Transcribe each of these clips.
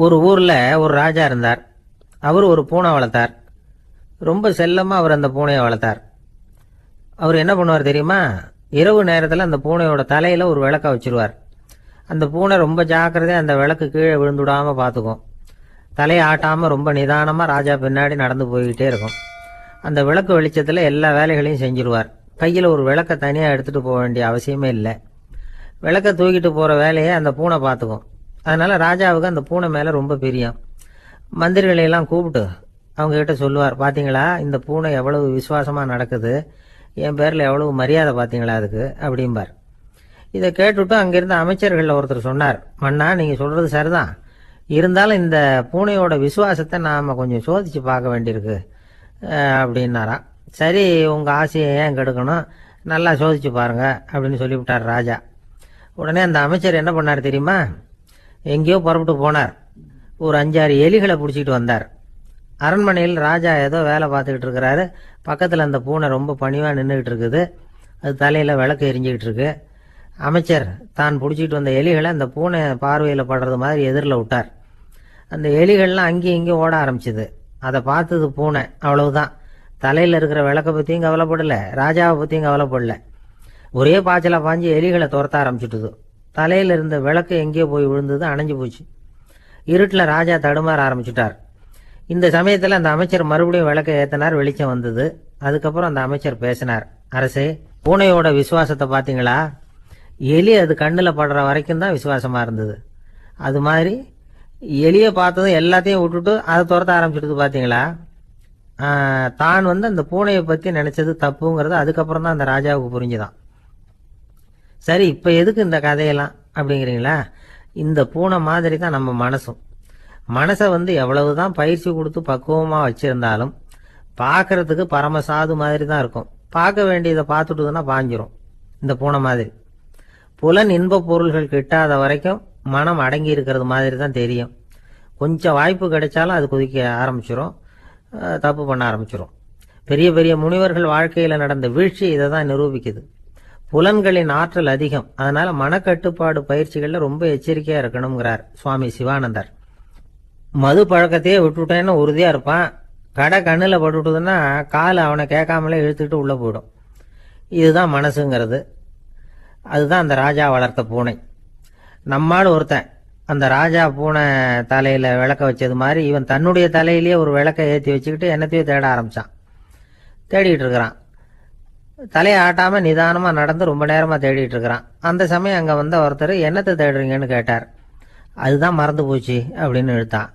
ஒரு ஊரில் ஒரு ராஜா இருந்தார். அவர் ஒரு பூனை வளர்த்தார். ரொம்ப செல்லமாக அவர் அந்த பூனையை வளர்த்தார். அவர் என்ன பண்ணுவார் தெரியுமா? இரவு நேரத்தில் அந்த பூனையோட தலையில் ஒரு விளக்க வச்சிருவார். அந்த பூனை ரொம்ப ஜாக்கிரதையாக அந்த விளக்கு கீழே விழுந்துடாமல் பார்த்துக்கும். தலையை ஆட்டாமல் ரொம்ப நிதானமாக ராஜா பின்னாடி நடந்து போய்கிட்டே இருக்கும். அந்த விளக்கு வெளிச்சத்தில் எல்லா வேலைகளையும் செஞ்சிருவார். கையில் ஒரு விளக்கை தனியாக எடுத்துகிட்டு போக வேண்டிய அவசியமே இல்லை. விளக்கை தூக்கிட்டு போகிற வேலையை அந்த பூனை பார்த்துக்கும். அதனால் ராஜாவுக்கு அந்த பூனை மேலே ரொம்ப பிரியம். மந்திரிகளையெல்லாம் கூப்பிட்டு அவங்கக்கிட்ட சொல்லுவார், பார்த்தீங்களா இந்த பூனை எவ்வளவு விசுவாசமாக நடக்குது, என் பேரில் எவ்வளவு மரியாதை பார்த்தீங்களா அதுக்கு அப்படிம்பார். இதை கேட்டுவிட்டு அங்கேருந்து அமைச்சர்களில் ஒருத்தர் சொன்னார், மன்னா நீங்கள் சொல்கிறது சரிதான், இருந்தாலும் இந்த பூனையோட விசுவாசத்தை நாம் கொஞ்சம் சோதித்து பார்க்க வேண்டியிருக்கு அப்படின்னாராம். சரி, உங்கள் ஆசையை ஏன் கெடுக்கணும், நல்லா சோதிச்சு பாருங்க அப்படின்னு சொல்லிவிட்டார் ராஜா. உடனே அந்த அமைச்சர் என்ன பண்ணார் தெரியுமா? எங்கேயோ புறப்பட்டு போனார். ஒரு 5-6 எலிகளை பிடிச்சிட்டு வந்தார். அரண்மனையில் ராஜா ஏதோ வேலை பார்த்துக்கிட்டு இருக்கிறாரு. பக்கத்தில் அந்த பூனை ரொம்ப பணிவாக நின்றுக்கிட்டு இருக்குது. அது தலையில் விளக்கு எரிஞ்சிக்கிட்டு இருக்கு. அமைச்சர் தான் பிடிச்சிட்டு வந்த எலிகளை அந்த பூனை பார்வையில் படுறது மாதிரி எதிரில் விட்டார். அந்த எலிகள்லாம் அங்கேயும் இங்கேயும் ஓட ஆரம்பிச்சுது. அதை பார்த்தது பூனை, அவ்வளவுதான். தலையில் இருக்கிற விளக்கை பற்றியும் கவலைப்படலை, ராஜாவை பற்றியும் கவலைப்படலை. ஒரே பாய்ச்சலாக பாஞ்சு எலிகளை துரத்த ஆரம்பிச்சுட்டுது. தலையில் இருந்த விளக்கு எங்கேயோ போய் விழுந்தது, அணைஞ்சு போச்சு. இருட்டில் ராஜா தடுமாற ஆரம்பிச்சுட்டார். இந்த சமயத்தில் அந்த அமைச்சர் மறுபடியும் விளக்கை ஏற்றினார். வெளிச்சம் வந்தது. அதுக்கப்புறம் அந்த அமைச்சர் பேசினார், அரசே, பூனையோட விசுவாசத்தை பார்த்தீங்களா? எலி அது கண்ணில் படுற வரைக்கும் தான் விசுவாசமாக இருந்தது. அது மாதிரி எலியை பார்த்ததும் எல்லாத்தையும் விட்டுட்டு அதை துரத்த ஆரம்பிச்சுட்டு பார்த்தீங்களா? தான் அந்த பூனையை பற்றி நினச்சது தப்புங்கிறது அதுக்கப்புறம் தான் அந்த ராஜாவுக்கு புரிஞ்சுதான். சரி, இப்போ எதுக்கு இந்த கதையெல்லாம் அப்படிங்கிறீங்களா? இந்த பூனை மாதிரி தான் நம்ம மனசும். மனசை எவ்வளவுதான் பயிற்சி கொடுத்து பக்குவமாக வச்சுருந்தாலும் பார்க்கறதுக்கு பரமசாது மாதிரி தான் இருக்கும். பார்க்க வேண்டியதை பார்த்துட்டுதுன்னா பாஞ்சிரும். இந்த பூனை மாதிரி புலன் இன்ப பொருள்கள் கிட்டாத வரைக்கும் மனம் அடங்கி இருக்கிறது மாதிரி தான் தெரியும். கொஞ்சம் வாய்ப்பு கிடைச்சாலும் அது குதிக்க ஆரம்பிச்சிடும், தப்பு பண்ண ஆரம்பிச்சிடும். பெரிய பெரிய முனிவர்கள் வாழ்க்கையில் நடந்த வீழ்ச்சி இதை தான் நிரூபிக்குது. புலன்களின் ஆற்றல் அதிகம். அதனால மனக்கட்டுப்பாடு பயிற்சிகளில் ரொம்ப எச்சரிக்கையாக இருக்கணுங்கிறார் சுவாமி சிவானந்தர். மது பழக்கத்தையே விட்டுவிட்டேன்னு உறுதியாக இருப்பான். கடை கண்ணில் பட்டுவிட்டதுன்னா கால் அவனை கேட்காமலே இழுத்துக்கிட்டு உள்ளே போயிடும். இதுதான் மனசுங்கிறது. அதுதான் அந்த ராஜா வளர்த்த பூனை. நம்மால் ஒருத்தன் அந்த ராஜா பூனை தலையில் விளக்க வச்சது மாதிரி இவன் தன்னுடைய தலையிலேயே ஒரு விளக்கை ஏற்றி வச்சுக்கிட்டு என்னத்தையும் தேட ஆரம்பித்தான். தேடிட்டு இருக்கிறான். தலையை ஆட்டாமல் நிதானமாக நடந்து ரொம்ப நேரமாக தேடிட்டு இருக்கிறான். அந்த சமயம் அங்கே வந்த ஒருத்தர், என்னத்தை தேடுறீங்கன்னு கேட்டார். அதுதான் மறந்து போச்சு அப்படின்னு இழுத்தான்.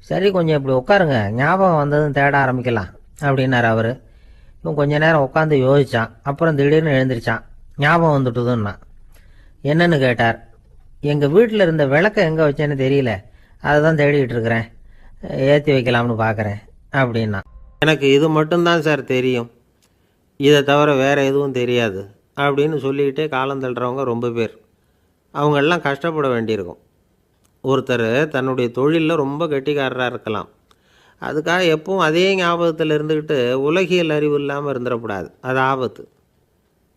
சரி, கொஞ்சம் இப்படி உட்காருங்க, ஞாபகம் வந்ததும் தேட ஆரம்பிக்கலாம் அப்படின்னார் அவர். இவன் கொஞ்ச நேரம் உட்காந்து யோசித்தான். அப்புறம் திடீர்னு எழுந்திரிச்சான். ஞாபகம் வந்துட்டுதுன்னா. என்னன்னு கேட்டார். எங்கள் வீட்டில் இருந்த விளக்கை எங்கே வச்சேன்னு தெரியல, அதை தான் தேடிக்கிட்டு இருக்கிறேன், ஏற்றி வைக்கலாம்னு பார்க்குறேன் அப்படின்னா. எனக்கு இது மட்டும்தான் சார் தெரியும், இதை தவிர வேறு எதுவும் தெரியாது அப்படின்னு சொல்லிக்கிட்டே காலம் தள்ளுறவங்க ரொம்ப பேர். அவங்களெல்லாம் கஷ்டப்பட வேண்டியிருக்கும். ஒருத்தர் தன்னுடைய தொழிலில் ரொம்ப கெட்டிக்காரராக இருக்கலாம். அதுக்காக எப்பவும் அதே ஞாபகத்தில் இருந்துக்கிட்டு உலகியல் அறிவு இல்லாமல் இருந்துடக்கூடாது, அது ஆபத்து.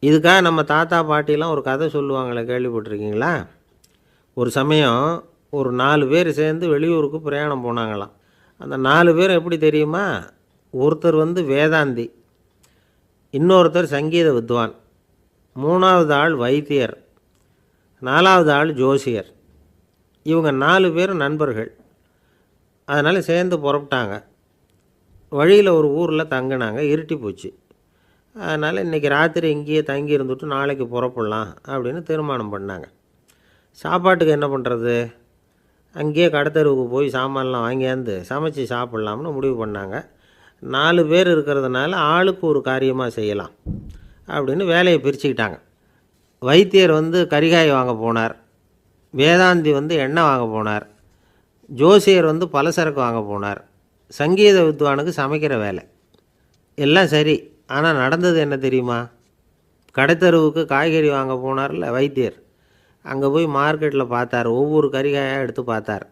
இதுக்காக நம்ம தாத்தா பாட்டிலாம் ஒரு கதை சொல்லுவாங்களே, கேள்விப்பட்டிருக்கீங்களா? ஒரு சமயம் ஒரு 4 பேர் சேர்ந்து வெளியூருக்கு பிரயாணம் போனாங்களாம். அந்த 4 பேர் எப்படி தெரியுமா? ஒருத்தர் வேதாந்தி, இன்னொருத்தர் சங்கீத வித்வான், 3வது ஆள் வைத்தியர், 4வது ஆள் ஜோசியர். இவங்க 4 பேரும் நண்பர்கள். அதனால் சேர்ந்து புறப்பட்டாங்க. வழியில் ஒரு ஊரில் தங்கினாங்க. இருட்டி போச்சு. அதனால் இன்றைக்கி ராத்திரி இங்கேயே தங்கி இருந்துட்டு நாளைக்கு புறப்படலாம் அப்படின்னு தீர்மானம் பண்ணாங்க. சாப்பாட்டுக்கு என்ன பண்ணுறது? அங்கேயே கடத்தெருவுக்கு போய் சாமான்லாம் வாங்கியாந்து சமைச்சு சாப்பிட்லாம்னு முடிவு பண்ணாங்க. 4 பேர் இருக்கிறதுனால ஆளுக்கு ஒரு காரியமாக செய்யலாம் அப்படின்னு வேலையை பிரிச்சுக்கிட்டாங்க. வைத்தியர் கரிகாய் வாங்க போனார். வேதாந்தி எண்ணெய் வாங்க போனார். ஜோசியர் பலசரக்கு வாங்க போனார். சங்கீத வித்வானுக்கு சமைக்கிற வேலை. எல்லாம் சரி, ஆனால் நடந்தது என்ன தெரியுமா? கடைத்தெருவுக்கு காய்கறி வாங்க போனார்ல வைத்தியர், அங்கே போய் மார்க்கெட்டில் பார்த்தார். ஒவ்வொரு கரிகாயாக எடுத்து பார்த்தார்.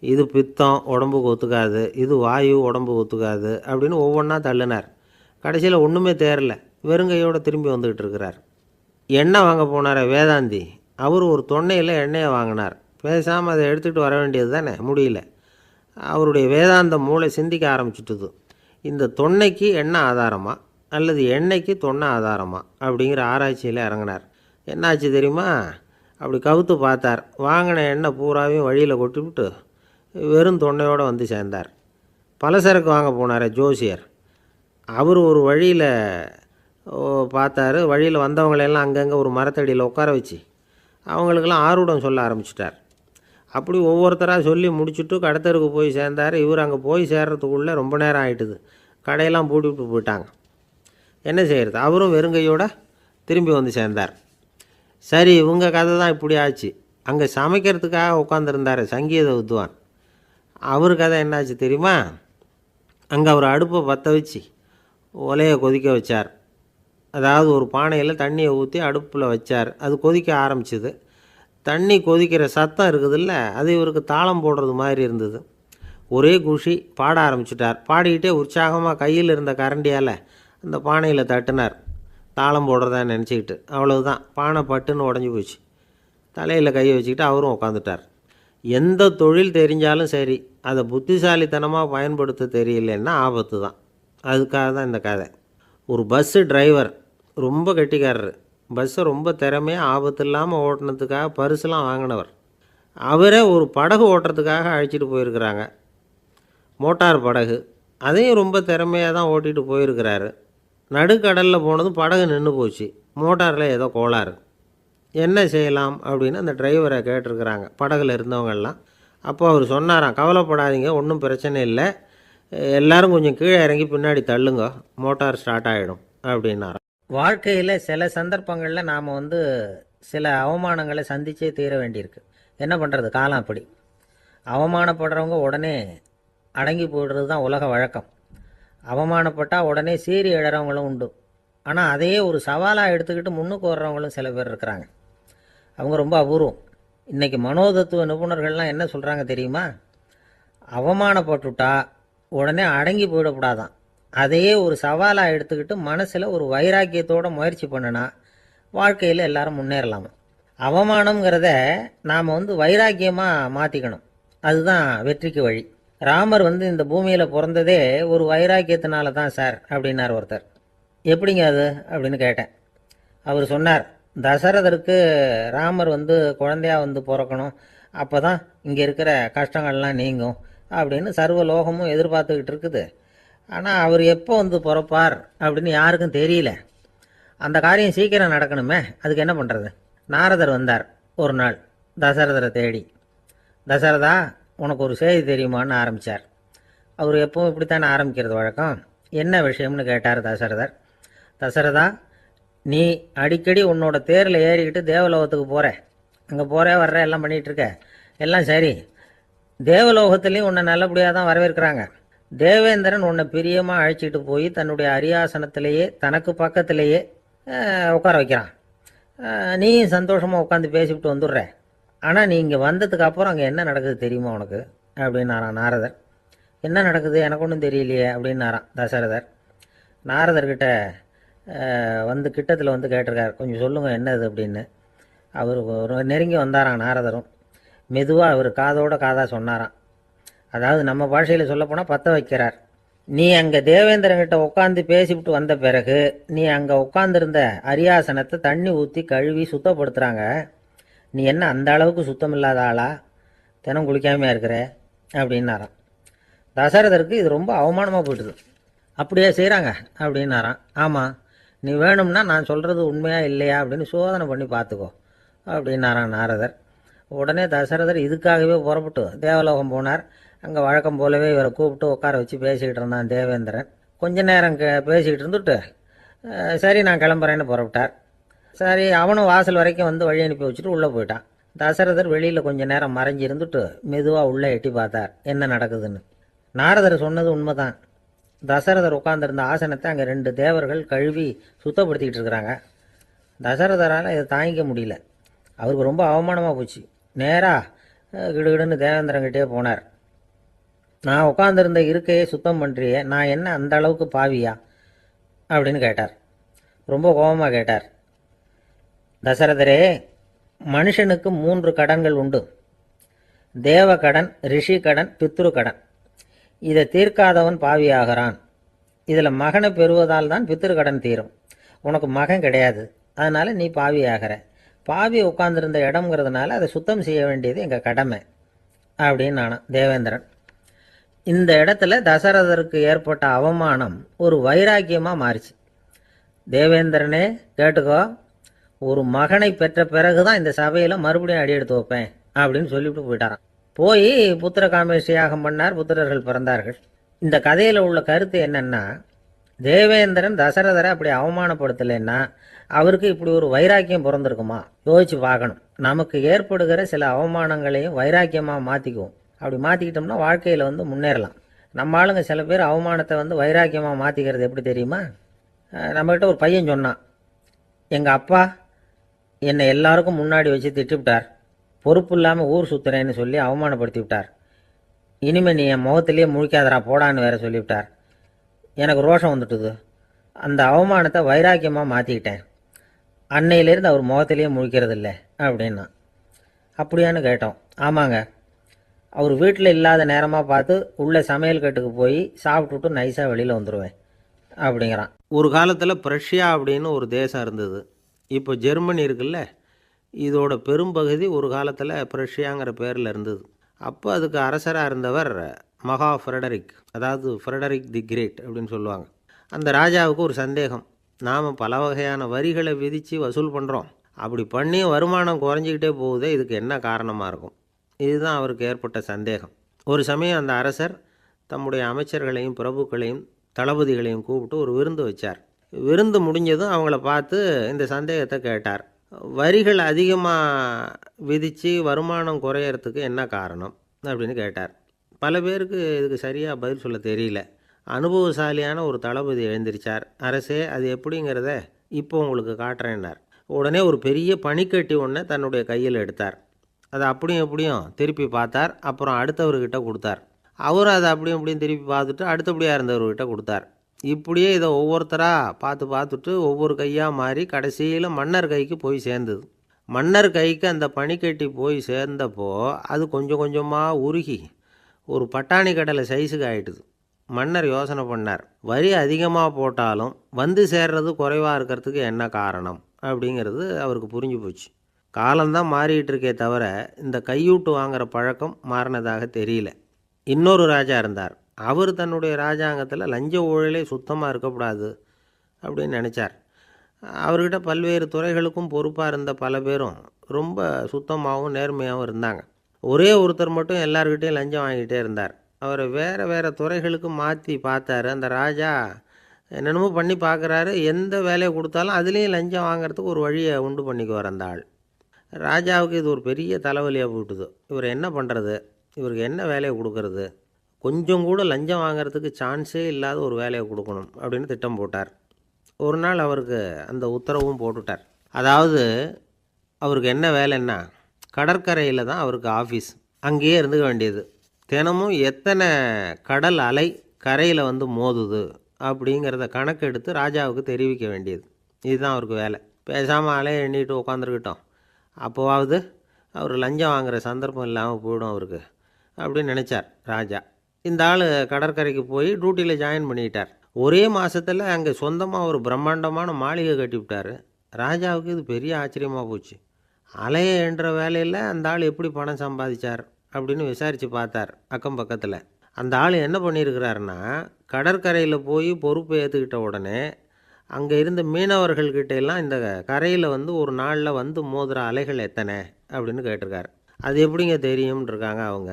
இது பித்தம், உடம்புக்கு ஒத்துக்காது, இது வாயு, உடம்புக்கு ஒத்துக்காது அப்படின்னு ஒவ்வொன்றா தள்ளினார். கடைசியில் ஒன்றுமே தேரல, வெறுங்கையோடு திரும்பி வந்துக்கிட்டு இருக்கிறார். எண்ணெய் வாங்க போனார் வேதாந்தி, அவர் ஒரு தொன்னையில் எண்ணெயை வாங்கினார். பேசாமல் அதை எடுத்துகிட்டு வர வேண்டியது தானே, முடியல. அவருடைய வேதாந்த மூளை சிந்திக்க ஆரம்பிச்சுட்டுது. இந்த தொன்னைக்கு எண்ணெய் ஆதாரமா அல்லது எண்ணெய்க்கு தொன்னை ஆதாரமா அப்படிங்கிற ஆராய்ச்சியில் இறங்கினார். என்னாச்சு தெரியுமா? அப்படி கவுத்து பார்த்தார். வாங்கின எண்ணெய் பூராவையும் வழியில் கொட்டிவிட்டு வெறும் தொன்னையோடு வந்து சேர்ந்தார். பலசரக்கு வாங்க போனார் ஜோசியர். அவர் ஒரு வழியில் பார்த்தாரு. வழியில் வந்தவங்களெல்லாம் அங்கங்கே ஒரு மரத்தடியில் உட்கார வச்சு அவங்களுக்கெல்லாம் ஆர்வம் சொல்ல ஆரம்பிச்சிட்டார். அப்படி ஒவ்வொருத்தராக சொல்லி முடிச்சுட்டு கடத்தருக்கு போய் சேர்ந்தார். இவர் அங்கே போய் சேர்றதுக்குள்ளே ரொம்ப நேரம் ஆகிட்டுது. கடையெல்லாம் பூட்டி விட்டு போயிட்டாங்க. என்ன செய்கிறது? அவரும் வெறுங்கையோடு திரும்பி வந்து சேர்ந்தார். சரி, இவங்க கதை தான் இப்படி ஆச்சு. அங்கே சமைக்கிறதுக்காக உட்காந்துருந்தார் சங்கீத வித்வான். அவர் கதை என்னாச்சு தெரியுமா? அங்கே அவர் அடுப்பை பற்ற வச்சு ஒலையை கொதிக்க வச்சார். அதாவது ஒரு பானையில் தண்ணியை ஊற்றி அடுப்பில் வச்சார். அது கொதிக்க ஆரம்பிச்சிது. தண்ணி கொதிக்கிற சத்தம் இருக்குதுல்ல, அது இவருக்கு தாளம் போடுறது மாதிரி இருந்தது. ஒரே குஷி, பாட ஆரம்பிச்சிட்டார். பாடிக்கிட்டே உற்சாகமாக கையில் இருந்த கரண்டியால் அந்த பானையில் தட்டினார், தாளம் போடுறதா நினச்சிக்கிட்டு. அவ்வளவுதான், பானை பட்டுன்னு உடஞ்சி போச்சு. தலையில் கையை வச்சுக்கிட்டு அவரும் உட்காந்துட்டார். எந்த தொழில் தெரிஞ்சாலும் சரி, அதை புத்திசாலித்தனமாக பயன்படுத்த தெரியலன்னா ஆபத்து தான். அதுக்காக தான் இந்த கதை. ஒரு பஸ்ஸு டிரைவர் ரொம்ப கெட்டிக்காரரு. பஸ்ஸை ரொம்ப திறமையாக ஆபத்து இல்லாமல் ஓட்டினதுக்காக பரிசுலாம் வாங்கினவர். அவரே ஒரு படகு ஓட்டுறதுக்காக அழைச்சிட்டு போயிருக்கிறாங்க, மோட்டார் படகு. அதையும் ரொம்ப திறமையாக தான் ஓட்டிகிட்டு போயிருக்கிறாரு. நடுக்கடலில் போனதும் படகு நின்று போச்சு. மோட்டாரில் ஏதோ கோளாறு. என்ன செய்யலாம் அப்படின்னு அந்த டிரைவரை கேட்டிருக்கிறாங்க படகுல இருந்தவங்கெல்லாம். அப்போ அவர் சொன்னாராம், கவலைப்படாதீங்க, ஒன்றும் பிரச்சனை இல்லை, எல்லோரும் கொஞ்சம் கீழே இறங்கி பின்னாடி தள்ளுங்க, மோட்டார் ஸ்டார்ட் ஆகிடும் அப்படின்னாராம். வாழ்க்கையில் சில சந்தர்ப்பங்களில் நாம் சில அவமானங்களை சந்திச்சே தீர வேண்டியிருக்கு. என்ன பண்ணுறது, காலம் அப்படி. அவமானப்படுறவங்க உடனே அடங்கி போய்டுறது தான் உலக வழக்கம். அவமானப்பட்டால் உடனே சீறி எழறவங்களும் உண்டு. ஆனால் அதையே ஒரு சவாலாக எடுத்துக்கிட்டு முன்னுக்கு வர்றவங்களும் சில பேர் இருக்கிறாங்க. அவங்க ரொம்ப அபூர்வம். இன்றைக்கி மனோதத்துவ நிபுணர்கள்லாம் என்ன சொல்கிறாங்க தெரியுமா? அவமானப்பட்டுட்டா உடனே அடங்கி போயிடக்கூடாதான். அதையே ஒரு சவாலாக எடுத்துக்கிட்டு மனசில் ஒரு வைராக்கியத்தோடு முயற்சி பண்ணினா வாழ்க்கையில் எல்லாரும் முன்னேறலாமா. அவமானங்கிறத நாம் வைராக்கியமாக மாற்றிக்கணும். அதுதான் வெற்றிக்கு வழி. ராமர் இந்த பூமியில் பிறந்ததே ஒரு வைராக்கியத்தினால தான் சார் அப்படின்னார் ஒருத்தர். எப்படிங்க அது அப்படின்னு கேட்டேன். அவர் சொன்னார், தசரதருக்கு ராமர் குழந்தையா பிறக்கணும், அப்போ தான் இங்கே இருக்கிற கஷ்டங்கள்லாம் நீங்கும் அப்படின்னு சர்வ லோகமும் எதிர்பார்த்துக்கிட்டு இருக்குது. ஆனால் அவர் எப்போ பிறப்பார் அப்படின்னு யாருக்கும் தெரியல. அந்த காரியம் சீக்கிரம் நடக்கணுமே, அதுக்கு என்ன பண்ணுறது? நாரதர் வந்தார் ஒரு நாள் தசரதரை தேடி. தசரதா, உனக்கு ஒரு செய்தி தெரியுமான்னு ஆரம்பித்தார். அவர் எப்பவும் இப்படித்தானே ஆரம்பிக்கிறது வழக்கம். என்ன விஷயம்னு கேட்டார் தசரதர். தசரதா, நீ அடிக்கடி உன்னோட தேரில் ஏறிக்கிட்டு தேவலோகத்துக்கு போகிற, அங்கே போகிற வர்ற எல்லாம் பண்ணிகிட்ருக்க, எல்லாம் சரி. தேவலோகத்துலேயும் உன்னை நல்லபடியாக தான் வரவேற்கிறாங்க. தேவேந்திரன் உன்னை பிரியமாக அழைச்சிட்டு போய் தன்னுடைய அரியாசனத்திலேயே தனக்கு பக்கத்திலேயே உட்கார வைக்கிறான். நீயும் சந்தோஷமாக உட்காந்து பேசிவிட்டு வந்துடுற. ஆனால் நீ இங்கே வந்ததுக்கு அப்புறம் அங்கே என்ன நடக்குது தெரியுமா உனக்கு அப்படின்னாரான் நாரதர். என்ன நடக்குது எனக்கு ஒன்றும் தெரியலையே அப்படின்னாரான் தசரதர். நாரதர்கிட்ட கிட்டத்தில் கேட்டிருக்கார், கொஞ்சம் சொல்லுங்கள் என்னது அப்படின்னு. அவர் ஒரு நெருங்கி வந்தாராம் நாரதரும். மெதுவாக அவர் காதோட காதாக சொன்னாராம். அதாவது நம்ம பாஷையில் சொல்லப்போனால் பற்ற வைக்கிறார். நீ அங்கே தேவேந்திரங்கிட்ட உட்காந்து பேசிவிட்டு வந்த பிறகு நீ அங்கே உட்காந்துருந்த அரியாசனத்தை தண்ணி ஊற்றி கழுவி சுத்தப்படுத்துகிறாங்க. நீ என்ன அந்த அளவுக்கு சுத்தம் இல்லாத ஆளா, தினம் குளிக்காமையாக இருக்கிற அப்படின்னாராம். தசரதருக்கு இது ரொம்ப அவமானமாக போயிட்டுது. அப்படியே செய்கிறாங்க அப்படின்னாராம். ஆமாம், நீ வேணும்னா நான் சொல்கிறது உண்மையா இல்லையா அப்படின்னு சோதனை பண்ணி பார்த்துக்கோ அப்படின்னாரான் நாரதர். உடனே தசரதர் இதுக்காகவே புறப்பட்டு தேவலோகம் போனார். அங்கே வழக்கம் போலவே இவரை கூப்பிட்டு உட்கார வச்சு பேசிக்கிட்டு இருந்தான் தேவேந்திரன். கொஞ்ச நேரம் பேசிக்கிட்டு இருந்துட்டு சரி நான் கிளம்புறேன்னு புறப்பட்டார். சரி, அவனும் வாசல் வரைக்கும் வழி அனுப்பி வச்சுட்டு உள்ளே போயிட்டான். தசரதர் வெளியில் கொஞ்ச நேரம் மறைஞ்சி இருந்துட்டு மெதுவாக உள்ளே எட்டி பார்த்தார் என்ன நடக்குதுன்னு. நாரதர் சொன்னது உண்மைதான். தசரதர் உட்கார்ந்துருந்த ஆசனத்தை அங்கே 2 தேவர்கள் கழுவி சுத்தப்படுத்திக்கிட்டு இருக்கிறாங்க. தசரதரால் இதை தாங்கிக்க முடியல. அவருக்கு ரொம்ப அவமானமாக போச்சு. நேராக கிடுகிடுன்னு தேவேந்திரங்கிட்டே போனார். நான் உட்காந்துருந்த இருக்கையே சுத்தம் பண்ணுறியே, நான் என்ன அந்த அளவுக்கு பாவியா அப்படின்னு கேட்டார். ரொம்ப கோபமாக கேட்டார். தசரதரே, மனுஷனுக்கு 3 கடன்கள் உண்டு. தேவகடன், ரிஷி கடன், பித்ரு கடன். இதை தீர்க்காதவன் பாவியாகிறான். இதில் மகனை பெறுவதால் தான் பித்ரு கடன் தீரும். உனக்கு மகன் கிடையாது, அதனால் நீ பாவியாகிற. பாவி உட்கார்ந்துருந்த இடம்ங்கிறதுனால அதை சுத்தம் செய்ய வேண்டியது எங்கள் கடமை அப்படின்னு நானும் தேவேந்திரன். இந்த இடத்துல தசரதருக்கு ஏற்பட்ட அவமானம் ஒரு வைராக்கியமாக மாறிச்சு. தேவேந்திரனே கேட்டுக்கோ, ஒரு மகனை பெற்ற பிறகு தான் இந்த சபையில் மறுபடியும் அடி எடுத்து வைப்பேன் அப்படின்னு சொல்லிவிட்டு போயிட்டாரான். போய் புத்திர காமேஷ் யாகம் பண்ணார், புத்திரர்கள் பிறந்தார்கள். இந்த கதையில் உள்ள கருத்து என்னன்னா, தேவேந்திரன் தசரதரை அப்படி அவமானப்படுத்தலைன்னா அவருக்கு இப்படி ஒரு வைராக்கியம் பிறந்திருக்குமா? யோசிச்சு பார்க்கணும். நமக்கு ஏற்படுகிற சில அவமானங்களையும் வைராக்கியமாக மாற்றிக்குவோம். அப்படி மாற்றிக்கிட்டோம்னா வாழ்க்கையில் முன்னேறலாம். நம்ம ஆளுங்க சில பேர் அவமானத்தை வைராக்கியமாக மாற்றிக்கிறது எப்படி தெரியுமா? நம்மகிட்ட ஒரு பையன் சொன்னான், எங்கள் அப்பா என்னை எல்லாருக்கும் முன்னாடி வச்சு திட்டுவிட்டார், பொறுப்பு இல்லாமல் ஊர் சுற்றுறேன்னு சொல்லி அவமானப்படுத்தி விட்டார். இனிமேல் நீ என் முகத்திலேயே முழிக்காதரா போடான்னு வேற சொல்லிவிட்டார். எனக்கு ரோஷம் வந்துட்டுது. அந்த அவமானத்தை வைராக்கியமாக மாற்றிக்கிட்டேன். அன்னையிலேருந்து அவர் முகத்திலேயே முழிக்கிறது இல்லை அப்படின்னா. அப்படியான்னு கேட்டோம். ஆமாங்க, அவர் வீட்டில் இல்லாத நேரமாக பார்த்து உள்ள சமையல் கட்டுக்கு போய் சாப்பிட்டுட்டு நைஸாக வெளியில் வந்துடுவேன் அப்படிங்கிறான். ஒரு காலத்தில் பிரஷ்யா அப்படின்னு ஒரு தேசம் இருந்தது. இப்போ ஜெர்மனி இருக்குல்ல, இதோட பெரும்பகுதி ஒரு காலத்தில் பிரஷ்யாங்கிற பேரில் இருந்தது. அப்போ அதுக்கு அரசராக இருந்தவர் மகா ஃப்ரெடரிக், அதாவது ஃப்ரெடரிக் தி கிரேட் அப்படின்னு சொல்லுவாங்க. அந்த ராஜாவுக்கு ஒரு சந்தேகம். நாம் பல வகையான வரிகளை விதித்து வசூல் பண்ணுறோம், அப்படி பண்ணி வருமானம் குறைஞ்சிக்கிட்டே போகுதே, இதுக்கு என்ன காரணமாக இருக்கும்? இதுதான் அவருக்கு ஏற்பட்ட சந்தேகம். ஒரு சமயம் அந்த அரசர் தம்முடைய அமைச்சர்களையும் பிரபுக்களையும் தளபதிகளையும் கூப்பிட்டு ஒரு விருந்து வச்சார். விருந்து முடிஞ்சதும் அவங்கள பார்த்து இந்த சந்தேகத்தை கேட்டார். வரிகள் அதிகமாக விதித்து வருமானம் குறையறதுக்கு என்ன காரணம் அப்படின்னு கேட்டார். பல பேருக்கு இதுக்கு சரியாக பதில் சொல்ல தெரியல. அனுபவசாலியான ஒரு தளபதி எழுந்திரிச்சார். அரசே, அது எப்படிங்கிறத இப்போ உங்களுக்கு காட்டுறேன்னார். உடனே ஒரு பெரிய பனிக்கட்டி ஒன்றை தன்னுடைய கையில் எடுத்தார். அதை அப்படியும் எப்படியும் திருப்பி பார்த்தார். அப்புறம் அடுத்தவர்கிட்ட கொடுத்தார். அவர் அதை அப்படியும் இப்படியும் திருப்பி பார்த்துட்டு அடுத்தபடியாக இருந்தவர்கிட்ட கொடுத்தார். இப்படியே இதை ஒவ்வொருத்தராக பார்த்துட்டு ஒவ்வொரு கையாக மாறி கடைசியில் மன்னர் கைக்கு போய் சேர்ந்தது. மன்னர் கைக்கு அந்த பனிக்கட்டி போய் சேர்ந்தப்போ அது கொஞ்சம் கொஞ்சமாக உருகி ஒரு பட்டாணி கடலை சைஸுக்கு ஆகிட்டுது. மன்னர் யோசனை பண்ணார், வரி அதிகமாக போட்டாலும் வந்து சேர்றது குறைவாக இருக்கிறதுக்கு என்ன காரணம் அப்படிங்கிறது அவருக்கு புரிஞ்சு போச்சு. காலம்தான் மாறிட்டு இருக்கே தவிர இந்த கையூட்டு வாங்குகிற பழக்கம் மாறினதாக தெரியல. இன்னொரு ராஜா இருந்தார். அவர் தன்னுடைய ராஜாங்கத்தில் லஞ்ச ஊழலே சுத்தமாக இருக்கக்கூடாது அப்படின்னு நினச்சார். அவர்கிட்ட பல்வேறு துறைகளுக்கும் பொறுப்பாக இருந்த பல பேரும் ரொம்ப சுத்தமாகவும் நேர்மையாகவும் இருந்தாங்க. ஒரே ஒருத்தர் மட்டும் எல்லார்கிட்டையும் லஞ்சம் வாங்கிட்டே இருந்தார். அவரை வேறு வேறு துறைகளுக்கு மாற்றி பார்த்தாரு. அந்த ராஜா என்னென்னமோ பண்ணி பார்க்குறாரு. எந்த வேலையை கொடுத்தாலும் அதுலேயும் லஞ்சம் வாங்கிறதுக்கு ஒரு வழியை உண்டு பண்ணிக்குவார் அந்த ஆள். ராஜாவுக்கு இது ஒரு பெரிய தலைவலியாக போட்டுது. இவர் என்ன பண்ணுறது, இவருக்கு என்ன வேலையை கொடுக்கறது, கொஞ்சம் கூட லஞ்சம் வாங்கிறதுக்கு சான்ஸே இல்லாத ஒரு வேலையை கொடுக்கணும் அப்படின்னு திட்டம் போட்டார். ஒரு நாள் அவருக்கு அந்த உத்தரவும் போட்டுட்டார். அதாவது அவருக்கு என்ன வேலைன்னா, கடற்கரையில் தான் அவருக்கு ஆஃபீஸ். அங்கேயே இருந்துக்க வேண்டியது. தினமும் எத்தனை கடல் அலை கரையில் மோதுது அப்படிங்கிறத கணக்கெடுத்து ராஜாவுக்கு தெரிவிக்க வேண்டியது. இதுதான் அவருக்கு வேலை. பேசாமல் அலையை எண்ணிட்டு உட்காந்துருக்கிட்டோம், அப்போவாவது அவர் லஞ்சம் வாங்குகிற சந்தர்ப்பம் இல்லாமல் போயிடும் அவருக்கு அப்படின்னு நினச்சார் ராஜா. இந்த ஆள் கடற்கரைக்கு போய் டியூட்டியில் ஜாயின் பண்ணிக்கிட்டார். ஒரே மாதத்தில் அங்கே சொந்தமாக ஒரு பிரம்மாண்டமான மாளிகை கட்டிவிட்டார். ராஜாவுக்கு இது பெரிய ஆச்சரியமாக போச்சு. அலையை என்ற வேலையில் அந்த ஆள் எப்படி பணம் சம்பாதிச்சார் அப்படின்னு விசாரித்து பார்த்தார் அக்கம் பக்கத்தில். அந்த ஆள் என்ன பண்ணியிருக்கிறாருன்னா, கடற்கரையில் போய் பொறுப்பை ஏற்றுக்கிட்ட உடனே அங்கே இருந்த மீனவர்கள்கிட்ட எல்லாம் இந்த கரையில் ஒரு நாளில் மோதுகிற அலைகள் எத்தனை அப்படின்னு கேட்டிருக்காரு. அது எப்படிங்க தெரியும்னு இருக்காங்க அவங்க.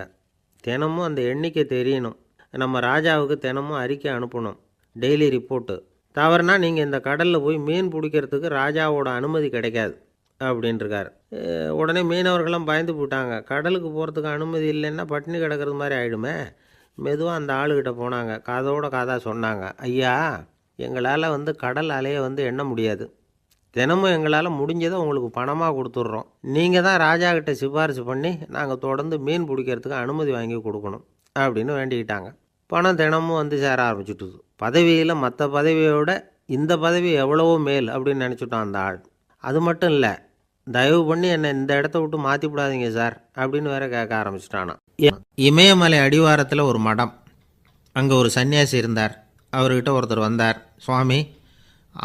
தினமும் அந்த எண்ணிக்கை தெரியணும். நம்ம ராஜாவுக்கு தினமும் அறிக்கை அனுப்பணும், டெய்லி ரிப்போர்ட்டு. தவறுனா நீங்கள் இந்த கடலில் போய் மீன் பிடிக்கிறதுக்கு ராஜாவோட அனுமதி கிடைக்காது அப்படின்ட்டுருக்காரு. உடனே மீனவர்களும் பயந்து போட்டாங்க. கடலுக்கு போகிறதுக்கு அனுமதி இல்லைன்னா பட்டினி கிடக்கிறது மாதிரி ஆகிடுமே. மெதுவாக அந்த ஆளுகிட்ட போனாங்க. காதோட காதாக சொன்னாங்க, ஐயா, எங்களால் கடல் அலையை எண்ண முடியாது. தினமும் எங்களால் முடிஞ்சதை உங்களுக்கு பணமாக கொடுத்துட்றோம். நீங்கள் தான் ராஜா கிட்ட சிபாரிசு பண்ணி நாங்கள் தொடர்ந்து மீன் பிடிக்கிறதுக்கு அனுமதி வாங்கி கொடுக்கணும் அப்படின்னு வேண்டிக்கிட்டாங்க. பணம் தினமும் சேர ஆரம்பிச்சுட்டுது. பதவியில் மற்ற பதவியோட இந்த பதவி எவ்வளவோ மேல் அப்படின்னு நினச்சிட்டோம் அந்த ஆள். அது மட்டும் இல்லை, தயவு பண்ணி என்னை இந்த இடத்த விட்டு மாற்றி விடாதீங்க சார் அப்படின்னு வேற கேட்க ஆரம்பிச்சிட்டானா. இமயமலை அடிவாரத்தில் ஒரு மடம், அங்கே ஒரு சன்னியாசி இருந்தார். அவர்கிட்ட ஒருத்தர் வந்தார். சுவாமி,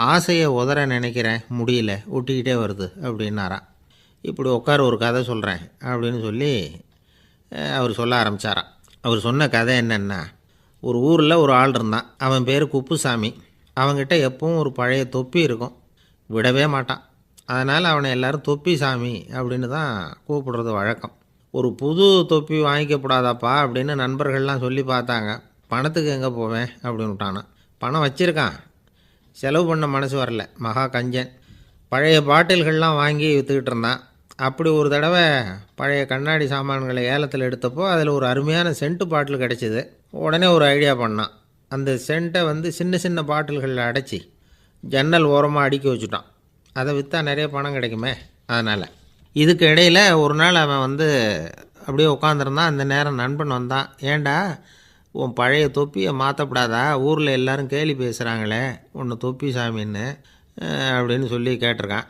ஆசையை உதற நினைக்கிறேன், முடியல, ஒட்டிக்கிட்டே வருது அப்படின்னாராம். இப்படி உட்கார, ஒரு கதை சொல்கிறேன் அப்படின்னு சொல்லி அவர் சொல்ல ஆரம்பித்தாராம். அவர் சொன்ன கதை என்னென்னா, ஒரு ஊரில் ஒரு ஆள் இருந்தான். அவன் பேர் குப்புசாமி. அவன்கிட்ட எப்பவும் ஒரு பழைய தொப்பி இருக்கும், விடவே மாட்டான். அதனால் அவனை எல்லோரும் தொப்பி சாமி அப்படின்னு தான் கூப்பிடுறது வழக்கம். ஒரு புது தொப்பி வாங்கிக்கப்படாதாப்பா அப்படின்னு நண்பர்கள்லாம் சொல்லி பார்த்தாங்க. பணத்துக்கு எங்கே போவேன் அப்படின்னு விட்டானான். பணம் வச்சுருக்கான், செலவு பண்ண மனசு வரல, மகா கஞ்சன். பழைய பாட்டில்கள்லாம் வாங்கி விற்றுக்கிட்டு இருந்தான். அப்படி ஒரு தடவை பழைய கண்ணாடி சாமான்களை ஏலத்தில் எடுத்தப்போ அதில் ஒரு அருமையான சென்ட்டு பாட்டில் கிடச்சிது. உடனே ஒரு ஐடியா பண்ணான். அந்த சென்ட்டை சின்ன சின்ன பாட்டில்களில் அடைச்சி ஜன்னல் ஓரமாக அடுக்கி வச்சுட்டான். அதை விற்றா நிறைய பணம் கிடைக்குமே. அதனால் இதுக்கு இடையில் ஒரு நாள் அவன் அப்படியே உட்காந்துருந்தான். அந்த நேரம் நண்பன் வந்தான். ஏண்டா, உன் பழைய தொப்பியை மாற்றப்படாதா, ஊரில் எல்லோரும் கேலி பேசுகிறாங்களே உன்னை தொப்பி சாமின்னு அப்படின்னு சொல்லி கேட்டிருக்கான்.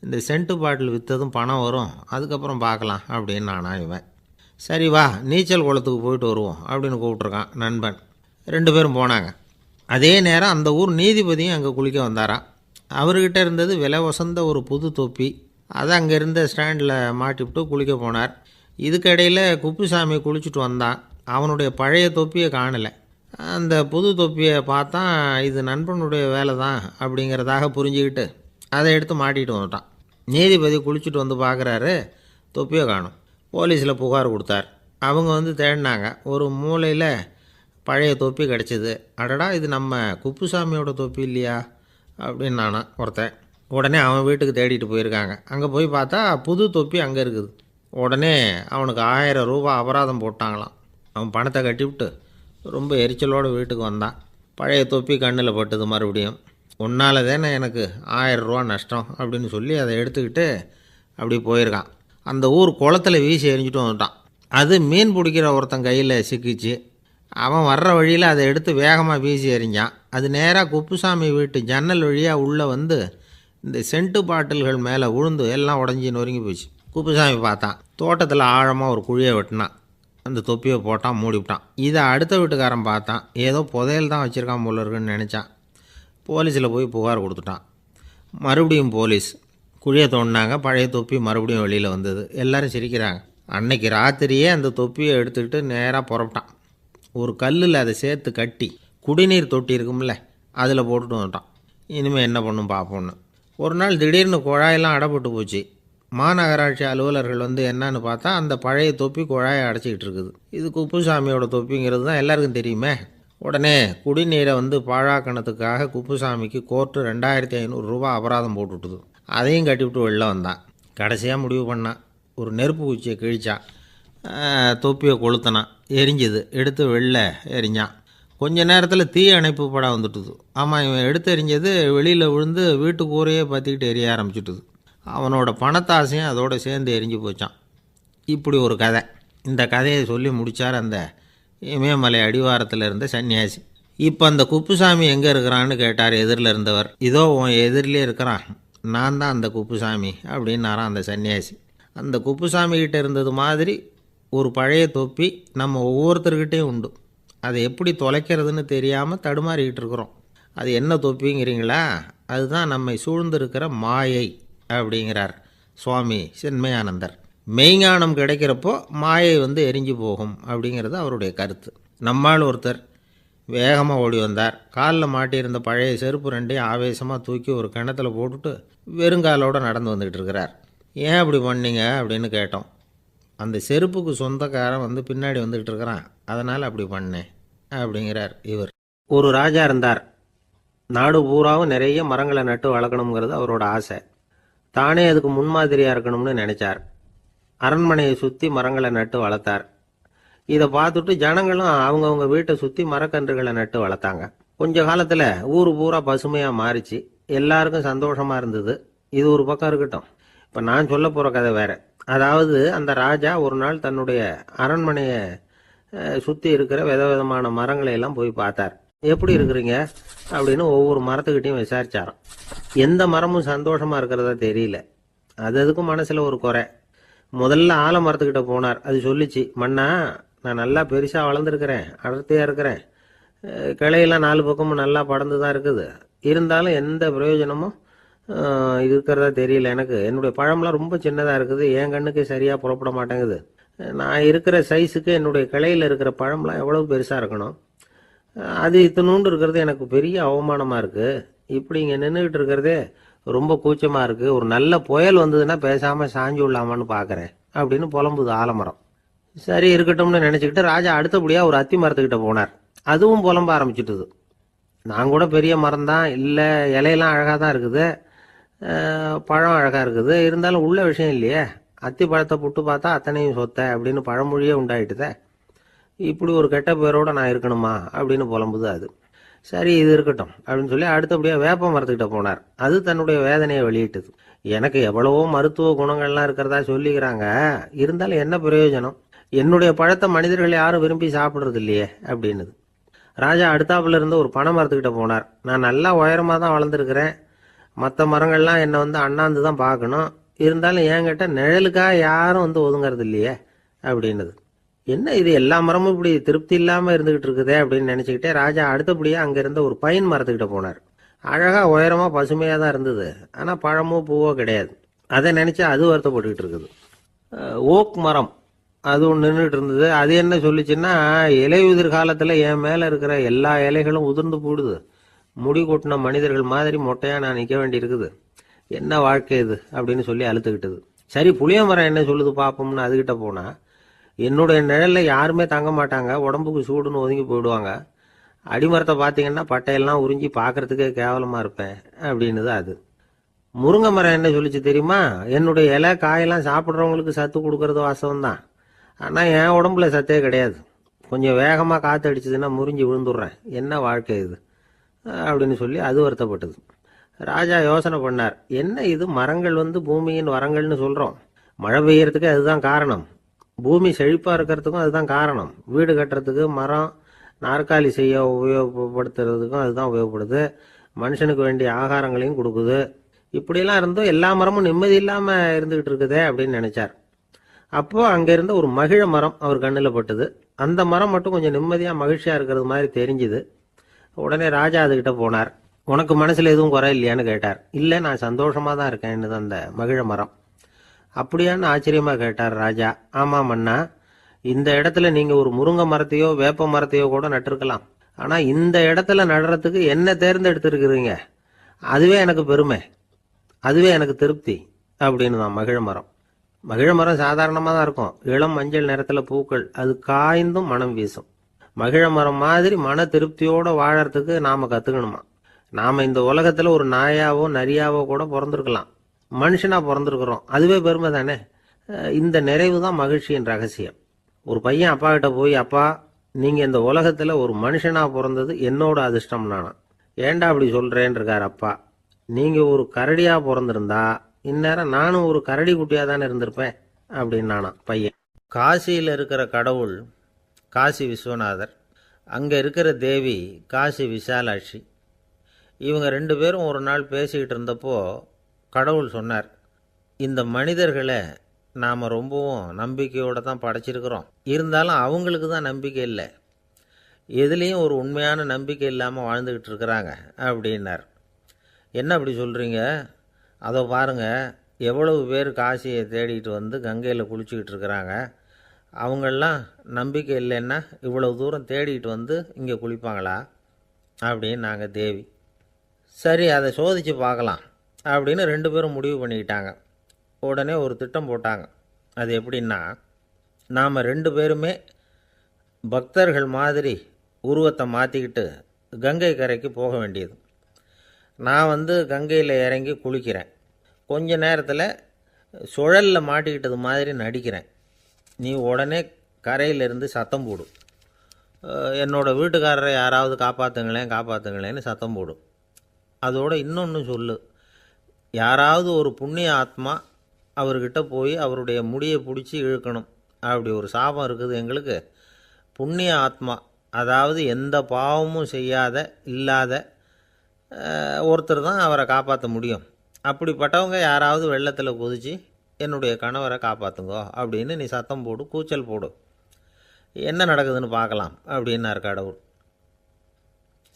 இந்த சென்ட்டு பாட்டில் விற்றதும் பணம் வரும், அதுக்கப்புறம் பார்க்கலாம் அப்படின்னு நானா இவன். சரி வா, நீச்சல் குளத்துக்கு போயிட்டு வருவோம் அப்படின்னு கூப்பிட்ருக்கான் நண்பன். 2 பேரும் போனாங்க. அதே நேரம் அந்த ஊர் நீதிபதியும் அங்கே குளிக்க வந்தாராம். அவர்கிட்ட இருந்தது விலை வசந்த ஒரு புது தொப்பி. அதை அங்கே இருந்த ஸ்டாண்டில் மாட்டிவிட்டு குளிக்க போனார். இதுக்கிடையில் குப்புசாமி குளிச்சுட்டு வந்தான். அவனுடைய பழைய தொப்பியை காணலை. அந்த புது தொப்பியை பார்த்தா இது நண்பனுடைய வேலை தான் அப்படிங்கிறதாக புரிஞ்சுக்கிட்டு அதை எடுத்து மாட்டிகிட்டு வந்துட்டான். நீதிபதி குளிச்சுட்டு வந்து பார்க்குறாரு, தொப்பியை காணும். போலீஸில் புகார் கொடுத்தார். அவங்க தேடினாங்க. ஒரு மூலையில் பழைய தொப்பி கிடச்சிது. அடடா, இது நம்ம குப்புசாமியோட தொப்பி இல்லையா அப்படின்னு நானா ஒருத்தன். உடனே அவன் வீட்டுக்கு தேடிட்டு போயிருக்காங்க. அங்கே போய் பார்த்தா புது தொப்பி அங்கே இருக்குது. உடனே அவனுக்கு 1000 ரூபா அபராதம் போட்டாங்களாம். அவன் பணத்தை கட்டிவிட்டு ரொம்ப எரிச்சலோடு வீட்டுக்கு வந்தான். பழைய தொப்பி கண்ணில் பட்டது. மறுபடியும், உன்னால் தானே எனக்கு 1000 ரூபா நஷ்டம் அப்படின்னு சொல்லி அதை எடுத்துக்கிட்டு அப்படி போயிருக்கான். அந்த ஊர் குளத்தில் வீசி எரிஞ்சிட்டு வந்துட்டான். அது மீன் பிடிக்கிற ஒருத்தன் கையில் சிக்கிச்சு. அவன் வர்ற வழியில் அதை எடுத்து வேகமாக வீசி எறிஞ்சான். அது நேராக குப்புசாமி வீட்டு ஜன்னல் வழியாக உள்ளே இந்த சென்ட்டு பாட்டில்கள் மேலே விழுந்து எல்லாம் உடஞ்சி நொறுங்கி போச்சு. குப்புசாமி பார்த்தான். தோட்டத்தில் ஆழமாக ஒரு குழியை வெட்டினான். அந்த தொப்பியை போட்டான், மூடிவிட்டான். இதை அடுத்த வீட்டுக்காரன் பார்த்தான். ஏதோ புதையல் தான் வச்சுருக்கான் போல இருக்குன்னு நினச்சான். போலீஸில் போய் புகார் கொடுத்துட்டான். மறுபடியும் போலீஸ் குழியை தோண்டினாங்க. பழைய தொப்பி மறுபடியும் வெளியில் வந்தது. எல்லோரும் சிரிக்கிறாங்க. அன்னைக்கு ராத்திரியே அந்த தொப்பியை எடுத்துக்கிட்டு நேராக புறப்பட்டான். ஒரு கல்லில் அதை சேர்த்து கட்டி குடிநீர் தொட்டி இருக்கும்ல, அதில் போட்டுட்டு வந்துட்டான். இனிமேல் என்ன பண்ணும் பார்ப்போன்னு. ஒரு நாள் திடீர்னு குழாயெல்லாம் அடைப்பட்டு போச்சு. மாநகராட்சி அலுவலர்கள் என்னன்னு பார்த்தா அந்த பழைய தொப்பி குழாயை அடைச்சிக்கிட்டு இருக்குது. இது குப்புசாமியோட தொப்பிங்கிறது தான் எல்லாருக்கும் தெரியுமே. உடனே குடிநீரை பாழாக்கணத்துக்காக குப்புசாமிக்கு கோர்ட்டு 2500 ரூபா அபராதம் போட்டுவிட்டுது. அதையும் கட்டிவிட்டு வெளில வந்தான். கடைசியாக முடிவு பண்ணான். ஒரு நெருப்பு குச்சியை கிழிச்சான். தொப்பியை கொளுத்தினான். எரிஞ்சுது. எடுத்து வெளில எரிஞ்சான். கொஞ்ச நேரத்தில் தீ அணைப்பு படம் வந்துட்டுது. ஆமாம், இவன் எடுத்து எரிஞ்சது வெளியில் விழுந்து வீட்டு கூரையே பற்றிக்கிட்டு எரிய ஆரம்பிச்சுட்டுது. அவனோட பணத்தாசையும் அதோடு சேர்ந்து எரிஞ்சு போச்சான். இப்படி ஒரு கதை. இந்த கதையை சொல்லி முடித்தார் அந்த இமயமலை அடிவாரத்தில் இருந்த சன்னியாசி. இப்போ அந்த குப்புசாமி எங்கே இருக்கிறான்னு கேட்டார் எதிரில் இருந்தவர். இதோ உன் எதிரிலே இருக்கிறான், நான் தான் அந்த குப்புசாமி அப்படின்னாரான் அந்த சன்னியாசி. அந்த குப்புசாமிகிட்ட இருந்தது மாதிரி ஒரு பழைய தொப்பி நம்ம ஒவ்வொருத்தர்கிட்டையும் உண்டு. அதை எப்படி தொலைக்கிறதுன்னு தெரியாமல் தடுமாறிக்கிட்டு இருக்கிறோம். அது என்ன தொப்பிங்கிறீங்களா? அதுதான் நம்மை சூழ்ந்திருக்கிற மாயை அப்படிங்கிறார் சுவாமி சின்மயானந்தர். மெய்ஞானம் கிடைக்கிறப்போ மாயை எரிஞ்சு போகும் அப்படிங்கிறது அவருடைய கருத்து. நம்மால் ஒருத்தர் வேகமாக ஓடி வந்தார். காலில் மாட்டியிருந்த பழைய செருப்பு 2ஐயும் ஆவேசமாக தூக்கி ஒரு கிணத்துல போட்டுட்டு வெறுங்காலோடு நடந்து வந்துக்கிட்டு இருக்கிறார். ஏன் அப்படி பண்ணீங்க அப்படின்னு கேட்டோம். அந்த செருப்புக்கு சொந்தக்காரன் பின்னாடி வந்துக்கிட்டு இருக்கிறான், அதனால் அப்படி பண்ணேன் அப்படிங்கிறார் இவர். ஒரு ராஜா இருந்தார். நாடு பூராவும் நிறைய மரங்களை நட்டு வளர்க்கணுங்கிறது அவரோட ஆசை. தானே அதுக்கு முன்மாதிரியாக இருக்கணும்னு நினச்சார். அரண்மனையை சுற்றி மரங்களை நட்டு வளர்த்தார். இதை பார்த்துட்டு ஜனங்களும் அவங்கவுங்க வீட்டை சுற்றி மரக்கன்றுகளை நட்டு வளர்த்தாங்க. கொஞ்ச காலத்தில் ஊர் பூரா பசுமையாக மாறிச்சு. எல்லாருக்கும் சந்தோஷமாக இருந்தது. இது ஒரு பக்கம் இருக்கட்டும். இப்போ நான் சொல்ல போகிற கதை வேறு. அதாவது, அந்த ராஜா ஒரு நாள் தன்னுடைய அரண்மனையை சுற்றி இருக்கிற விதவிதமான மரங்களை எல்லாம் போய் பார்த்தார். எப்படி இருக்கிறீங்க அப்படின்னு ஒவ்வொரு மரத்துக்கிட்டையும் விசாரிச்சாராம். எந்த மரமும் சந்தோஷமாக இருக்கிறதா தெரியல. அது அதுக்கும் மனசில் ஒரு குறை. முதல்ல ஆலமரத்துக்கிட்ட போனார். அது சொல்லிச்சு, மண்ணா நான் நல்லா பெருசாக வளர்ந்துருக்கிறேன், அடர்த்தியாக இருக்கிறேன், கிளையெல்லாம் 4 பக்கமும் நல்லா படர்ந்து தான் இருக்குது, இருந்தாலும் எந்த பிரயோஜனமும் இருக்கிறதா தெரியல எனக்கு. என்னுடைய பழம்லாம் ரொம்ப சின்னதாக இருக்குது, என் கண்ணுக்கு சரியாக புறப்பட மாட்டேங்குது. நான் இருக்கிற சைஸுக்கு என்னுடைய கிளையில் இருக்கிற பழம்லாம் எவ்வளோ பெருசாக இருக்கணும், அது இத்தினூண்டு இருக்கிறது எனக்கு பெரிய அவமானமாக இருக்குது. இப்படி இங்கே நின்றுக்கிட்டு இருக்கிறதே ரொம்ப கூச்சமாக இருக்குது. ஒரு நல்ல புயல் வந்ததுன்னா பேசாமல் சாஞ்சு விடலாமான்னு பார்க்குறேன் அப்படின்னு புலம்புது ஆலமரம். சரி இருக்கட்டும்னு நினச்சிக்கிட்டு ராஜா அடுத்தபடியாக ஒரு அத்தி மரத்துக்கிட்ட போனார். அதுவும் புலம்ப ஆரம்பிச்சிட்டுது. நான் கூட பெரிய மரம் தான், இல்லை இலையெல்லாம் அழகாக தான் இருக்குது, பழம் அழகாக இருக்குது, இருந்தாலும் உள்ள விஷயம் இல்லையே, அத்தி பழத்தை புட்டு பார்த்தா அத்தனையும் சொத்த அப்படின்னு பழமொழியே உண்டாயிட்டுதே. இப்படி ஒரு கெட்ட பேரோட நான் இருக்கணுமா அப்படின்னு புலம்புது அது. சரி இது இருக்கட்டும் அப்படின்னு சொல்லி அடுத்தபடியாக வேப்ப மரத்துக்கிட்ட போனார். அது தன்னுடைய வேதனையை வெளியிட்டது. எனக்கு எவ்வளவோ மருத்துவ குணங்கள்லாம் இருக்கிறதா சொல்லிக்கிறாங்க, இருந்தாலும் என்ன பிரயோஜனம், என்னுடைய பழத்தை மனிதர்கள் யாரும் விரும்பி சாப்பிட்றது இல்லையே அப்படின்னுது. ராஜா அடுத்தாப்புல இருந்து ஒரு பனை மரத்துக்கிட்ட போனார். நான் நல்லா உயரமாக தான் வளர்ந்துருக்கிறேன், மற்ற மரங்கள்லாம் என்னை வந்து அண்ணாந்து தான் பார்க்கணும், இருந்தாலும் என்கிட்ட நிழலுக்காக யாரும் வந்து ஒதுங்கிறது இல்லையே அப்படின்னுது. என்ன இது எல்லா மரமும் இப்படி திருப்தி இல்லாமல் இருந்துகிட்டு இருக்குதே அப்படின்னு நினச்சிக்கிட்டே ராஜா அடுத்தபடியாக அங்கே இருந்த ஒரு பைன் மரத்துக்கிட்ட போனார். அழகாக உயரமாக பசுமையாக தான் இருந்தது, ஆனால் பழமோ பூவோ கிடையாது. அதை நினச்சா அது வருத்தப்பட்டுக்கிட்டு இருக்குது. ஓக் மரம் அது ஒன்று நின்றுட்டு இருந்தது. அது என்ன சொல்லிச்சுன்னா, இலையுதிர் காலத்தில் என் மேலே இருக்கிற எல்லா இலைகளும் உதிர்ந்து போடுது, முடி கொட்டின மனிதர்கள் மாதிரி மொட்டையாக நான் நிற்க வேண்டி இருக்குது, என்ன வாழ்க்கை இது அப்படின்னு சொல்லி அழுத்துக்கிட்டது. சரி புளிய மரம் என்ன சொல்லுது பார்ப்போம்னு அதுகிட்ட போனால், என்னுடைய நிழலில் யாருமே தங்க மாட்டாங்க, உடம்புக்கு சூடுன்னு ஒதுங்கி போயிடுவாங்க, அடிமரத்தை பார்த்தீங்கன்னா பட்டையெல்லாம் உறிஞ்சி பார்க்கறதுக்கே கேவலமாக இருப்பேன் அப்படின்னுது அது. முருங்கை மரம் என்ன சொல்லிச்சு தெரியுமா, என்னுடைய இலை காயெல்லாம் சாப்பிட்றவங்களுக்கு சத்து கொடுக்கறது வாசம் தான், ஆனால் என் உடம்புல சத்தே கிடையாது, கொஞ்சம் வேகமாக காற்று அடிச்சதுன்னா முறிஞ்சி விழுந்துடுறேன், என்ன வாழ்க்கை இது அப்படின்னு சொல்லி அது வருத்தப்பட்டது. ராஜா யோசனை பண்ணார், என்ன இது மரங்கள் வந்து பூமியின் வரங்கள்னு சொல்கிறோம், மழை பெய்யறதுக்கு அதுதான் காரணம், பூமி செழிப்பாக இருக்கிறதுக்கும் அதுதான் காரணம், வீடு கட்டுறதுக்கு மரம், நாற்காலி செய்ய உபயோகப்படுத்துறதுக்கும் அதுதான் உபயோகப்படுது, மனுஷனுக்கு வேண்டிய ஆகாரங்களையும் கொடுக்குது, இப்படியெல்லாம் இருந்தும் எல்லா மரமும் நிம்மதி இல்லாமல் இருந்துகிட்டு இருக்குதே அப்படின்னு நினைச்சார். அப்போ அங்கே இருந்த ஒரு மகிழ மரம் அவர் கண்ணில் பட்டுது. அந்த மரம் மட்டும் கொஞ்சம் நிம்மதியாக மகிழ்ச்சியாக இருக்கிறது மாதிரி தெரிஞ்சுது. உடனே ராஜா அதுகிட்ட போனார். உனக்கு மனசில் எதுவும் குறை இல்லையான்னு கேட்டார். இல்லை நான் சந்தோஷமாக தான் இருக்கேன்னு அந்த மகிழ மரம். அப்படியான்னு ஆச்சரியமாக கேட்டார் ராஜா. ஆமாம் மன்னா, இந்த இடத்துல நீங்கள் ஒரு முருங்கை மரத்தையோ வேப்ப மரத்தையோ கூட நட்டிருக்கலாம், ஆனால் இந்த இடத்துல நடுறதுக்கு என்ன தேர்ந்தெடுத்துருக்குறீங்க, அதுவே எனக்கு பெருமை, அதுவே எனக்கு திருப்தி அப்படின்னு தான் மகிழ மரம். மகிழ மரம் சாதாரணமாக தான் இருக்கும், இளம் மஞ்சள் நிறத்தில் பூக்கள், அது காய்ந்தும் மனம் வீசும். மகிழ மரம் மாதிரி மன திருப்தியோடு வாழறதுக்கு நாம் கற்றுக்கணுமா. நாம் இந்த உலகத்தில் ஒரு நாயாவோ நரியாவோ கூட பிறந்திருக்கலாம், மனுஷனாக பிறந்திருக்கிறோம், அதுவே பெருமை தானே. இந்த நிறைவு தான் மகிழ்ச்சியின் ரகசியம். ஒரு பையன் அப்பா கிட்ட போய், அப்பா நீங்கள் இந்த உலகத்தில் ஒரு மனுஷனாக பிறந்தது என்னோட அதிர்ஷ்டம் நானா. ஏண்டா அப்படி சொல்கிறேன்னு இருக்கார் அப்பா. நீங்கள் ஒரு கரடியாக பிறந்திருந்தா இந்நேரம் நானும் ஒரு கரடி குட்டியாக தானே இருந்திருப்பேன் அப்படின்னு நானா பையன். காசியில் இருக்கிற கடவுள் காசி விஸ்வநாதர், அங்கே இருக்கிற தேவி காசி விசாலாட்சி. இவங்க 2 பேரும் ஒரு நாள் பேசிக்கிட்டு இருந்தப்போ கடவுள் சொன்னார், இந்த மனிதர்களை நாம் ரொம்பவும் நம்பிக்கையோடு தான் படைச்சிருக்கிறோம், இருந்தாலும் அவங்களுக்கு தான் நம்பிக்கை இல்லை, எதுலேயும் ஒரு உண்மையான நம்பிக்கை இல்லாமல் வாழ்ந்துக்கிட்டு இருக்கிறாங்க அப்படின்னார். என்ன அப்படி சொல்கிறீங்க, அதோ பாருங்கள் எவ்வளவு பேர் காசியை தேடிட்டு வந்து கங்கையில் குளிச்சுக்கிட்டு இருக்கிறாங்க, அவங்களெலாம் நம்பிக்கை இல்லைன்னா இவ்வளவு தூரம் தேடிட்டு வந்து இங்கே குளிப்பாங்களா அப்படின்னு நாங்கள் தேவி. சரி அதை சோதித்து பார்க்கலாம் அப்படின்னு 2 பேரும் முடிவு பண்ணிக்கிட்டாங்க. உடனே ஒரு திட்டம் போட்டாங்க. அது எப்படின்னா, நாம் 2 பேருமே பக்தர்கள் மாதிரி உருவத்தை மாற்றிக்கிட்டு கங்கை கரைக்கு போக வேண்டியது. நான் வந்து கங்கையில் இறங்கி குளிக்கிறேன், கொஞ்ச நேரத்தில் சுழலில் மாட்டிக்கிட்டது மாதிரி நடிக்கிறேன், நீ உடனே கரையிலிருந்து சத்தம் போடும், என்னோடய வீட்டுக்காரரை யாராவது காப்பாற்றுங்களேன்னு சத்தம் போடும். அதோடு இன்னொன்று சொல்லு, யாராவது ஒரு புண்ணிய ஆத்மா அவர்கிட்ட போய் அவருடைய முடியை பிடிச்சி இழுக்கணும், அப்படி ஒரு சாபம் இருக்குது எங்களுக்கு. புண்ணிய ஆத்மா, அதாவது எந்த பாவமும் செய்யாத இல்லாத ஒருத்தர் தான் அவரை காப்பாற்ற முடியும், அப்படிப்பட்டவங்க யாராவது வெள்ளத்தில் குதிச்சு என்னுடைய கணவரை காப்பாற்றுங்கோ அப்படின்னு நீ சத்தம் போடு, கூச்சல் போடு, என்ன நடக்குதுன்னு பார்க்கலாம் அப்படின்னார் கடவுள்.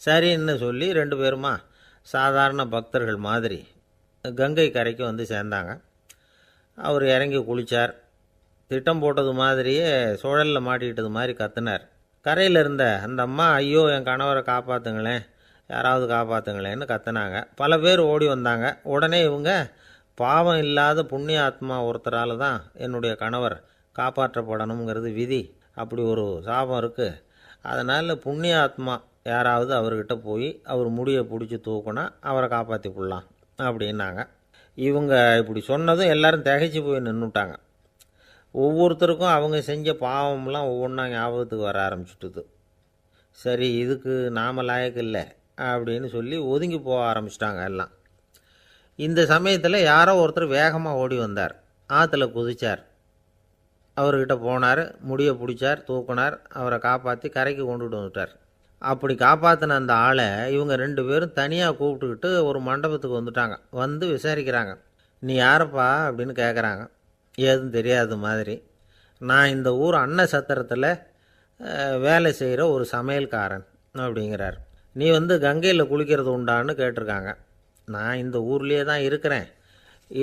சரின்னு சொல்லி 2 பேருமா சாதாரண பக்தர்கள் மாதிரி கங்கை கரைக்கு வந்து சேர்ந்தாங்க. அவர் இறங்கி குளித்தார். திட்டம் போட்டது மாதிரியே சுழலில் மாட்டிக்கிட்டது மாதிரி கத்துனார். கரையில் இருந்த அந்த அம்மா, ஐயோ என் கணவரை காப்பாற்றுங்களேன், யாராவது காப்பாற்றுங்களேன்னு கத்துனாங்க. பல பேர் ஓடி வந்தாங்க. உடனே இவங்க, பாவம் இல்லாத புண்ணிய ஆத்மா ஒருத்தரால் தான் என்னுடைய கணவர் காப்பாற்றப்படணுங்கிறது விதி, அப்படி ஒரு சாபம் இருக்குது, அதனால் புண்ணிய ஆத்மா யாராவது அவர்கிட்ட போய் அவர் முடியை பிடிச்சி தூக்குனா அவரை காப்பாற்றி போடலாம் அப்படின்னாங்க. இவங்க இப்படி சொன்னதும் எல்லாரும் திகைச்சு போய் நின்றுட்டாங்க. ஒவ்வொருத்தருக்கும் அவங்க செஞ்ச பாவம்லாம் ஒவ்வொன்றா ஞாபகத்துக்கு வர ஆரம்பிச்சுட்டுது. சரி, இதுக்கு நாம லாயக்கு இல்லை அப்படின்னு சொல்லி ஒதுங்கி போக ஆரம்பிச்சிட்டாங்க எல்லாம். இந்த சமயத்தில் யாரோ ஒருத்தர் வேகமாக ஓடி வந்தார். ஆற்றுல குதித்தார். அவர்கிட்ட போனார், முடியை பிடிச்சார், தூக்குனார், அவரை காப்பாற்றி கரைக்கு கொண்டுட்டு வந்துட்டார். அப்படி காப்பாற்றின அந்த ஆளை இவங்க 2 பேரும் தனியாக கூப்பிட்டுக்கிட்டு ஒரு மண்டபத்துக்கு வந்துட்டாங்க. வந்து விசாரிக்கிறாங்க. நீ யாரப்பா அப்படின்னு கேட்குறாங்க. ஏதும் தெரியாத மாதிரி. நான் இந்த ஊர் அன்ன சத்திரத்தில் வேலை செய்கிற ஒரு சமையல்காரன் அப்படிங்கிறார். நீ வந்து கங்கையில் குளிக்கிறது உண்டான்னு கேட்டிருக்காங்க. நான் இந்த ஊர்லேயே தான் இருக்கிறேன்,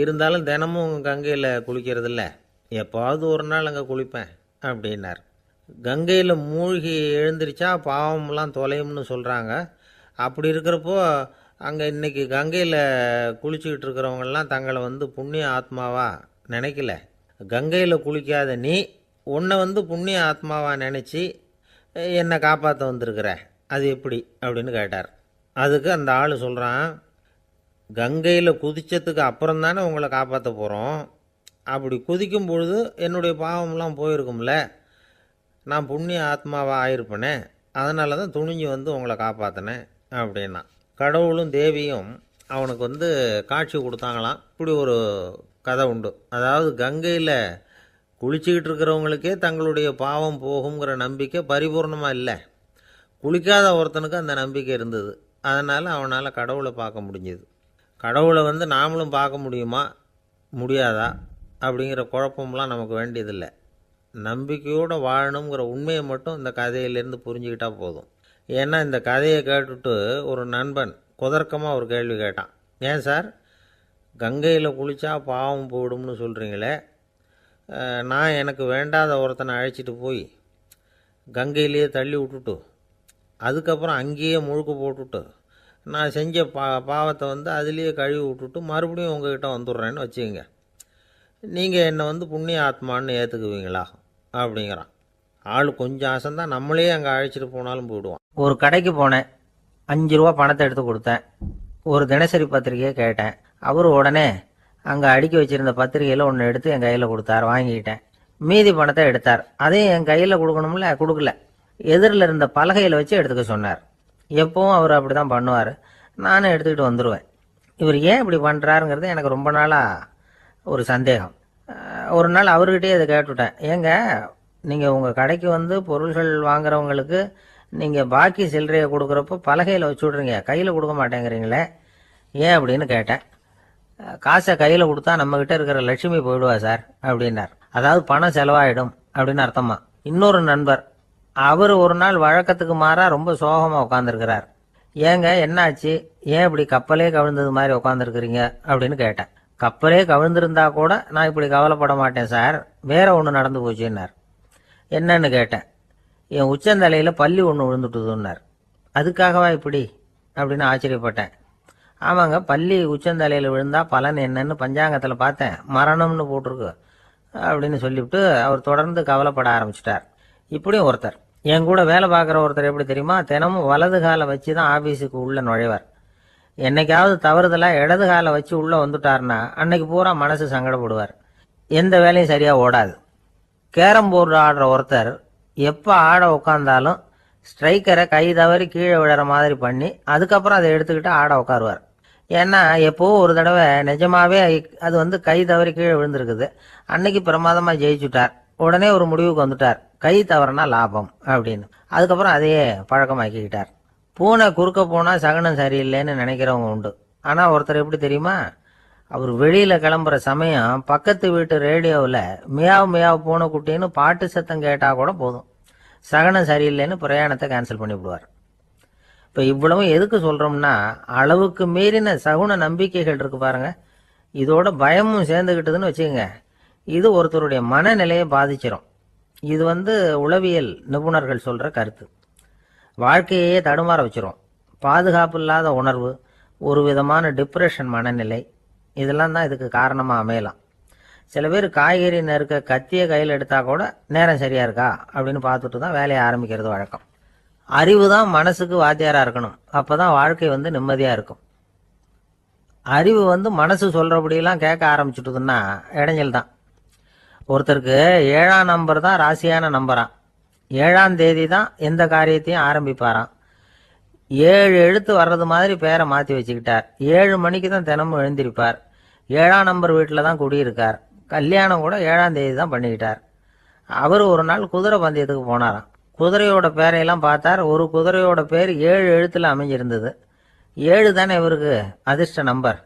இருந்தாலும் தினமும் கங்கையில் குளிக்கிறதில்ல, எப்போவாவது ஒரு நாள் அங்கே குளிப்பேன் அப்படின்னார். கங்கையில் மூழ்கி எழுந்திரிச்சா பாவம்லாம் தொலையும்னு சொல்கிறாங்க. அப்படி இருக்கிறப்போ அங்கே இன்றைக்கி கங்கையில் குளிச்சுக்கிட்டு இருக்கிறவங்கெல்லாம் தங்களை வந்து புண்ணிய ஆத்மாவா நினைக்கல. கங்கையில் குளிக்காத நீ உன்னை வந்து புண்ணிய ஆத்மாவா நினச்சி என்னை காப்பாற்ற வந்திருக்கிற, அது எப்படி அப்படின்னு கேட்டார். அதுக்கு அந்த ஆள் சொல்கிறான், கங்கையில் குதித்ததுக்கு அப்புறம் தானே உங்களை காப்பாற்ற போகிறோம், அப்படி குதிக்கும் பொழுது என்னுடைய பாவம்லாம் போயிருக்கும்ல, நான் புண்ணிய ஆத்மாவாக ஆயிருப்பேனே, அதனால தான் துணிஞ்சு வந்து உங்களை காப்பாற்றினேன் அப்படின்னா. கடவுளும் தேவியும் அவனுக்கு வந்து காட்சி கொடுத்தாங்களாம். இப்படி ஒரு கதை உண்டு. அதாவது கங்கையில் குளிச்சுக்கிட்டு இருக்கிறவங்களுக்கே தங்களுடைய பாவம் போகுங்கிற நம்பிக்கை பரிபூர்ணமாக இல்லை, குளிக்காத ஒருத்தனுக்கு அந்த நம்பிக்கை இருந்தது. அதனால் அவனால் கடவுளை பார்க்க முடிஞ்சது. கடவுளை வந்து நாமளும் பார்க்க முடியுமா முடியாதா அப்படிங்கிற குழப்பம்லாம் நமக்கு வேண்டியதில்லை. நம்பிக்கையோடு வாழணுங்கிற உண்மையை மட்டும் இந்த கதையிலேருந்து புரிஞ்சுக்கிட்டால் போதும். ஏன்னா இந்த கதையை கேட்டுட்டு ஒரு நண்பன் குதர்க்கமாக ஒரு கேள்வி கேட்டான். ஏன் சார், கங்கையில் குளித்தா பாவம் போயிடும்னு சொல்கிறீங்களே, நான் எனக்கு வேண்டாத ஒருத்தனை அழைச்சிட்டு போய் கங்கையிலேயே தள்ளி விட்டுட்டு அதுக்கப்புறம் அங்கேயே முழுக்க போட்டுட்டு நான் செஞ்ச பாவத்தை வந்து அதுலேயே கழுவி விட்டுட்டு மறுபடியும் உங்ககிட்ட வந்துடுறேன்னு வச்சுக்கோங்க, நீங்கள் என்னை வந்து புண்ணிய ஆத்மான்னு ஏற்றுக்குவீங்களா அப்படிங்கிறான். ஆள் கொஞ்சம் ஆசைந்தான், நம்மளே அங்கே அழைச்சிட்டு போனாலும் போயிடுவான். ஒரு கடைக்கு போனேன், 5 ரூபா பணத்தை எடுத்து கொடுத்தேன். ஒரு தினசரி பத்திரிகையை கேட்டேன். அவர் உடனே அங்கே அடுக்கி வச்சிருந்த பத்திரிகையில் ஒன்று எடுத்து என் கையில் கொடுத்தார். வாங்கிக்கிட்டேன். மீதி பணத்தை எடுத்தார். அதையும் என் கையில் கொடுக்கணும்ல, கொடுக்கல. எதிரில் இருந்த பலகையில் வச்சு எடுத்துக்க சொன்னார். எப்பவும் அவர் அப்படி தான் பண்ணுவார். நானும் எடுத்துக்கிட்டு வந்துடுவேன். இவர் ஏன் இப்படி பண்ணுறாருங்கிறது எனக்கு ரொம்ப நாளாக ஒரு சந்தேகம். ஒரு நாள் அவர்கிட்டயே அதை கேட்டுவிட்டேன். ஏங்க, நீங்கள் உங்கள் கடைக்கு வந்து பொருள்கள் வாங்குறவங்களுக்கு நீங்கள் பாக்கி சில்லறையை கொடுக்குறப்போ பலகையில் வச்சு விட்றீங்க, கையில் கொடுக்க மாட்டேங்கிறீங்களே, ஏன் அப்படின்னு கேட்டேன். காசை கையில் கொடுத்தா நம்மக்கிட்ட இருக்கிற லட்சுமி போயிடுவா சார் அப்படின்னார். அதாவது பணம் செலவாயிடும் அப்படின்னு அர்த்தமா. இன்னொரு நண்பர், அவர் ஒரு நாள் வழக்கத்துக்கு மாறா ரொம்ப சோகமாக உட்காந்துருக்கிறார். ஏங்க என்னாச்சு, ஏன் இப்படி கப்பலே கவிழ்ந்தது மாதிரி உட்காந்துருக்குறீங்க அப்படின்னு கேட்டேன். கப்பலே கவிழ்ந்திருந்தா கூட நான் இப்படி கவலைப்பட மாட்டேன் சார், வேற ஒன்று நடந்து போச்சுன்னார். என்னன்னு கேட்டேன். என் உச்சந்தலையில் பள்ளி ஒன்று விழுந்துட்டுதுன்னார். அதுக்காகவா இப்படி அப்படின்னு ஆச்சரியப்பட்டேன். ஆமாங்க, பள்ளி உச்சந்தலையில் விழுந்தா பலன் என்னன்னு பஞ்சாங்கத்தில் பார்த்தேன், மரணம்னு போட்டிருக்கு அப்படின்னு சொல்லிவிட்டு அவர் தொடர்ந்து கவலைப்பட ஆரம்பிச்சிட்டார். இப்படியும் ஒருத்தர், என் கூட வேலை பார்க்குற ஒருத்தர் எப்படி தெரியுமா, தினமும் வலது காலை வச்சு தான் ஆஃபீஸுக்கு உள்ளே நுழைவார். என்னைக்காவது தவறுதலாக இடது காலை வச்சு உள்ளே வந்துட்டார்னா அன்னைக்கு பூரா மனசு சங்கடப்படுவார், எந்த வேலையும் சரியாக ஓடாது. கேரம் போர்டு ஆடுற ஒருத்தர் எப்போ ஆட உட்காந்தாலும் ஸ்ட்ரைக்கரை கை தவறி கீழே விழுற மாதிரி பண்ணி அதுக்கப்புறம் அதை எடுத்துக்கிட்டு ஆட உட்காருவார். ஏன்னா எப்போ ஒரு தடவை நிஜமாவே அது வந்து கை தவறி கீழே விழுந்திருக்குது, அன்னைக்கு பிரமாதமாக ஜெயிச்சுட்டார். உடனே ஒரு முடிவுக்கு வந்துட்டார், கை தவறுனா லாபம் அப்படின்னு. அதுக்கப்புறம் அதையே பழக்கமாக்கிக்கிட்டார். பூனை குறுக்க போனால் சகனம் சரியில்லைன்னு நினைக்கிறவங்க உண்டு. ஆனால் ஒருத்தர் எப்படி தெரியுமா, அவர் வெளியில் கிளம்புற சமயம் பக்கத்து வீட்டு ரேடியோவில் மியாவ் மியாவ் பூனைக்குட்டின்னு பாட்டு சத்தம் கேட்டால் கூட போதும், சகனம் சரியில்லைன்னு பிரயாணத்தை கேன்சல் பண்ணிவிடுவார். இப்போ இவ்வளவும் எதுக்கு சொல்கிறோம்னா, அளவுக்கு மீறின சகுன நம்பிக்கைகள் இருக்கு பாருங்க, இதோட பயமும் சேர்ந்துக்கிட்டதுன்னு வச்சுக்கோங்க, இது ஒருத்தருடைய மனநிலையை பாதிச்சிடும். இது உளவியல் நிபுணர்கள் சொல்கிற கருத்து. வாழ்க்கையே தடுமாற வச்சிரும். பாதுகாப்பு இல்லாத உணர்வு, ஒரு விதமான டிப்ரெஷன் மனநிலை, இதெல்லாம் தான் இதுக்கு காரணமாக அமையலாம். சில பேர் காய்கறி நறுக்க கத்தியை கையில் எடுத்தால் கூட நேரம் சரியாக இருக்கா அப்படின்னு பார்த்துட்டு தான் வேலையை ஆரம்பிக்கிறது வழக்கம். அறிவு தான் மனசுக்கு வாத்தியாராக இருக்கணும், அப்போ தான் வாழ்க்கை நிம்மதியாக இருக்கும். அறிவு மனசு சொல்கிறபடியெல்லாம் கேட்க ஆரம்பிச்சுட்டுதுன்னா இடைஞ்சல் தான். ஒருத்தருக்கு 7ஆம் நம்பர் தான் ராசியான நம்பராம். 7ஆம் தேதி தான் எந்த காரியத்தையும் ஆரம்பிப்பாராம். 7 எழுத்து வர்றது மாதிரி பேரை மாற்றி வச்சுக்கிட்டார். 7 மணிக்கு தான் தினமும் எழுந்திருப்பார். 7ஆம் நம்பர் வீட்டில் தான் குடியிருக்கார். கல்யாணம் கூட 7ஆம் தேதி தான் பண்ணிக்கிட்டார். அவர் ஒரு நாள் குதிரை பந்தயத்துக்கு போனாராம். குதிரையோட பேரையெல்லாம் பார்த்தார். ஒரு குதிரையோட பேர் 7 எழுத்தில் அமைஞ்சிருந்தது. 7 தானே இவருக்கு அதிர்ஷ்ட நம்பர்.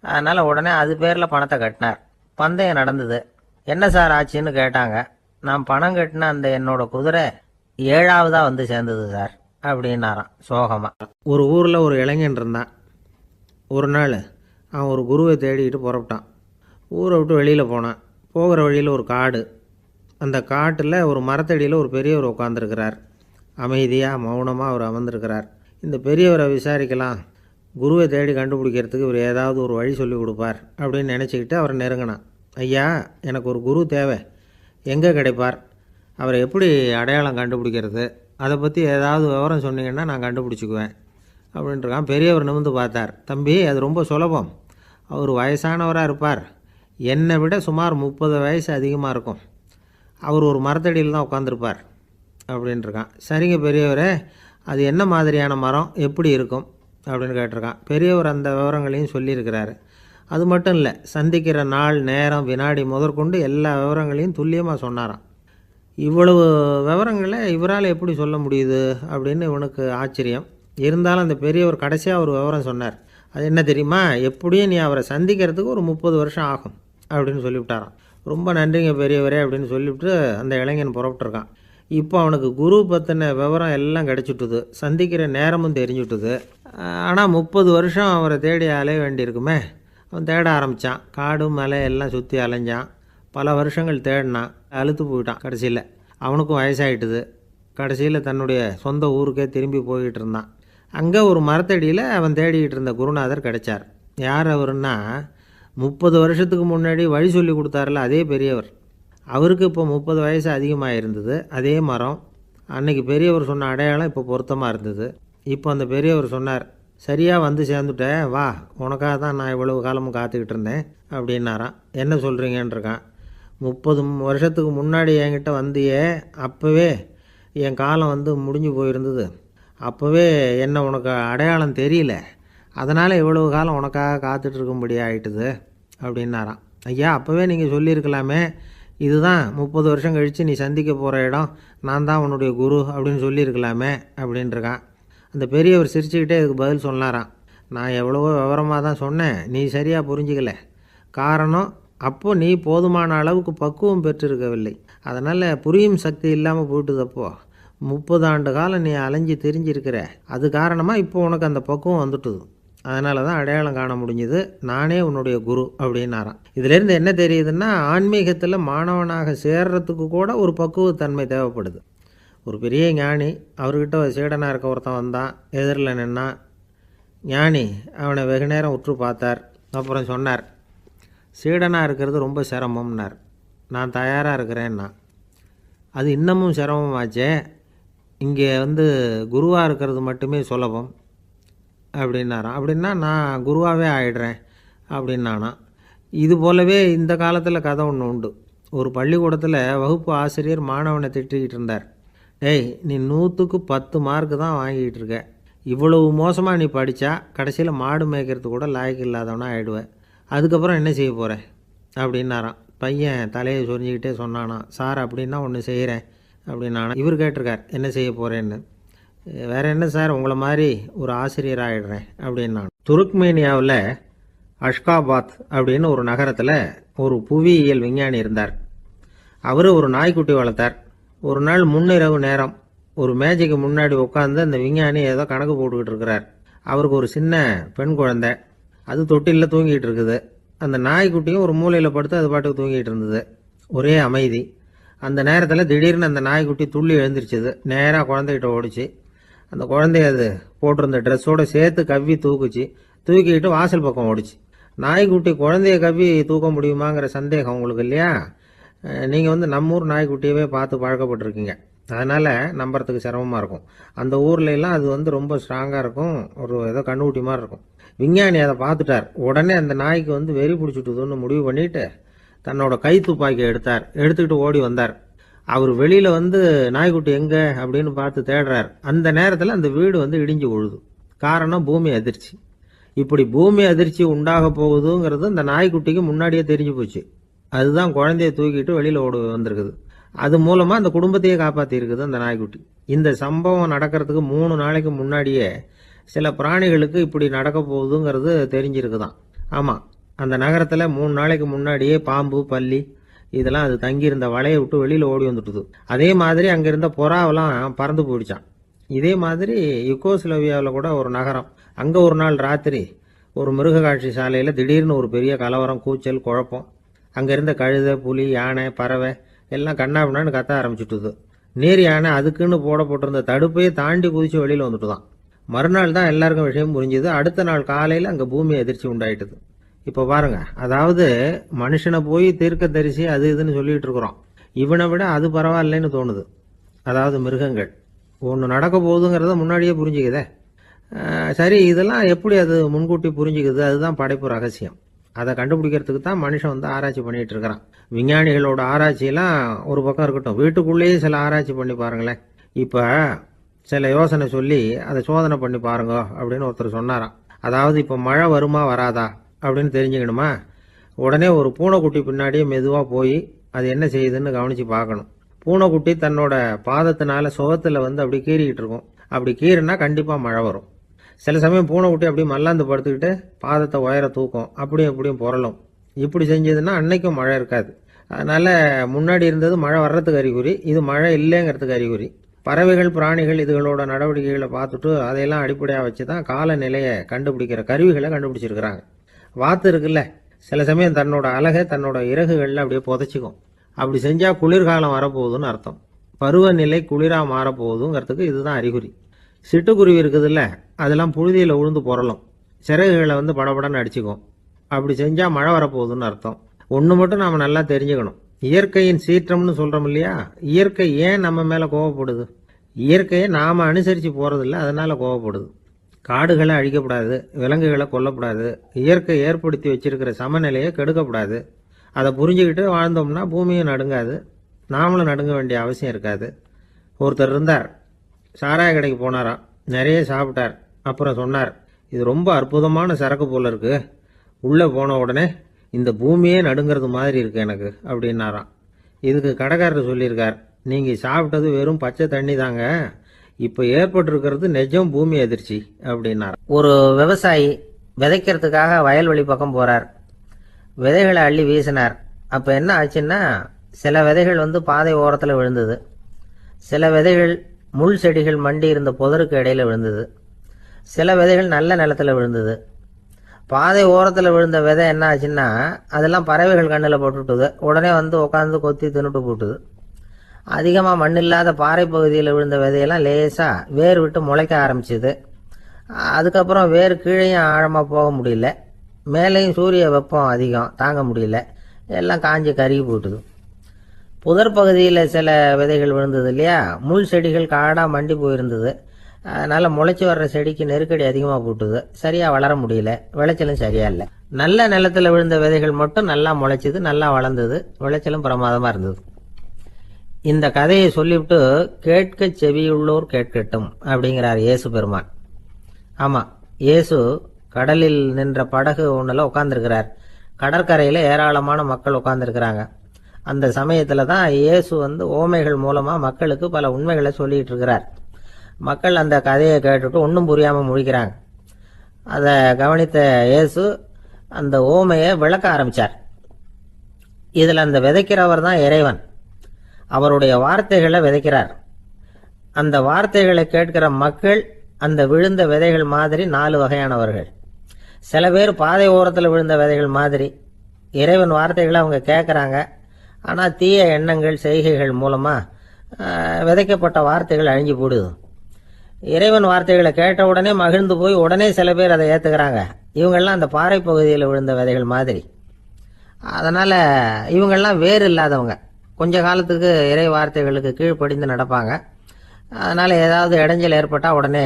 அதனால் உடனே அது பேரில் பணத்தை கட்டினார். பந்தயம் நடந்தது. என்ன சார் ஆச்சுன்னு கேட்டாங்க. நான் பணம் கட்டின அந்த என்னோட குதிரை 7ஆவதாக சேர்ந்தது சார் அப்படின்னாராம் சோகமா. ஒரு ஊரில் ஒரு இளைஞன் இருந்தான். ஒரு நாள் அவன் ஒரு குருவை தேடிக்கிட்டு புறப்பட்டான். ஊரை விட்டு வெளியில் போனான். போகிற வழியில் ஒரு காடு. அந்த காட்டில் ஒரு மரத்தடியில் ஒரு பெரியவர் உட்காந்துருக்கிறார். அமைதியாக மௌனமாக அவர் அமர்ந்திருக்கிறார். இந்த பெரியவரை விசாரிக்கலாம், குருவை தேடி கண்டுபிடிக்கிறதுக்கு இவர் ஏதாவது ஒரு வழி சொல்லி கொடுப்பார் அப்படின்னு நினச்சிக்கிட்டு அவரை நெருங்கினான். ஐயா, எனக்கு ஒரு குரு தேவை, எங்கே கிடைப்பார், அவரை எப்படி அடையாளம் கண்டுபிடிக்கிறது, அதை பற்றி ஏதாவது விவரம் சொன்னீங்கன்னா நான் கண்டுபிடிச்சிக்குவேன் அப்படின்ட்டுருக்கான். பெரியவர் நிமிர்ந்து பார்த்தார். தம்பி, அது ரொம்ப சுலபம். அவர் வயசானவராக இருப்பார், என்னை விட சுமார் 30 வயசு அதிகமாக இருக்கும். அவர் ஒரு மரத்தடியில் தான் உட்காந்துருப்பார் அப்படின்ட்டுருக்கான். சரிங்க பெரியவரே, அது என்ன மாதிரியான மரம், எப்படி இருக்கும் அப்படின்னு கேட்டிருக்கான். பெரியவர் அந்த விவரங்களையும் சொல்லியிருக்கிறாரு. அது மட்டும் இல்லை, சந்திக்கிற நாள், நேரம், வினாடி முதற்கொண்டு எல்லா விவரங்களையும் துல்லியமாக சொன்னாராம். இவ்வளவு விவரங்களை இவரால் எப்படி சொல்ல முடியுது அப்படின்னு இவனுக்கு ஆச்சரியம். இருந்தாலும் அந்த பெரியவர் கடைசியாக ஒரு விவரம் சொன்னார். அது என்ன தெரியுமா, எப்படியும் நீ அவரை சந்திக்கிறதுக்கு ஒரு 30 வருஷம் ஆகும் அப்படின்னு சொல்லிவிட்டாராம். ரொம்ப நன்றிங்க பெரியவரே அப்படின்னு சொல்லிவிட்டு அந்த இளைஞன் புறப்பட்டுருக்கான். இப்போ அவனுக்கு குரு பற்றின விவரம் எல்லாம் கிடச்சிட்டுது, சந்திக்கிற நேரமும் தெரிஞ்சுட்டுது. ஆனால் 30 வருஷம் அவரை தேடி அலைய வேண்டியிருக்குமே. அவன் தேட ஆரம்பித்தான். காடு மலை எல்லாம் சுற்றி அலைஞ்சான். பல வருஷங்கள் தேடினான். அழுத்து போயிட்டான். கடைசியில் அவனுக்கும் வயசாகிட்டுது. கடைசியில் தன்னுடைய சொந்த ஊருக்கே திரும்பி போய்கிட்டு இருந்தான். அங்கே ஒரு மரத்தடியில் அவன் தேடிக்கிட்டு இருந்த குருநாதர் கிடைச்சார். யார் அவருன்னா, 30 வருஷத்துக்கு முன்னாடி வழி சொல்லி கொடுத்தாருல அதே பெரியவர். அவருக்கு இப்போ 30 வயசு அதிகமாக இருந்தது. அதே மரம். அன்னைக்கு பெரியவர் சொன்ன அடையாளம் இப்போ பொருத்தமாக இருந்தது. இப்போ அந்த பெரியவர் சொன்னார், சரியாக சேர்ந்துட்டேன், வா, உனக்காக தான் நான் இவ்வளவு காலமும் காத்துக்கிட்டு இருந்தேன் அப்படின்னாராம். என்ன சொல்கிறீங்கன்றிருக்கான். 30 வருஷத்துக்கு முன்னாடி என்கிட்ட வந்தியே, அப்போவே என் காலம் முடிஞ்சு போயிருந்தது. அப்போவே என்ன உனக்கு அடையாளம் தெரியல, அதனால் இவ்வளவு காலம் உனக்காக காத்துட்ருக்கும்படி ஆகிட்டுது அப்படின்னாராம். ஐயா, அப்போவே நீங்கள் சொல்லியிருக்கலாமே, இதுதான் 30 வருஷம் கழித்து நீ சந்திக்க போகிற இடம், நான் தான் உன்னுடைய குரு அப்படின்னு சொல்லியிருக்கலாமே அப்படின்ட்டுருக்கான். அந்த பெரியவர் சிரிச்சுக்கிட்டே இதுக்கு பதில் சொன்னாராம். நான் எவ்வளவோ விவரமாக தான் சொன்னேன், நீ சரியாக புரிஞ்சிக்கல. காரணம், அப்போது நீ போதுமான அளவுக்கு பக்குவம் பெற்றிருக்கவில்லை. அதனால் புரியும் சக்தி இல்லாமல் போயிட்டுதப்போ 30 ஆண்டு காலம் நீ அலைஞ்சி தெரிஞ்சிருக்கிற. அது காரணமாக இப்போ உனக்கு அந்த பக்குவம் வந்துட்டுது. அதனால தான் அடையாளம் காண முடிஞ்சுது. நானே உன்னுடைய குரு அப்படின்னாராம். இதிலேருந்து என்ன தெரியுதுன்னா, ஆன்மீகத்தில் மாணவனாக சேர்றதுக்கு கூட ஒரு பக்குவத்தன்மை தேவைப்படுது. ஒரு பெரிய ஞானி, அவர்கிட்ட ஒரு சீடனாக இருக்க ஒருத்தன் வந்தான். எதிரில் நின்னான். ஞானி அவனை வெகு நேரம் உற்று பார்த்தார். அப்புறம் சொன்னார், சீடனாக இருக்கிறது ரொம்ப சிரமம்னார். நான் தயாராக இருக்கிறேன்னா. அது இன்னமும் சிரமமாச்சே, இங்கே குருவாக இருக்கிறது மட்டுமே சுலபம் அப்படின்னாராம். அப்படின்னா நான் குருவாகவே ஆயிடுறேன் அப்படின்னானா. இது போலவே இந்த காலத்தில் கதை ஒன்று உண்டு. ஒரு பள்ளிக்கூடத்தில் வகுப்பு ஆசிரியர் மாணவனை திட்டிக்கிட்டு இருந்தார். டேய், நீ 100க்கு 10 மார்க்கு தான் வாங்கிக்கிட்டு இருக்க. இவ்வளவு மோசமாக நீ படித்தா கடைசியில் மாடு மேய்க்கிறது கூட லாய்க்கு இல்லாதவனா ஆகிடுவேன். அதுக்கப்புறம் என்ன செய்ய போகிறேன் அப்படின்னாராம். பையன் தலையை சொரிஞ்சிக்கிட்டே சொன்னானா, சார் அப்படின்னா ஒன்று செய்கிறேன் அப்படின்னானா. இவர் கேட்டிருக்கார், என்ன செய்ய போகிறேன்னு. வேறு என்ன சார், உங்களை மாதிரி ஒரு ஆசிரியர் ஆகிடுறேன் அப்படின்னான். துருக்மேனியாவில் அஷ்காபாத் அப்படின்னு ஒரு நகரத்தில் ஒரு புவியியல் விஞ்ஞானி இருந்தார். அவர் ஒரு நாய்க்குட்டி வளர்த்தார். ஒரு நாள் முன்னிரவு நேரம் ஒரு மேஜைக்கு முன்னாடி உட்காந்து அந்த விஞ்ஞானி ஏதோ கணக்கு போட்டுக்கிட்டு இருக்கிறார். அவருக்கு ஒரு சின்ன பெண் குழந்தை, அது தொட்டிலில் தூங்கிட்டு இருக்குது. அந்த நாய்க்குட்டியும் ஒரு மூலையில் படுத்து அது பாட்டுக்கு தூங்கிட்டு இருந்தது. ஒரே அமைதி. அந்த நேரத்தில் திடீர்னு அந்த நாய்க்குட்டி துள்ளி எழுந்திரிச்சது. நேராக குழந்தைகிட்ட ஓடிச்சு. அந்த குழந்தைய அது போட்டிருந்த ட்ரெஸ்ஸோடு சேர்த்து கவ்வி தூக்குச்சு. தூக்கிட்டு வாசல் பக்கம் ஓடிச்சு. நாய்க்குட்டி குழந்தைய கவ்வி தூக்க முடியுமாங்கிற சந்தேகம் உங்களுக்கு இல்லையா? நீங்கள் நம்மூர் நாய்க்குட்டியவே பார்த்து பழக்கப்பட்டிருக்கீங்க. அதனால் நம்புறதுக்கு சிரமமாக இருக்கும். அந்த ஊர்லெலாம் அது ரொம்ப ஸ்ட்ராங்காக இருக்கும். ஒரு ஏதோ கண்ணுக்குட்டி மாதிரி இருக்கும். விஞ்ஞானி அதை பார்த்துட்டார். உடனே அந்த நாய்க்கு வெறி பிடிச்சிட்டுதுன்னு முடிவு பண்ணிட்டு தன்னோட கை துப்பாக்கியை எடுத்துக்கிட்டு ஓடி வந்தார். அவர் வெளியில் நாய்க்குட்டி எங்கே அப்படின்னு பார்த்து தேடுறார். அந்த நேரத்தில் அந்த வீடு இடிஞ்சு விழுது. காரணம் பூமி அதிர்ச்சி. இப்படி பூமி அதிர்ச்சி உண்டாக போகுதுங்கிறது அந்த நாய்க்குட்டிக்கு முன்னாடியே தெரிஞ்சு போச்சு. அதுதான் குழந்தைய தூக்கிட்டு வெளியில் ஓடி வந்திருக்குது. அது மூலமாக அந்த குடும்பத்தையே காப்பாற்றி இருக்குது அந்த நாய்க்குட்டி. இந்த சம்பவம் நடக்கிறதுக்கு 3 நாளைக்கு முன்னாடியே சில பிராணிகளுக்கு இப்படி நடக்க போகுதுங்கிறது தெரிஞ்சிருக்குதான். ஆமாம், அந்த நகரத்தில் 3 நாளைக்கு முன்னாடியே பாம்பு, பல்லி இதெல்லாம் அது தங்கியிருந்த வலையை விட்டு வெளியில் ஓடி வந்துட்டுது. அதே மாதிரி அங்கே இருந்த புறாவெல்லாம் பறந்து போயிடுச்சான். இதே மாதிரி யுகோஸ்லோவியாவில் கூட ஒரு நகரம், அங்கே ஒரு நாள் ராத்திரி ஒரு மிருக காட்சி சாலையில் திடீர்னு ஒரு பெரிய கலவரம், கூச்சல், குழப்பம். அங்கே இருந்த கழுதை, புலி, யானை, பறவை எல்லாம் கண்ணாபின்னான்னு கத்த ஆரம்பிச்சுட்டுது. நீர் யானை அதுக்குன்னு போட்டிருந்த தடுப்பையே தாண்டி குதிச்சு வெளியில் வந்துட்டுதான். மறுநாள் தான் எல்லாருக்கும் விஷயம் புரிஞ்சுது. அடுத்த நாள் காலையில் அங்கே பூமி அதிர்ச்சி உண்டாயிட்டுது. இப்போ பாருங்க, அதாவது மனுஷனை போய் தீர்க்க தரிசி அது இதுன்னு சொல்லிட்டு இருக்கிறோம். இவனை விட அது பரவாயில்லைன்னு தோணுது. அதாவது மிருகங்கள் ஒன்று நடக்க போகுதுங்கிறத முன்னாடியே புரிஞ்சுக்குதே. சரி, இதெல்லாம் எப்படி அது முன்கூட்டி புரிஞ்சுக்குது? அதுதான் படைப்பு ரகசியம். அதை கண்டுபிடிக்கிறதுக்கு தான் மனுஷன் ஆராய்ச்சி பண்ணிட்டு இருக்கிறான். விஞ்ஞானிகளோட ஆராய்ச்சியெல்லாம் ஒரு பக்கம் இருக்கட்டும், வீட்டுக்குள்ளேயே சில ஆராய்ச்சி பண்ணி பாருங்களேன். இப்போ சில யோசனை சொல்லி அதை சோதனை பண்ணி பாருங்க அப்படின்னு ஒருத்தர் சொன்னாராம். அதாவது இப்போ மழை வருமா வராதா அப்படின்னு தெரிஞ்சுக்கணுமா, உடனே ஒரு பூனைக்குட்டி பின்னாடியே மெதுவாக போய் அது என்ன செய்யுதுன்னு கவனித்து பார்க்கணும். பூனைக்குட்டி தன்னோட பாதத்தினால சுகத்தில் அப்படி கீறிக்கிட்டு இருக்கும். அப்படி கீறினா கண்டிப்பாக மழை வரும். சில சமயம் பூனைக்குட்டி அப்படியே மல்லாந்து படுத்துக்கிட்டு பாதத்தை உயர தூக்கும், அப்படியும் எப்படியும் புரளும். இப்படி செஞ்சதுன்னா அன்னைக்கும் மழை இருக்காது. அதனால் முன்னாடி இருந்தது மழை வர்றதுக்கு அறிகுறி, இது மழை இல்லைங்கிறதுக்கு அறிகுறி. பறவைகள், பிராணிகள் இதுகளோட நடவடிக்கைகளை பார்த்துட்டு அதையெல்லாம் அடிப்படையாக வச்சு தான் காலநிலையை கண்டுபிடிக்கிற கருவிகளை கண்டுபிடிச்சிருக்கிறாங்க. வாத்து இருக்குல்ல, சில சமயம் தன்னோட அழகை தன்னோட இறகுகளில் அப்படியே புதைச்சிக்கும். அப்படி செஞ்சால் குளிர்காலம் வரப்போகுதுன்னு அர்த்தம். பருவநிலை குளிராக மாறப்போகுதுங்கிறதுக்கு இதுதான் அறிகுறி. சிட்டுக்குருவி இருக்குதுல்ல, அதெல்லாம் புழுதியில் உழுந்து புரளும். சிறகுகளை படபடன்னு அடிச்சுக்கும். அப்படி செஞ்சால் மழை வரப்போகுதுன்னு அர்த்தம். ஒன்று மட்டும் நாம் நல்லா தெரிஞ்சுக்கணும். இயற்கையின் சீற்றம்னு சொல்கிறோம் இல்லையா, இயற்கை ஏன் நம்ம மேலே கோவப்படுது? இயற்கையை நாம் அனுசரித்து போகிறதில்ல, அதனால் கோவப்படுது. காடுகளை அழிக்கப்படாது, விலங்குகளை கொல்லக்கூடாது, இயற்கை ஏற்படுத்தி வச்சிருக்கிற சமநிலையை கெடுக்கப்படாது. அதை புரிஞ்சுக்கிட்டு வாழ்ந்தோம்னா பூமியும் நடுங்காது, நாமளும் நடுங்க வேண்டிய அவசியம் இருக்காது. ஒருத்தர் இருந்தார், சாராய கடைக்கு போனாராம். நிறைய சாப்பிட்டார். அப்புறம் சொன்னார், இது ரொம்ப அற்புதமான சரக்கு போல இருக்கு. உள்ளே போன உடனே இந்த பூமியே நடுங்கிறது மாதிரி இருக்கு எனக்கு அப்படின்னாராம். இதுக்கு கடைக்காரர் சொல்லியிருக்கார், நீங்கள் சாப்பிட்டது வெறும் பச்சை தண்ணி தாங்க, இப்போ ஏற்பட்டிருக்கிறது நிஜம் பூமி அதிர்ச்சி அப்படின்னார். ஒரு விவசாயி விதைக்கிறதுக்காக வயல்வெளி பக்கம் போகிறார். விதைகளை அள்ளி வீசினார். அப்போ என்ன ஆச்சுன்னா, சில விதைகள் பாதை ஓரத்தில் விழுந்தது. சில விதைகள் முள் செடிகள் மண்டி இருந்த புதருக்கு இடையில விழுந்தது. சில விதைகள் நல்ல நிலத்தில் விழுந்தது. பாதை ஓரத்தில் விழுந்த விதை என்ன ஆச்சுன்னா, அதெல்லாம் பறவைகள் கண்ணில் போட்டுட்டுது. உடனே உட்காந்து கொத்தி தின்னுட்டு போட்டுது. அதிகமாக மண் இல்லாத பாறை பகுதியில் விழுந்த விதையெல்லாம் லேசாக வேர் விட்டு முளைக்க ஆரம்பிச்சுது. அதுக்கப்புறம் வேர் கீழேயும் ஆழமாக போக முடியல, மேலேயும் சூரிய வெப்பம் அதிகம் தாங்க முடியல, எல்லாம் காஞ்சி கருகி போட்டுது. புதர் பகுதியில் சில விதைகள் விழுந்தது இல்லையா, முள் செடிகள் காடாக மண்டி போயிருந்தது. அதனால் முளைச்சி வர்ற செடிக்கு நெருக்கடி அதிகமாக போட்டுது, சரியாக வளர முடியல, விளைச்சலும் சரியா இல்லை. நல்ல நிலத்தில் விழுந்த விதைகள் மட்டும் நல்லா முளைச்சிது, நல்லா வளர்ந்தது, விளைச்சலும் பிரமாதமாக இருந்தது. இந்த கதையை சொல்லிவிட்டு கேட்க செவியுள்ளோர் கேட்கட்டும் அப்படிங்கிறார் இயேசு பெருமான். ஆமாம், இயேசு கடலில் நின்ற படகு ஒன்றில் உட்காந்துருக்கிறார். கடற்கரையில் ஏராளமான மக்கள் உட்காந்துருக்கிறாங்க. அந்த சமயத்தில் தான் இயேசு ஓமைகள் மூலமாக மக்களுக்கு பல உண்மைகளை சொல்லிகிட்டு இருக்கிறார். மக்கள் அந்த கதையை கேட்டுட்டு ஒன்றும் புரியாமல் முழிக்கிறாங்க. அதை கவனித்த இயேசு அந்த ஓமையை விளக்க ஆரம்பிச்சார். இதில் அந்த விதைக்கிறவர் தான் இறைவன். அவருடைய வார்த்தைகளை விதைக்கிறார். அந்த வார்த்தைகளை கேட்கிற மக்கள் அந்த விழுந்த விதைகள் மாதிரி 4 வகையானவர்கள். சில பேர் பாதை ஓரத்தில் விழுந்த விதைகள் மாதிரி. இறைவன் வார்த்தைகளை அவங்க கேட்குறாங்க. ஆனால் தீய எண்ணங்கள் செய்கைகள் மூலமாக விதைக்கப்பட்ட வார்த்தைகள் அழிஞ்சு போடுது. இறைவன் வார்த்தைகளை கேட்ட உடனே மகிழ்ந்து போய் உடனே சில பேர் அதை ஏற்றுக்கிறாங்க. இவங்கெல்லாம் அந்த பாறை பகுதியில் விழுந்த விதைகள் மாதிரி. அதனால் இவங்கெல்லாம் வேறு இல்லாதவங்க. கொஞ்ச காலத்துக்கு இறை வார்த்தைகளுக்கு கீழ்ப்படிந்து நடப்பாங்க. அதனால் ஏதாவது இடைஞ்சல் ஏற்பட்டால் உடனே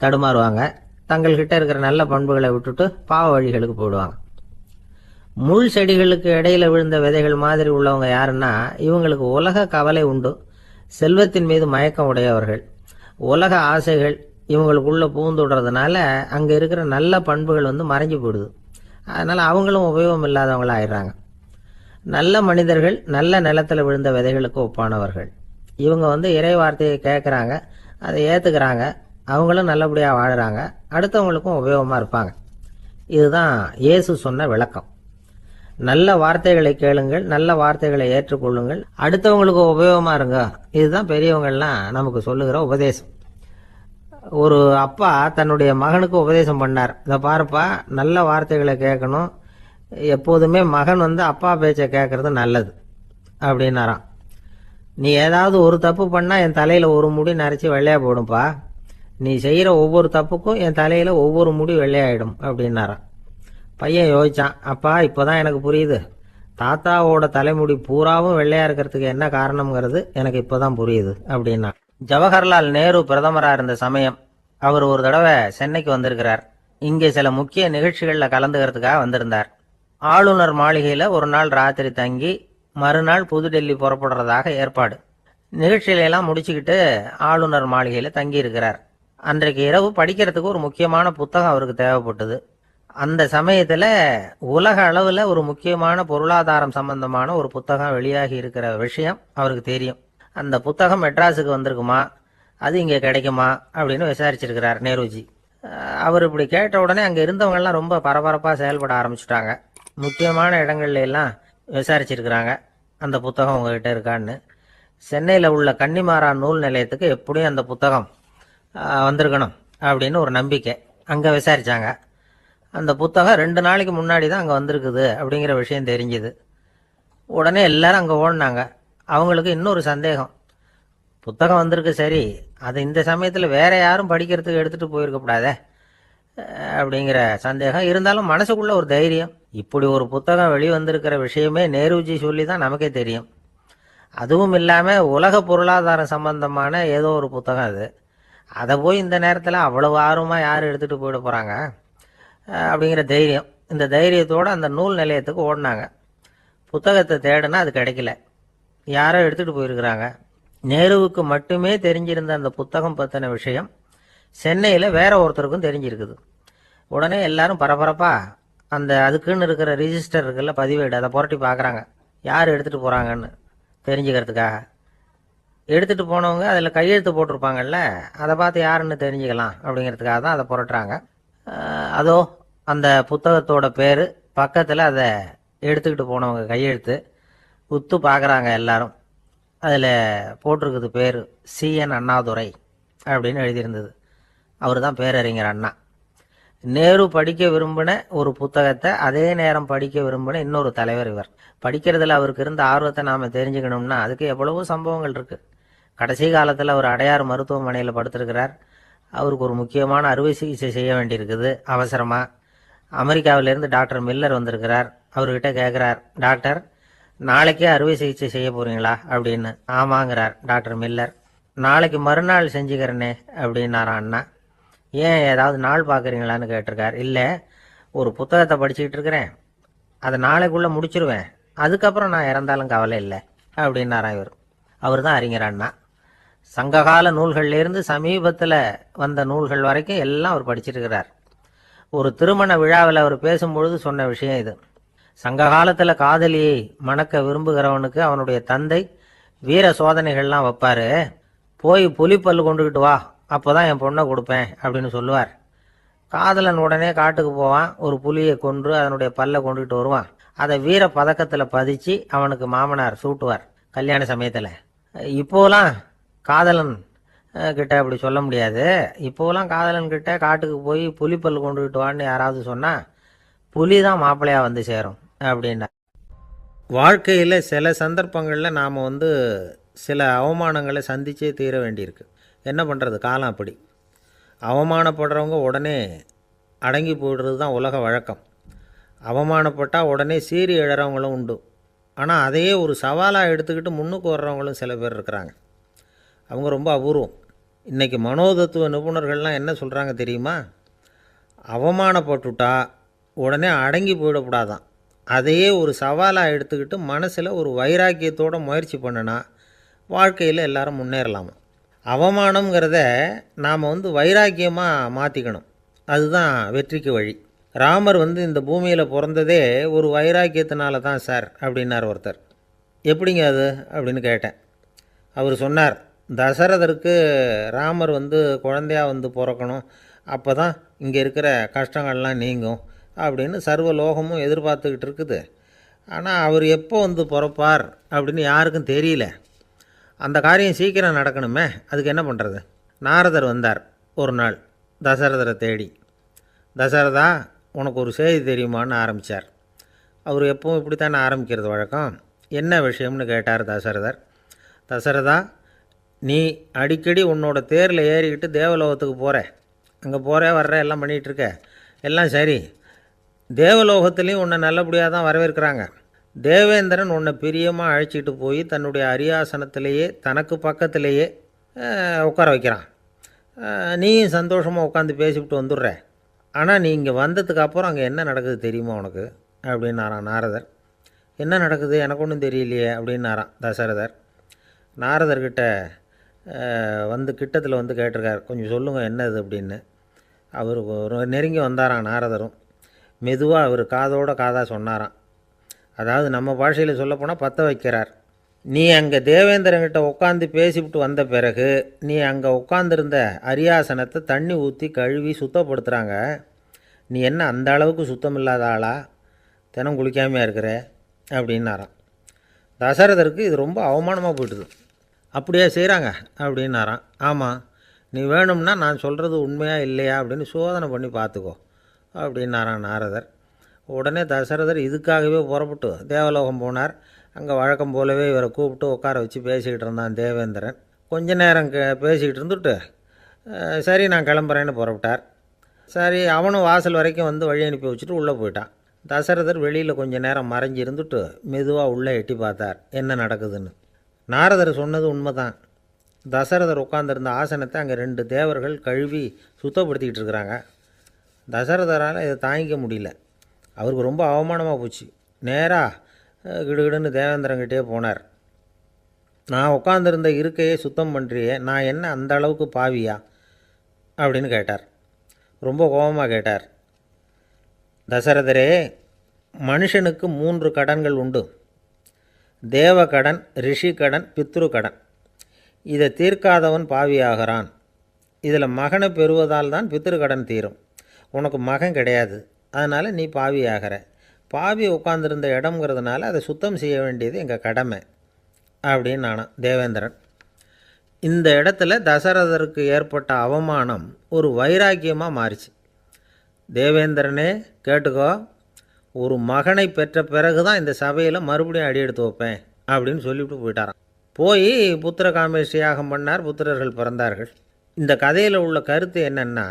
தடுமாறுவாங்க. தங்கள்கிட்ட இருக்கிற நல்ல பண்புகளை விட்டுட்டு பாவ வழிகளுக்கு போயிடுவாங்க. முள் செடிகளுக்கு இடையில விழுந்த விதைகள் மாதிரி உள்ளவங்க யாருன்னா, இவங்களுக்கு உலக கவலை உண்டு, செல்வத்தின் மீது மயக்கம் உடையவர்கள். உலக ஆசைகள் இவங்களுக்குள்ள பூந்துடுறதுனால அங்கே இருக்கிற நல்ல பண்புகள் மறைஞ்சு போயிடுது. அதனால் அவங்களும் உபயோகம் இல்லாதவங்களா ஆயிடுறாங்க. நல்ல மனிதர்கள் நல்ல நிலத்தில் விழுந்த விதைகளுக்கு ஒப்பானவர்கள். இவங்க இறை வார்த்தையை கேட்குறாங்க, அதை ஏற்றுக்கிறாங்க, அவங்களும் நல்லபடியாக வாழுறாங்க, அடுத்தவங்களுக்கும் உபயோகமாக இருப்பாங்க. இதுதான் இயேசு சொன்ன விளக்கம். நல்ல வார்த்தைகளை கேளுங்கள், நல்ல வார்த்தைகளை ஏற்றுக்கொள்ளுங்கள், அடுத்தவங்களுக்கு உபயோகமாக இருங்க. இதுதான் பெரியவங்கள்லாம் நமக்கு சொல்லுகிற உபதேசம். ஒரு அப்பா தன்னுடைய மகனுக்கு உபதேசம் பண்ணார். இதை பாருப்பா, நல்ல வார்த்தைகளை கேட்கணும், எப்போதுமே மகன் அப்பா பேச்சை கேட்கறது நல்லது அப்படின்னாராம். நீ ஏதாவது ஒரு தப்பு பண்ணால் என் தலையில் ஒரு முடி நரைச்சி வெள்ளையா போடும்பா, நீ செய்கிற ஒவ்வொரு தப்புக்கும் என் தலையில் ஒவ்வொரு முடி வெள்ளையாயிடும் அப்படின்னாராம். பையன் யோசிச்சான், அப்பா இப்போதான் எனக்கு புரியுது, தாத்தாவோட தலைமுடி பூராவும் வெள்ளையா இருக்கிறதுக்கு என்ன காரணம்ங்கிறது எனக்கு இப்போதான் புரியுது அப்படின்னா. ஜவஹர்லால் நேரு பிரதமராக இருந்த சமயம் அவர் ஒரு தடவை சென்னைக்கு வந்திருக்கிறார். இங்கே சில முக்கிய நிகழ்ச்சிகளில் கலந்துக்கிறதுக்காக வந்திருந்தார். ஆளுநர் மாளிகையில் ஒரு நாள் ராத்திரி தங்கி மறுநாள் புதுடெல்லி புறப்படுறதாக ஏற்பாடு. நிகழ்ச்சியிலெல்லாம் முடிச்சுக்கிட்டு ஆளுநர் மாளிகையில் தங்கி இருக்கிறார். அன்றைக்கு இரவு படிக்கிறதுக்கு ஒரு முக்கியமான புத்தகம் அவருக்கு தேவைப்பட்டது. அந்த சமயத்தில் உலக அளவில் ஒரு முக்கியமான பொருளாதாரம் சம்பந்தமான ஒரு புத்தகம் வெளியாகி இருக்கிற விஷயம் அவருக்கு தெரியும். அந்த புத்தகம் மெட்ராஸுக்கு வந்திருக்குமா, அது இங்கே கிடைக்குமா அப்படின்னு விசாரிச்சிருக்கிறார் நேருஜி. அவர் இப்படி கேட்ட உடனே அங்கே இருந்தவங்கெல்லாம் ரொம்ப பரபரப்பாக செயல்பட ஆரம்பிச்சுட்டாங்க. முக்கியமான இடங்கள்ல எல்லாம் விசாரிச்சிருக்கிறாங்க, அந்த புத்தகம் உங்ககிட்ட இருக்கான்னு. சென்னையில் உள்ள கன்னிமாரா நூல் நிலையத்துக்கு எப்படியும் அந்த புத்தகம் வந்திருக்கணும் அப்படின்னு ஒரு நம்பிக்கை. அங்கே விசாரித்தாங்க. அந்த புத்தகம் 2 நாளைக்கு முன்னாடி தான் அங்கே வந்திருக்குது அப்படிங்கிற விஷயம் தெரிஞ்சுது. உடனே எல்லாரும் அங்கே ஓடினாங்க. அவங்களுக்கு இன்னொரு சந்தேகம், புத்தகம் வந்திருக்கு சரி, அது இந்த சமயத்தில் வேற யாரும் படிக்கிறதுக்கு எடுத்துகிட்டு போயிருக்கக்கூடாதே அப்படிங்கிற சந்தேகம் இருந்தாலும் மனசுக்குள்ள ஒரு தைரியம். இப்படி ஒரு புத்தகம் வெளிவந்திருக்கிற விஷயமே நேருஜி சொல்லி தான் நமக்கே தெரியும். அதுவும் இல்லாமல் உலக பொருளாதாரம் சம்பந்தமான ஏதோ ஒரு புத்தகம் அது. அதை போய் இந்த நேரத்தில் அவ்வளவு ஆர்வமாக யார் எடுத்துகிட்டு போயிட போகிறாங்க அப்படிங்கிற தைரியம். இந்த தைரியத்தோடு அந்த நூல் நிலையத்துக்கு ஓடினாங்க. புத்தகத்தை தேடினா அது கிடைக்கல, யாரோ எடுத்துகிட்டு போயிருக்கிறாங்க. நேருவுக்கு மட்டுமே தெரிஞ்சிருந்த அந்த புத்தகம் பற்றின விஷயம் சென்னையில் வேற ஒருத்தருக்கும் தெரிஞ்சிருக்குது. உடனே எல்லாரும் பரபரப்பா அந்த அதுக்குன்னு இருக்கிற ரிஜிஸ்டர் இருக்குல்ல, பதிவேடு, அதை புரட்டி பார்க்குறாங்க யார் எடுத்துகிட்டு போகிறாங்கன்னு தெரிஞ்சுக்கிறதுக்காக. எடுத்துகிட்டு போனவங்க அதில் கையெழுத்து போட்டிருப்பாங்கல்ல, அதை பார்த்து யாருன்னு தெரிஞ்சுக்கலாம் அப்படிங்கிறதுக்காக தான் அதை புரட்டுறாங்க. அதோ அந்த புத்தகத்தோட பேர் பக்கத்தில் அதை எடுத்துக்கிட்டு போனவங்க கையெழுத்து உத்து பார்க்குறாங்க எல்லாரும். அதில் போட்டிருக்குது பேர் CN அண்ணாதுரை அப்படின்னு எழுதியிருந்தது. அவர் தான் பேரறிஞர் அண்ணா. நேரு படிக்க விரும்பின ஒரு புத்தகத்தை அதே நேரம் படிக்க விரும்பின இன்னொரு தலைவர் இவர். படிக்கிறதுல அவருக்கு இருந்த ஆர்வத்தை நாம் தெரிஞ்சுக்கணும்னா அதுக்கு எவ்வளவோ சம்பவங்கள் இருக்குது. கடைசி காலத்தில் அவர் அடையார் மருத்துவமனையில் படுத்திருக்கிறார். அவருக்கு ஒரு முக்கியமான அறுவை சிகிச்சை செய்ய வேண்டியிருக்குது அவசரமாக. அமெரிக்காவிலேருந்து டாக்டர் மில்லர் வந்திருக்கிறார். அவர்கிட்ட கேட்குறார், டாக்டர் நாளைக்கே அறுவை சிகிச்சை செய்ய போகிறீங்களா அப்படின்னு. ஆமாங்கிறார் டாக்டர் மில்லர். நாளைக்கு மறுநாள் செஞ்சுக்கிறேனே அப்படின்னாரான் அண்ணா. ஏன் ஏதாவது நாள் பார்க்குறீங்களான்னு கேட்டிருக்கார். இல்லை, ஒரு புத்தகத்தை படிச்சுக்கிட்டு இருக்கிறேன், அதை நாளைக்குள்ளே முடிச்சிருவேன், அதுக்கப்புறம் நான் இறந்தாலும் கவலை இல்லை அப்படின்னாரான் இவர். அவர் தான் அறிஞர் அண்ணா. சங்ககால நூல்கள்லேருந்து சமீபத்தில் வந்த நூல்கள் வரைக்கும் எல்லாம் அவர் படிச்சிருக்கிறார். ஒரு திருமண விழாவில் அவர் பேசும்பொழுது சொன்ன விஷயம் இது. சங்க காலத்தில் காதலியை மணக்க விரும்புகிறவனுக்கு அவனுடைய தந்தை வீர சோதனைகள்லாம் வைப்பார். போய் புலிப்பல் கொண்டுக்கிட்டு வா, அப்போ தான் என் பொண்ணை கொடுப்பேன் அப்படின்னு சொல்லுவார். காதலன் உடனே காட்டுக்கு போவான், ஒரு புலியை கொன்று அதனுடைய பல்லை கொண்டுகிட்டு வருவான். அதை வீர பதக்கத்தில் பதிச்சு அவனுக்கு மாமனார் சூட்டுவார் கல்யாண சமயத்தில். இப்போலாம் காதலன் கிட்ட அப்படி சொல்ல முடியாது. இப்போலாம் காதலன் கிட்ட காட்டுக்கு போய் புலிப்பல் கொண்டுகிட்டு வான்னு யாராவது சொன்னால் புலி தான் மாப்பிள்ளையாக வந்து சேரும் அப்படின்னா. வாழ்க்கையில் சில சந்தர்ப்பங்களில் நாம் சில அவமானங்களை சந்திச்சே தீர வேண்டியிருக்கு. என்ன பண்ணுறது, காலம் அப்படி. அவமானப்படுறவங்க உடனே அடங்கி போயிடுறது தான் உலக வழக்கம். அவமானப்பட்டால் உடனே சீறி எழறவங்களும் உண்டு. ஆனால் அதையே ஒரு சவாலாக எடுத்துக்கிட்டு முன்னுக்கு வர்றவங்களும் சில பேர் இருக்கிறாங்க. அவங்க ரொம்ப அபூர்வம். இன்றைக்கி மனோதத்துவ நிபுணர்கள்லாம் என்ன சொல்கிறாங்க தெரியுமா? அவமானப்பட்டுட்டா உடனே அடங்கி போயிடக்கூடாதான். அதையே ஒரு சவாலாக எடுத்துக்கிட்டு மனசில் ஒரு வைராக்கியத்தோடு முயற்சி பண்ணினா வாழ்க்கையில் எல்லாரும் முன்னேறலாமா. அவமானங்கிறத நாம் வைராக்கியமாக மாற்றிக்கணும். அதுதான் வெற்றிக்கு வழி. ராமர் இந்த பூமியில் பிறந்ததே ஒரு வைராக்கியத்தினால தான் சார் அப்படின்னார் ஒருத்தர். எப்படிங்க அது அப்படின்னு கேட்டேன். அவர் சொன்னார், தசரதருக்கு ராமர் குழந்தையாக பிறக்கணும், அப்போ தான் இங்கே இருக்கிற கஷ்டங்கள்லாம் நீங்கும் அப்படின்னு சர்வ லோகமும் எதிர்பார்த்துக்கிட்டு இருக்குது. ஆனால் அவர் எப்போ பிறப்பார் அப்படின்னு யாருக்கும் தெரியல. அந்த காரியம் சீக்கிரம் நடக்கணுமே, அதுக்கு என்ன பண்ணுறது? நாரதர் வந்தார் ஒரு நாள் தசரதரை தேடி. தசரதா, உனக்கு ஒரு செய்தி தெரியுமான்னு ஆரம்பித்தார். அவர் எப்பவும் இப்படித்தானே ஆரம்பிக்கிறது வழக்கம். என்ன விஷயம்னு கேட்டார் தசரதர். தசரதா, நீ அடிக்கடி உன்னோட தேரில் ஏறிக்கிட்டு தேவலோகத்துக்கு போகிற, அங்கே போகிற வர்ற எல்லாம் பண்ணிகிட்ருக்க, எல்லாம் சரி. தேவலோகத்துலேயும் உன்னை நல்லபடியாக தான் வரவேற்கிறாங்க. தேவேந்திரன் உன்னை பிரியமாக அழைச்சிட்டு போய் தன்னுடைய அரியாசனத்திலேயே தனக்கு பக்கத்திலேயே உட்கார வைக்கிறான். நீயும் சந்தோஷமாக உட்காந்து பேசிவிட்டு வந்துடுற. ஆனால் நீ இங்கே வந்ததுக்கு அப்புறம் அங்கே என்ன நடக்குது தெரியுமா உனக்கு அப்படின்னாரான் நாரதர். என்ன நடக்குது எனக்கு ஒன்றும் தெரியலையே அப்படின்னாரான் தசரதர். நாரதர்கிட்ட கிட்டத்தில் கேட்டிருக்கார், கொஞ்சம் சொல்லுங்கள் என்னது அப்படின்னு. அவர் நெருங்கி வந்தாரான் நாரதரும். மெதுவாக அவர் காதோட காதாக சொன்னாராம். அதாவது நம்ம பாஷையில் சொல்லப்போனால் பற்ற வைக்கிறார். நீ அங்கே தேவேந்திரங்கிட்ட உட்காந்து பேசிவிட்டு வந்த பிறகு நீ அங்கே உட்காந்துருந்த அரியாசனத்தை தண்ணி ஊற்றி கழுவி சுத்தப்படுத்துகிறாங்க. நீ என்ன அந்த அளவுக்கு சுத்தம் இல்லாத ஆளா, தினம் குளிக்காமையாக இருக்கிற அப்படின்னாராம். தசரதருக்கு இது ரொம்ப அவமானமாக போயிட்டுது. அப்படியே செய்கிறாங்க அப்படின்னாராம். ஆமாம், நீ வேணும்னா நான் சொல்கிறது உண்மையா இல்லையா அப்படின்னு சோதனை பண்ணி பார்த்துக்கோ அப்படின்னாரான் நாரதர். உடனே தசரதர் இதுக்காகவே புறப்பட்டு தேவலோகம் போனார். அங்கே வழக்கம் போலவே இவரை கூப்பிட்டு உட்கார வச்சு பேசிக்கிட்டு இருந்தான் தேவேந்திரன். கொஞ்ச நேரம் பேசிக்கிட்டு இருந்துட்டு சரி நான் கிளம்புறேன்னு புறப்பட்டார். சரி, அவனும் வாசல் வரைக்கும் வழி அனுப்பி வச்சுட்டு உள்ளே போயிட்டான். தசரதர் வெளியில் கொஞ்சம் நேரம் மறைஞ்சி இருந்துட்டு மெதுவாக உள்ளே எட்டி பார்த்தார் என்ன நடக்குதுன்னு. நாரதர் சொன்னது உண்மைதான். தசரதர் உட்காந்துருந்த ஆசனத்தை அங்கே 2 தேவர்கள் கழுவி சுத்தப்படுத்திக்கிட்டு இருக்கிறாங்க. தசரதரால் இதை தாங்கிக்க முடியல. அவருக்கு ரொம்ப அவமானமாக போச்சு. நேராக கிடுகிடுன்னு தேவேந்திரங்கிட்டே போனார். நான் உட்காந்துருந்த இருக்கையே சுத்தம் பண்ணுறியே, நான் என்ன அந்த அளவுக்கு பாவியா அப்படின்னு கேட்டார். ரொம்ப கோபமாக கேட்டார். தசரதரே, மனுஷனுக்கு 3 கடன்கள் உண்டு. தேவ கடன், ரிஷி கடன், பித்ரு கடன். இதை தீர்க்காதவன் பாவியாகிறான். இதில் மகனை பெறுவதால் தான் பித்ரு கடன் தீரும். உனக்கு மகன் கிடையாது, அதனால் நீ பாவியாகிற. பாவி உட்காந்துருந்த இடம்ங்கிறதுனால அதை சுத்தம் செய்ய வேண்டியது எங்கள் கடமை அப்படின்னு நானான் தேவேந்திரன். இந்த இடத்துல தசரதருக்கு ஏற்பட்ட அவமானம் ஒரு வைராக்கியமாக மாறிச்சு. தேவேந்திரனே கேட்டுக்கோ, ஒரு மகனை பெற்ற பிறகு தான் இந்த சபையில் மறுபடியும் அடி எடுத்து வைப்பேன் அப்படின்னு சொல்லிவிட்டு போயிட்டாரான். போய் புத்திர காமேஷ்டி யாகம் பண்ணார். புத்திரர்கள் பிறந்தார்கள். இந்த கதையில் உள்ள கருத்து என்னென்னா,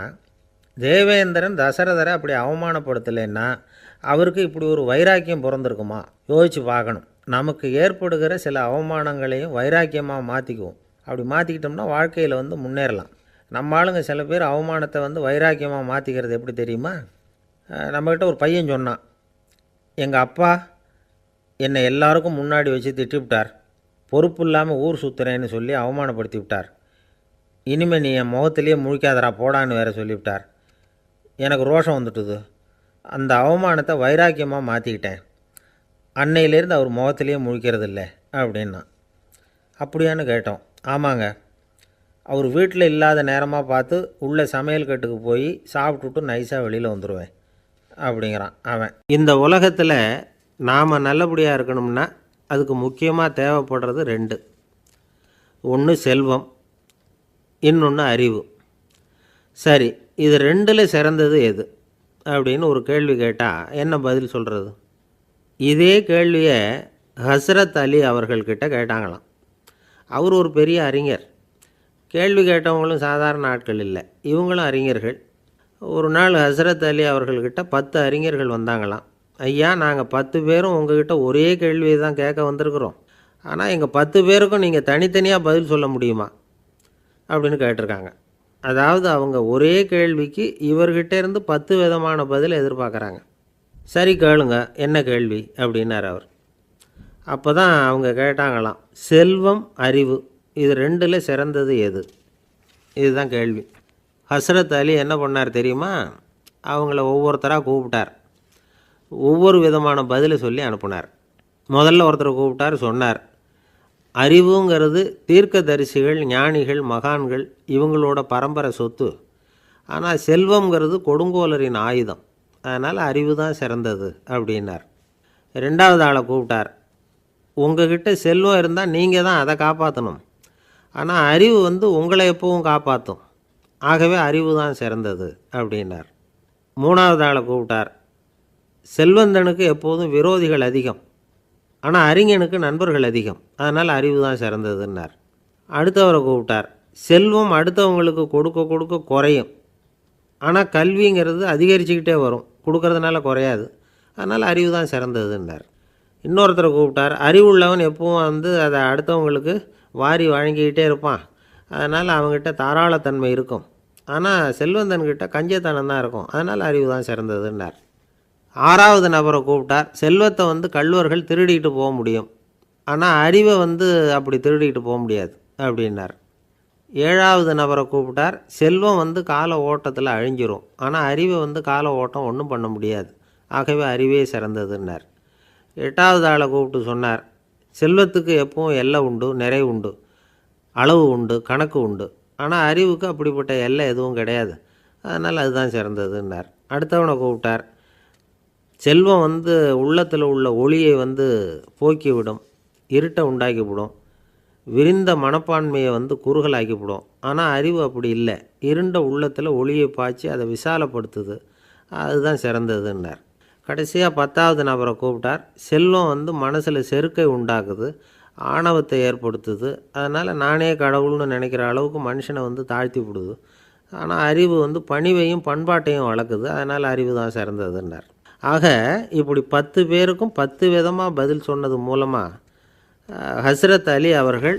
தேவேந்திரன் தசரதரை அப்படி அவமானப்படுத்தலைன்னா அவருக்கு இப்படி ஒரு வைராக்கியம் பிறந்திருக்குமா யோசித்து பார்க்கணும். நமக்கு ஏற்படுகிற சில அவமானங்களையும் வைராக்கியமாக மாற்றிக்குவோம். அப்படி மாற்றிக்கிட்டோம்னா வாழ்க்கையில் முன்னேறலாம். நம்ம ஆளுங்க சில பேர் அவமானத்தை வைராக்கியமாக மாற்றிக்கிறது எப்படி தெரியுமா? நம்மக்கிட்ட ஒரு பையன் சொன்னான், எங்கள் அப்பா என்னை எல்லாருக்கும் முன்னாடி வச்சு திட்டிவிட்டார், பொறுப்பு இல்லாமல் ஊர் சுற்றுறேன்னு சொல்லி அவமானப்படுத்தி விட்டார். இனிமேல் நீ என் முகத்திலேயே முழிக்காதரா போடான்னு வேறு சொல்லிவிட்டார். எனக்கு ரோஷம் வந்துட்டுது. அந்த அவமானத்தை வைராக்கியமாக மாற்றிக்கிட்டேன். அன்னையிலேருந்து அவர் முகத்திலேயே முழிக்கிறது இல்லை அப்படின்னா. அப்படியான்னு கேட்டோம். ஆமாங்க, அவர் வீட்டில் இல்லாத நேரமாக பார்த்து உள்ளே சமையல் கட்டுக்கு போய் சாப்பிட்டுட்டு நைஸாக வெளியில் வந்துடுவேன் அப்படிங்கிறான் அவன். இந்த உலகத்தில் நாம் நல்லபடியாக இருக்கணும்னா அதுக்கு முக்கியமாக தேவைப்படுறது ரெண்டு. ஒன்று செல்வம், இன்னொன்று அறிவு. சரி, இது ரெண்டில் சிறந்தது எது அப்படின்னு ஒரு கேள்வி கேட்டால் என்ன பதில் சொல்கிறது? இதே கேள்வியை ஹஸ்ரத் அலி அவர்கள்கிட்ட கேட்டாங்களாம். அவர் ஒரு பெரிய அறிஞர். கேள்வி கேட்டவங்களும் சாதாரண ஆட்கள் இல்லை, இவங்களும் அறிஞர்கள். ஒரு நாள் ஹஸ்ரத் அலி அவர்கள்கிட்ட 10 அறிஞர்கள் வந்தாங்களாம். ஐயா, நாங்கள் 10 பேரும் உங்ககிட்ட ஒரே கேள்வியை தான் கேட்க வந்திருக்கிறோம், ஆனால் எங்கள் 10 பேருக்கும் நீங்கள் தனித்தனியாக பதில் சொல்ல முடியுமா அப்படின்னு கேட்டிருக்காங்க. அதாவது அவங்க ஒரே கேள்விக்கு இவர்கிட்ட இருந்து 10 விதமான பதில் எதிர்பார்க்குறாங்க. சரி கேளுங்க, என்ன கேள்வி அப்படின்னார் அவர். அப்போ தான் அவங்க கேட்டாங்களாம், செல்வம் அறிவு இது ரெண்டில் சிறந்தது எது? இதுதான் கேள்வி. ஹஸ்ரத் அலி என்ன பண்ணார் தெரியுமா? அவங்கள ஒவ்வொருத்தராக கூப்பிட்டார், ஒவ்வொரு விதமான பதிலை சொல்லி அனுப்புனார். முதல்ல ஒருத்தரை கூப்பிட்டார், சொன்னார், அறிவுங்கிறது தீர்க்கதரிசிகள், ஞானிகள், மகான்கள் இவங்களோட பரம்பரை சொத்து. ஆனால் செல்வங்கிறது கொடுங்கோலரின் ஆயுதம், அதனால் அறிவு தான் சிறந்தது அப்படின்னார். ரெண்டாவது ஆளை கூப்பிட்டார், உங்ககிட்ட செல்வம் இருந்தால் நீங்கள் தான் அதை காப்பாற்றணும், ஆனால் அறிவு உங்களை எப்பவும் காப்பாற்றும், ஆகவே அறிவு தான் சிறந்தது அப்படின்னார். மூணாவது ஆளை கூப்பிட்டார், செல்வந்தனுக்கு எப்போதும் விரோதிகள் அதிகம், ஆனால் அறிஞனுக்கு நண்பர்கள் அதிகம், அதனால் அறிவு தான் சிறந்ததுன்னார். அடுத்தவரை கூப்பிட்டார், செல்வம் அடுத்தவங்களுக்கு கொடுக்க கொடுக்க குறையும், ஆனால் கல்விங்கிறது அதிகரிச்சுக்கிட்டே வரும், கொடுக்கறதுனால குறையாது, அதனால் அறிவு தான் சிறந்ததுன்னார். இன்னொருத்தரை கூப்பிட்டார், அறிவுள்ளவன் எப்பவும் அதை அடுத்தவங்களுக்கு வாரி வழங்கிக்கிட்டே இருப்பான், அதனால் அவங்ககிட்ட தாராளத்தன்மை இருக்கும், ஆனால் செல்வந்தன்கிட்ட கஞ்சத்தனம் தான் இருக்கும், அதனால் அறிவு தான் சிறந்ததுன்னார். ஆறாவது நபரை கூப்பிட்டார், செல்வத்தை கள்வர்கள் திருடிக்கிட்டு போக முடியும், ஆனால் அறிவை அப்படி திருடிக்கிட்டு போக முடியாது அப்படின்னார். ஏழாவது நபரை கூப்பிட்டார், செல்வம் கால ஓட்டத்தில் அழிஞ்சிரும், ஆனால் அறிவை கால ஓட்டம் ஒன்றும் பண்ண முடியாது, ஆகவே அறிவே சிறந்ததுன்னார். எட்டாவது ஆளை கூப்பிட்டு சொன்னார், செல்வத்துக்கு எப்பவும் எல்லை உண்டு, நிறை உண்டு, அளவு உண்டு, கணக்கு உண்டு, ஆனால் அறிவுக்கு அப்படிப்பட்ட எல்லை எதுவும் கிடையாது, அதனால் அதுதான் சிறந்ததுன்னார். அடுத்தவனை கூப்பிட்டார், செல்வம் உள்ளத்தில் உள்ள ஒளியை போக்கிவிடும், இருட்டை உண்டாக்கிவிடும், விரிந்த மனப்பான்மையை குறுகலாக்கிவிடும், ஆனால் அறிவு அப்படி இல்லை, இருண்ட உள்ளத்தில் ஒளியை பாய்ச்சி அதை விசாலப்படுத்துது, அதுதான் சிறந்ததுன்னார். கடைசியாக 10வது நபரை கூப்பிட்டார், செல்வம் மனசில் செருக்கை உண்டாக்குது, ஆணவத்தை ஏற்படுத்துது, அதனால் நானே கடவுள்னு நினைக்கிற அளவுக்கு மனுஷனை தாழ்த்தி விடுது, ஆனால் அறிவு பணிவையும் பண்பாட்டையும் வளர்க்குது, அதனால் அறிவு தான் சிறந்ததுன்னார். ஆக இப்படி 10 பேருக்கும் 10 விதமாக பதில் சொன்னது மூலமாக ஹஸ்ரத் அலி அவர்கள்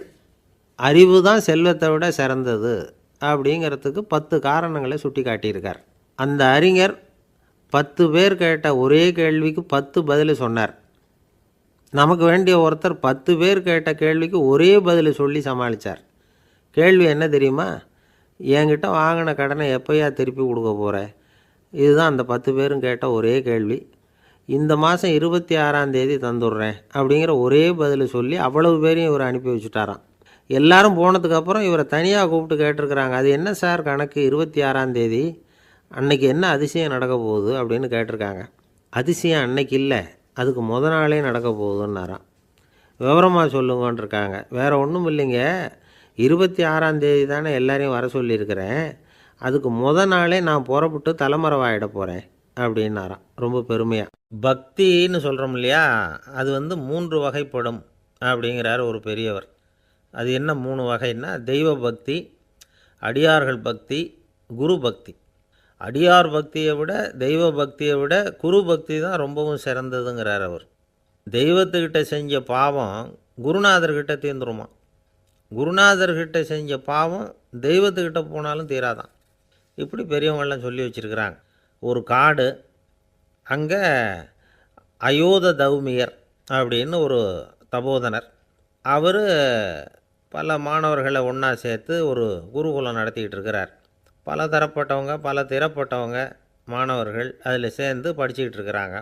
அறிவு தான் செல்வத்தை விட சிறந்தது அப்படிங்கிறதுக்கு 10 காரணங்களை சுட்டி காட்டியிருக்கார். அந்த அறிஞர் 10 பேர் கேட்ட ஒரே கேள்விக்கு 10 பதில் சொன்னார். நமக்கு வேண்டிய ஒருத்தர் 10 பேர் கேட்ட கேள்விக்கு ஒரே பதில் சொல்லி சமாளித்தார். கேள்வி என்ன தெரியுமா? என்கிட்ட வாங்கின கடனை எப்போயா திருப்பி கொடுக்க போகிற? இதுதான் அந்த 10 பேரும் கேட்ட ஒரே கேள்வி. இந்த மாதம் 26ஆம் தேதி தந்துடுறேன் அப்படிங்கிற ஒரே பதில் சொல்லி அவ்வளவு பேரையும் இவர் அனுப்பி வச்சுட்டாராம். எல்லாரும் போனதுக்கப்புறம் இவரை தனியாக கூப்பிட்டு கேட்டிருக்கிறாங்க, அது என்ன சார் கணக்கு, 26ஆம் தேதி அன்னைக்கு என்ன அதிசயம் நடக்க போகுது அப்படின்னு கேட்டிருக்காங்க. அதிசயம் அன்னைக்கு இல்லை, அதுக்கு நாளே நடக்க போகுதுன்னாராம். விவரமாக சொல்லுங்கன்னு இருக்காங்க. வேறு ஒன்றும் இல்லைங்க, 26ஆம் தேதி தானே எல்லாரையும் வர சொல்லியிருக்கிறேன், அதுக்கு நாளே நான் புறப்பட்டு தலைமறைவாயிட போகிறேன் அப்படின்னாராம் ரொம்ப பெருமையாக. பக்தின்னு சொல்கிறோம் இல்லையா, அது 3 வகைப்படும் அப்படிங்கிறார் ஒரு பெரியவர். அது என்ன 3 வகைன்னா, தெய்வ பக்தி, அடியார்கள் பக்தி, குரு பக்தி. அடியார் பக்தியை விட தெய்வ பக்தியை விட குரு பக்தி தான் ரொம்பவும் சிறந்ததுங்கிறார் அவர். தெய்வத்துக்கிட்ட செஞ்ச பாவம் குருநாதர்கிட்ட தீர்ந்துருமா, குருநாதர்கிட்ட செஞ்ச பாவம் தெய்வத்துக்கிட்ட போனாலும் தீராதான். இப்படி பெரியவங்கள்லாம் சொல்லி வச்சுருக்கிறாங்க. ஒரு காடு, அங்கே அயோத தௌமியர் அப்படின்னு ஒரு தபோதனர், அவர் பல மாணவர்களை ஒன்றா சேர்த்து ஒரு குருகுலம் நடத்திக்கிட்டு இருக்கிறார். பல தரப்பட்டவங்க பல திறப்பட்டவங்க மாணவர்கள் அதில் சேர்ந்து படிச்சுக்கிட்டு இருக்கிறாங்க.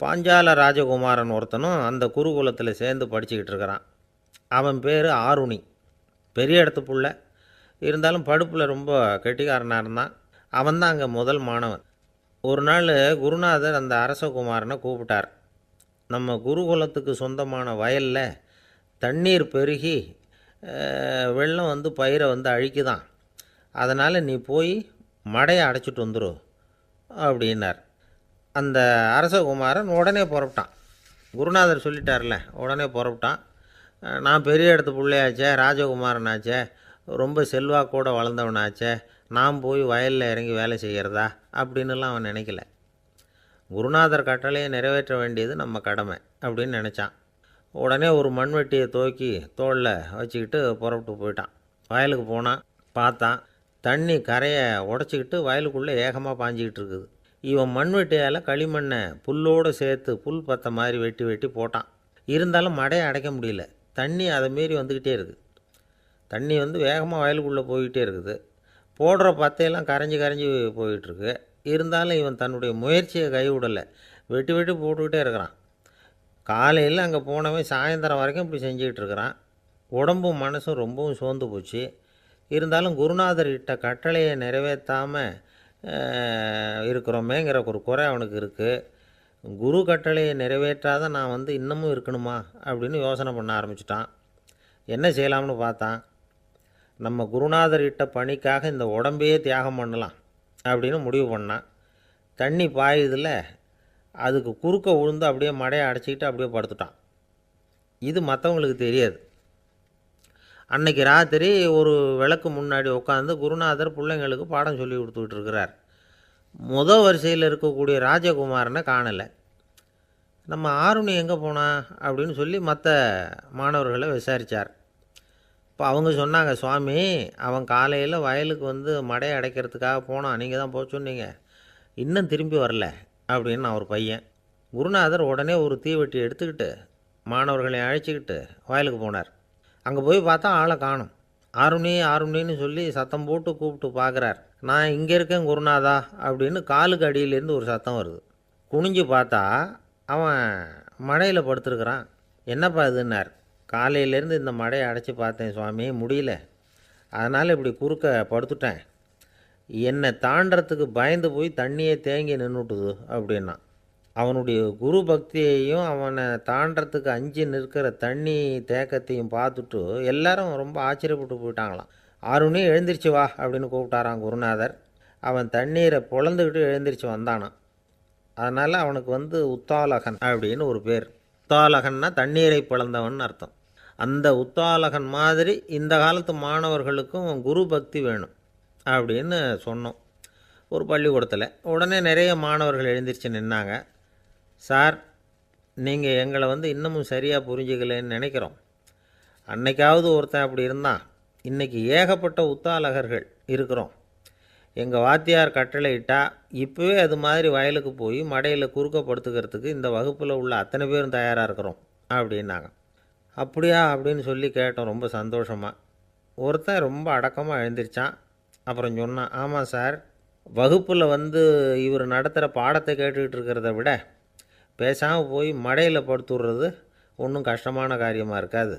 பாஞ்சால ராஜகுமாரன் ஒருத்தனும் அந்த குருகுலத்தில் சேர்ந்து படிச்சுக்கிட்டு இருக்கிறான். அவன் பேர் ஆருணி, பெரிய இடத்து புள்ள. இருந்தாலும் படிப்பில் ரொம்ப கெட்டிக்காரனாக இருந்தான். அவன்தான் அங்கே முதல் மாணவன். ஒரு நாள் குருநாதர் அந்த அரசகுமாரனை கூப்பிட்டார். நம்ம குருகுலத்துக்கு சொந்தமான வயலில் தண்ணீர் பெருகி வெள்ளம் வந்து பயிரை வந்து அழிக்குதான். அதனால் நீ போய் மடையை அடைச்சிட்டு வந்துரு அப்படின்னார். அந்த அரசகுமாரன் உடனே புறப்பட்டான். குருநாதர் சொல்லிட்டார்ல, உடனே புறப்பட்டான். நான் பெரிய இடத்து பிள்ளையாச்சே, ராஜகுமாரனாச்சே, ரொம்ப செல்வாக்கூட வளர்ந்தவனாச்சே, நான் போய் வயலில் இறங்கி வேலை செய்கிறதா அப்படின்னுலாம் அவன் நினைக்கல. குருநாதர் கட்டளையை நிறைவேற்ற வேண்டியது நம்ம கடமை அப்படின்னு நினச்சான். உடனே ஒரு மண்வெட்டியை தூக்கி தோளில் வச்சுக்கிட்டு புறப்பட்டு போயிட்டான். வயலுக்கு போனான். பார்த்தான், தண்ணி கரையை உடச்சிக்கிட்டு வயலுக்குள்ளே ஏகமாக பாஞ்சிக்கிட்டு இருக்குது. இவன் மண்வெட்டியால் களிமண்ணை புல்லோடு சேர்த்து புல் பற்ற மாதிரி வெட்டி வெட்டி போட்டான். இருந்தாலும் மடையை அடைக்க முடியல. தண்ணி அதை மீறி வந்துக்கிட்டே இருக்குது. தண்ணி வந்து வேகமாக வயலுக்குள்ளே போய்கிட்டே இருக்குது. போடுற பத்தையெல்லாம் கரைஞ்சி கரைஞ்சி போயிட்டுருக்கு. இருந்தாலும் இவன் தன்னுடைய முயற்சியை கைவிடலை. வெட்டி வெட்டி போட்டுக்கிட்டே இருக்கிறான். காலையில் அங்கே போனவன் சாயந்தரம் வரைக்கும் இப்படி செஞ்சுக்கிட்டு இருக்கிறான். உடம்பும் மனசும் ரொம்பவும் சோர்ந்து போச்சு. இருந்தாலும் குருநாதர் இட்ட கட்டளையை நிறைவேற்றாமல் இருக்கிறோமேங்கிற ஒரு குறை அவனுக்கு இருக்குது. குரு கட்டளையை நிறைவேற்றாத நான் வந்து இன்னமும் இருக்கணுமா அப்படின்னு யோசனை பண்ண ஆரம்பிச்சிட்டான். என்ன செய்யலாம்னு பார்த்தான். நம்ம குருநாதர் இட்ட பணிக்காக இந்த உடம்பையே தியாகம் பண்ணலாம் அப்படின்னு முடிவு பண்ணான். தண்ணி பாயுதில் அதுக்கு குறுக்க விழுந்து அப்படியே மடையை அடைச்சிக்கிட்டு அப்படியே படுத்துட்டான். இது மற்றவங்களுக்கு தெரியாது. அன்னைக்கு ராத்திரி ஒரு விளக்கு முன்னாடி உட்காந்து குருநாதர் பிள்ளைங்களுக்கு பாடம் சொல்லி கொடுத்துக்கிட்டு இருக்கிறார். முதல் வரிசையில் இருக்கக்கூடிய ராஜகுமாரனை காணலை. நம்ம ஆருணி எங்கே போனா அப்படின்னு சொல்லி மற்ற மாணவர்களை விசாரித்தார். இப்போ அவங்க சொன்னாங்க, சுவாமி அவன் காலையில் வயலுக்கு வந்து மடையை அடைக்கிறதுக்காக போனான், நீங்கள் தான் போக சொன்னீங்க, இன்னும் திரும்பி வரல அப்படின்னு அவர் பையன். குருநாதர் உடனே ஒரு தீவெட்டி எடுத்துக்கிட்டு மாணவர்களை அழைச்சிக்கிட்டு வயலுக்கு போனார். அங்கே போய் பார்த்தா ஆளை காணும். ஆருணி ஆருணின்னு சொல்லி சத்தம் போட்டு கூப்பிட்டு பார்க்குறார். நான் இங்கே இருக்கேன் குருநாதா அப்படின்னு காலுக்கு அடியிலேருந்து ஒரு சத்தம் வருது. குனிஞ்சு பார்த்தா அவன் மடையில் படுத்துருக்கிறான். என்னப்பா இதுன்னார். காலையிலேருந்து இந்த மடையை அடைச்சி பார்த்தேன் சுவாமி, முடியல, அதனால் இப்படி குறுக்க படுத்துட்டேன். என்னை தாண்டறதுக்கு பயந்து போய் தண்ணியே தேங்கி நின்றுட்டுது அப்படின்னா. அவனுடைய குரு பக்தியையும் அவனை தாண்டறதுக்கு அஞ்சு நிற்கிற தண்ணி தேக்கத்தையும் பார்த்துட்டு எல்லாரும் ரொம்ப ஆச்சரியப்பட்டு போயிட்டாங்களாம். ஆருணி எழுந்திரிச்சு வா அப்படின்னு கூப்பிட்டாரான் குருநாதர். அவன் தண்ணீரை பொழந்துக்கிட்டு எழுந்திரிச்சு வந்தானான். அதனால் அவனுக்கு வந்து உத்தாலகன் அப்படின்னு ஒரு பேர். உத்தாலகன்னா தண்ணீரை பிளந்தவன் அர்த்தம். அந்த உத்தாலகன் மாதிரி இந்த காலத்து மாணவர்களுக்கும் குரு பக்தி வேணும் அப்படின்னு சொன்னோம் ஒரு பள்ளிக்கூடத்தில். உடனே நிறைய மாணவர்கள் எழுந்திரிச்சு நின்னாங்க. சார், நீங்கள் எங்களை வந்து இன்னமும் சரியாக புரிஞ்சுக்கலன்னு நினைக்கிறோம். அன்னைக்காவது ஒருத்தன் அப்படி இருந்தான், இன்றைக்கி ஏகப்பட்ட உத்தாலகர்கள் இருக்கிறோம். எங்கள் வாத்தியார் கட்டளை இட்டால் இப்போவே அது மாதிரி வயலுக்கு போய் மடையில் குறுக்கப்படுத்துக்கிறதுக்கு இந்த வகுப்பில் உள்ள அத்தனை பேரும் தயாராக இருக்கிறோம் அப்படின்னாங்க. அப்படியா அப்படின்னு சொல்லி கேட்டோம் ரொம்ப சந்தோஷமாக. ஒருத்தன் ரொம்ப அடக்கமாக எழுந்திரிச்சான். அப்புறம் சொன்னான், ஆமாம் சார், வகுப்பில் வந்து இவர் நடத்துகிற பாடத்தை கேட்டுக்கிட்டு இருக்கிறத விட பேசாமல் போய் மடையில் படுத்துடுறது ஒன்றும் கஷ்டமான காரியமாக இருக்காது,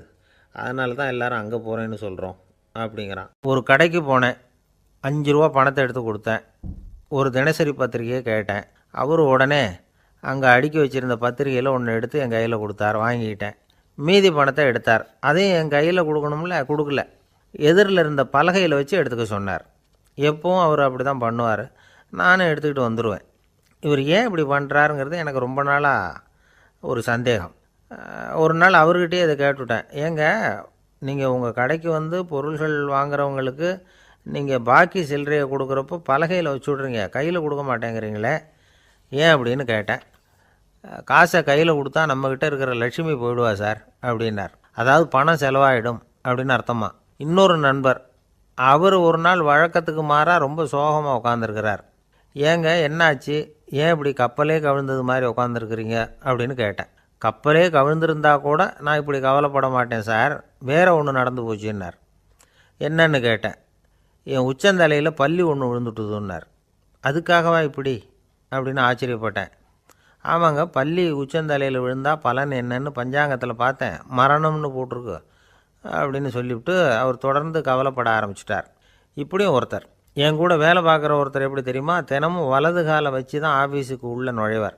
அதனால தான் எல்லோரும் அங்கே போகிறேன்னு சொல்கிறோம் அப்படிங்கிறான். ஒரு கடைக்கு போனேன், 5 ரூபா பணத்தை எடுத்து கொடுத்தேன். ஒரு தினசரி பத்திரிக்கையை கேட்டேன். அவர் உடனே அங்கே அடுக்கி வச்சுருந்த பத்திரிக்கையில் ஒன்று எடுத்து என் கையில் கொடுத்தார், வாங்கிக்கிட்டேன். மீதி பணத்தை எடுத்தார், அதையும் என் கையில் கொடுக்கணும்ல, கொடுக்கல. எதிரில் இருந்த பலகையில் வச்சு எடுத்துக்க சொன்னார். எப்பவும் அவர் அப்படி தான் பண்ணுவார். நானும் எடுத்துக்கிட்டு வந்துடுவேன். இவர் ஏன் இப்படி பண்ணுறாருங்கிறது எனக்கு ரொம்ப நாளாக ஒரு சந்தேகம். ஒரு நாள் அவர்கிட்டயே இதை கேட்டுவிட்டேன். ஏங்க, நீங்கள் உங்கள் கடைக்கு வந்து பொருள்கள் வாங்குறவங்களுக்கு நீங்கள் பாக்கி சில்லறையை கொடுக்குறப்போ பலகையில் வச்சு விட்றீங்க, கையில் கொடுக்க மாட்டேங்கிறீங்களே, ஏன் அப்படின்னு கேட்டேன். காசை கையில் கொடுத்தா நம்மக்கிட்ட இருக்கிற லட்சுமி போயிடுவா சார் அப்படின்னார். அதாவது பணம் செலவாயிடும் அப்படின்னு அர்த்தமா. இன்னொரு நண்பர், அவர் ஒரு நாள் வழக்கத்துக்கு மாறாக ரொம்ப சோகமாக உட்காந்துருக்கிறார். ஏங்க என்னாச்சு, ஏன் இப்படி கப்பலே கவிழ்ந்தது மாதிரி உட்காந்துருக்குறீங்க அப்படின்னு கேட்டேன். கப்பலே கவிழ்ந்திருந்தா கூட நான் இப்படி கவலைப்பட மாட்டேன் சார், வேறு ஒன்று நடந்து போச்சுன்னார். என்னன்னு கேட்டேன். என் உச்சந்தலையில் பல்லி ஒன்று விழுந்துட்டுதுன்னார். அதுக்காகவா இப்படி அப்படின்னு ஆச்சரியப்பட்டேன். ஆமாங்க, பல்லி உச்சந்தலையில் விழுந்தால் பலன் என்னன்னு பஞ்சாங்கத்தில் பார்த்தேன், மரணம்னு போட்டிருக்கு அப்படின்னு சொல்லிவிட்டு அவர் தொடர்ந்து கவலைப்பட ஆரம்பிச்சிட்டார். இப்படியும் ஒருத்தர், என் கூட வேலை பார்க்குற ஒருத்தர் எப்படி தெரியுமா, தினமும் வலது காலை வச்சு தான் ஆஃபீஸுக்கு உள்ளே நுழைவார்.